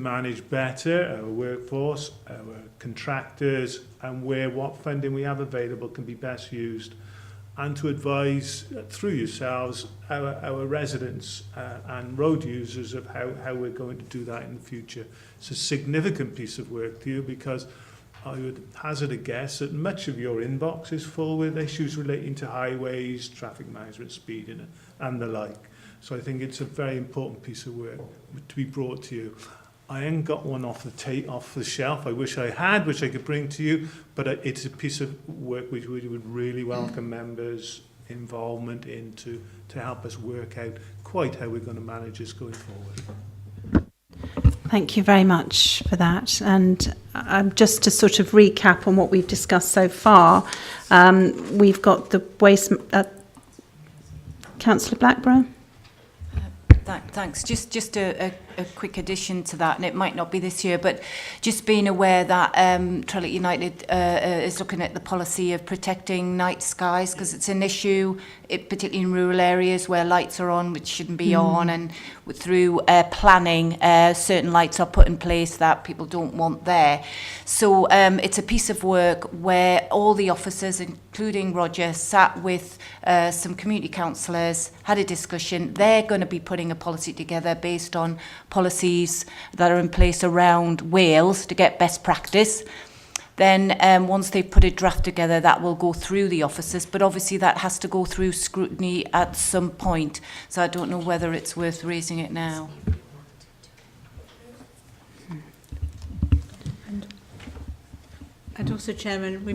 manage better our workforce, our contractors, and what funding we have available can be best used, and to advise through yourselves our residents and road users of how we're going to do that in the future. It's a significant piece of work to you, because I would hazard a guess that much of your inbox is full with issues relating to highways, traffic management, speeding, and the like. So I think it's a very important piece of work to be brought to you. I ain't got one off the shelf. I wish I had, which I could bring to you, but it's a piece of work which we would really welcome members' involvement into to help us work out quite how we're going to manage this going forward. Thank you very much for that. And just to sort of recap on what we've discussed so far, we've got the waste... Councillor Blackburn? Thanks. Just a quick addition to that, and it might not be this year, but just being aware that Trellick United is looking at the policy of protecting night skies, because it's an issue, particularly in rural areas where lights are on which shouldn't be on, and through planning, certain lights are put in place that people don't want there. So it's a piece of work where all the officers, including Roger, sat with some community councillors, had a discussion. They're going to be putting a policy together based on policies that are in place around Wales to get best practice. Then once they've put a draft together, that will go through the officers, but obviously that has to go through scrutiny at some point. So I don't know whether it's worth raising it now. And also, Chairman,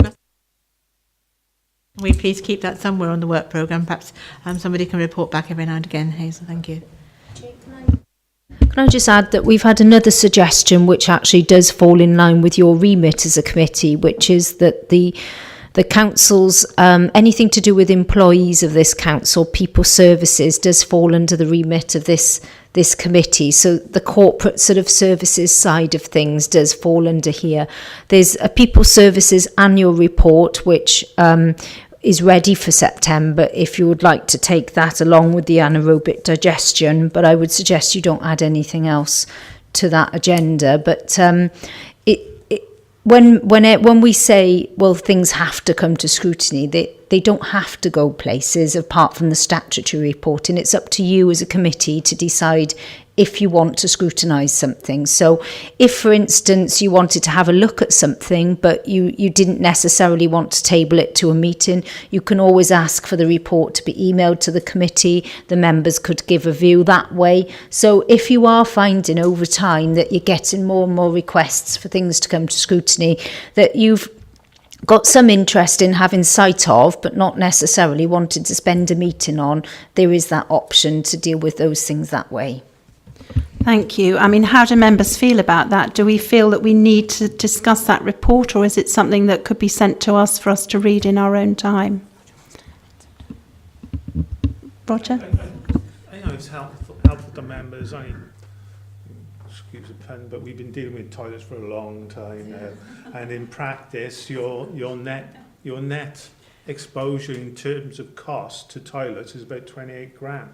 we please keep that somewhere on the work programme. Perhaps somebody can report back every now and again. Hazel, thank you. Can I just add that we've had another suggestion which actually does fall in line with your remit as a committee, which is that the council's, anything to do with employees of this council, people services, does fall under the remit of this committee. So the corporate sort of services side of things does fall under here. There's a people services annual report, which is ready for September if you would like to take that along with the anaerobic digestion, but I would suggest you don't add anything else to that agenda. But when we say, well, things have to come to scrutiny, they don't have to go places apart from the statutory reporting. It's up to you as a committee to decide if you want to scrutinise something. So if, for instance, you wanted to have a look at something, but you didn't necessarily want to table it to a meeting, you can always ask for the report to be emailed to the committee. The members could give a view that way. So if you are finding over time that you're getting more and more requests for things to come to scrutiny, that you've got some interest in having sight of, but not necessarily wanted to spend a meeting on, there is that option to deal with those things that way. Thank you. I mean, how do members feel about that? Do we feel that we need to discuss that report, or is it something that could be sent to us for us to read in our own time? Roger? I know it's helpful to members. Excuse the pun, but we've been dealing with toilets for a long time now, and in practice, your net exposure in terms of cost to toilets is about 28 grand.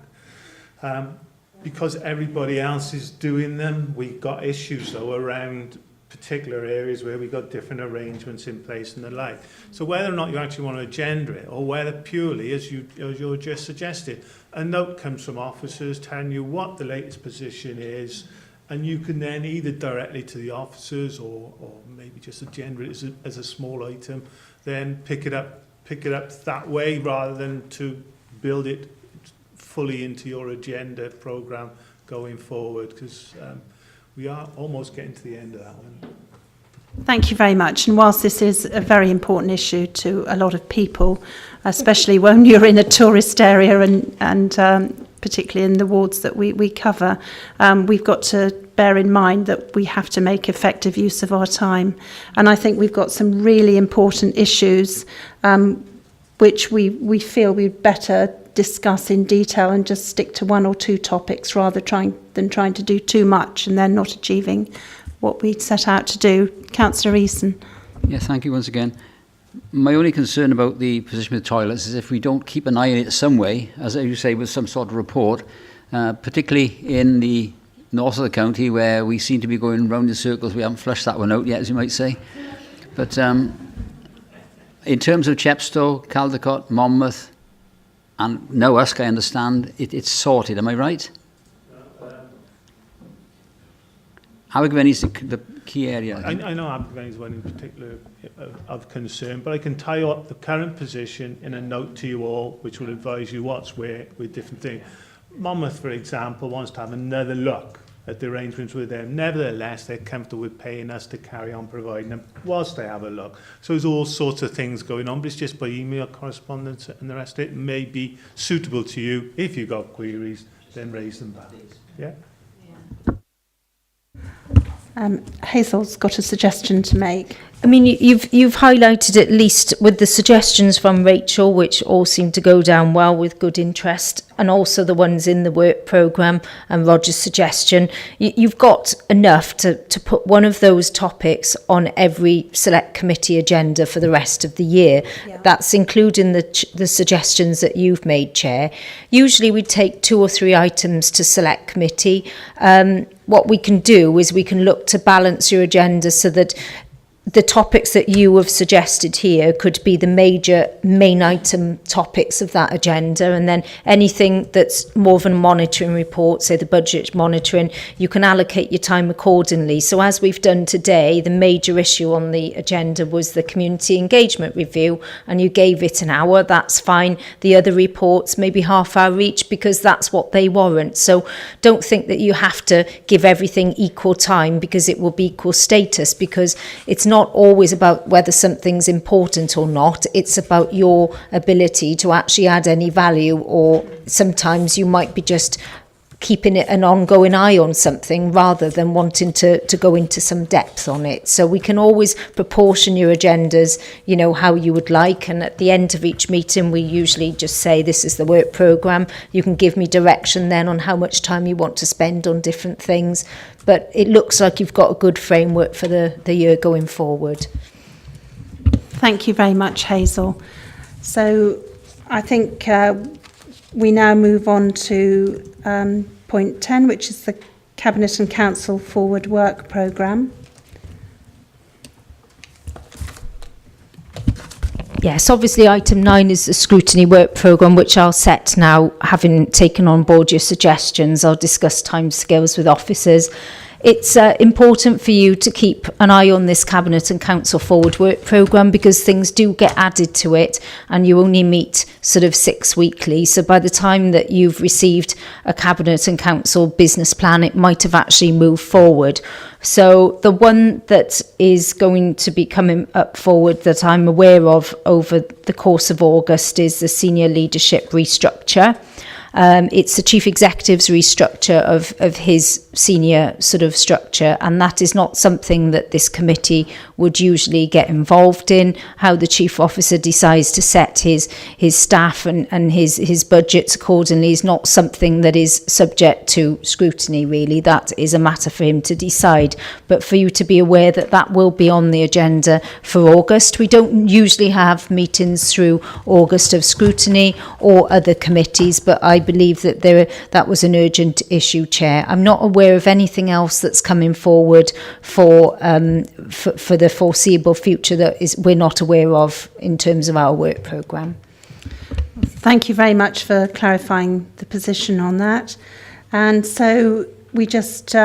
Because everybody else is doing them, we've got issues though around particular areas where we've got different arrangements in place and the like. So whether or not you actually want to agenda it, or whether purely, as you just suggested, a note comes from officers telling you what the latest position is, and you can then either directly to the officers or maybe just agenda it as a small item, then pick it up that way rather than to build it fully into your agenda programme going forward, because we are almost getting to the end of that one. Thank you very much. And whilst this is a very important issue to a lot of people, especially when you're in a tourist area and particularly in the wards that we cover, we've got to bear in mind that we have to make effective use of our time. And I think we've got some really important issues which we feel we'd better discuss in detail and just stick to one or two topics rather than trying to do too much and then not achieving what we'd set out to do. Councillor Eason. Yeah, thank you once again. My only concern about the position with toilets is if we don't keep an eye on it some way, as you say, with some sort of report, particularly in the north of the county where we seem to be going round in circles. We haven't flushed that one out yet, as you might say. But in terms of Chepstow, Caldecott, Monmouth, and no Usk, I understand, it's sorted, am I right? Abergavenny is the key area. I know Abergavenny is one in particular of concern, but I can tie up the current position in a note to you all, which will advise you what's where with different things. Monmouth, for example, wants to have another look at the arrangements with them. Nevertheless, they're comfortable with paying us to carry on providing them whilst they have a look. So there's all sorts of things going on, but it's just by email correspondence and the rest of it may be suitable to you. If you've got queries, then raise them back. Yeah? Hazel's got a suggestion to make. I mean, you've highlighted at least with the suggestions from Rachel, which all seem to go down well with good interest. and also the ones in the work programme and Roger's suggestion, you've got enough to put one of those topics on every select committee agenda for the rest of the year. Yeah. That's including the suggestions that you've made, Chair. Usually we take 2 or 3 items to select committee. What we can do is we can look to balance your agenda so that the topics that you have suggested here could be the main item topics of that agenda, and then anything that's more of a monitoring report, say the budget monitoring, you can allocate your time accordingly. So as we've done today, the major issue on the agenda was the community engagement review, and you gave it an hour. That's fine. The other reports maybe half hour each, because that's what they warrant. So don't think that you have to give everything equal time because it will be equal status, because it's not always about whether something's important or not. It's about your ability to actually add any value, or sometimes you might be just keeping it an ongoing eye on something rather than wanting to go into some depth on it. So we can always proportion your agendas, you know, how you would like, and at the end of each meeting we usually just say this is the work programme. You can give me direction then on how much time you want to spend on different things, but it looks like you've got a good framework for the year going forward. Thank you very much, Hazel. So I think we now move on to point 10, which is the Cabinet and Council Forward Work Programme. Yes, obviously item 9 is the scrutiny work programme, which I'll set now, having taken on board your suggestions. I'll discuss timescales with officers. It's important for you to keep an eye on this Cabinet and Council Forward Work Programme, because things do get added to it and you only meet sort of 6 weekly. So by the time that you've received a Cabinet and Council business plan, it might have actually moved forward. So the one that is going to be coming up forward that I'm aware of over the course of August is the Senior Leadership Restructure. It's the Chief Executive's restructure of his senior sort of structure, and that is not something that this committee would usually get involved in. How the Chief Officer decides to set his staff and his budgets accordingly is not something that is subject to scrutiny, really. That is a matter for him to decide. But for you to be aware that that will be on the agenda for August. We don't usually have meetings through August of scrutiny or other committees, but I believe that that was an urgent issue, Chair. I'm not aware of anything else that's coming forward for the foreseeable future that we're not aware of in terms of our work programme. Thank you very much for clarifying the position on that. And so we just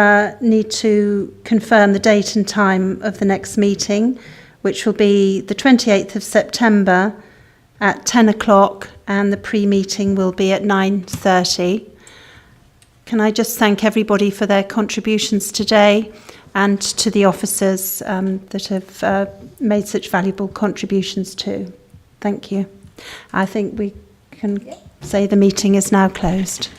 need to confirm the date and time of the next meeting, which will be the 28th of September at 10 o'clock, and the pre-meeting will be at 9:30. Can I just thank everybody for their contributions today, and to the officers that have made such valuable contributions too. Thank you. I think we can say the meeting is now closed.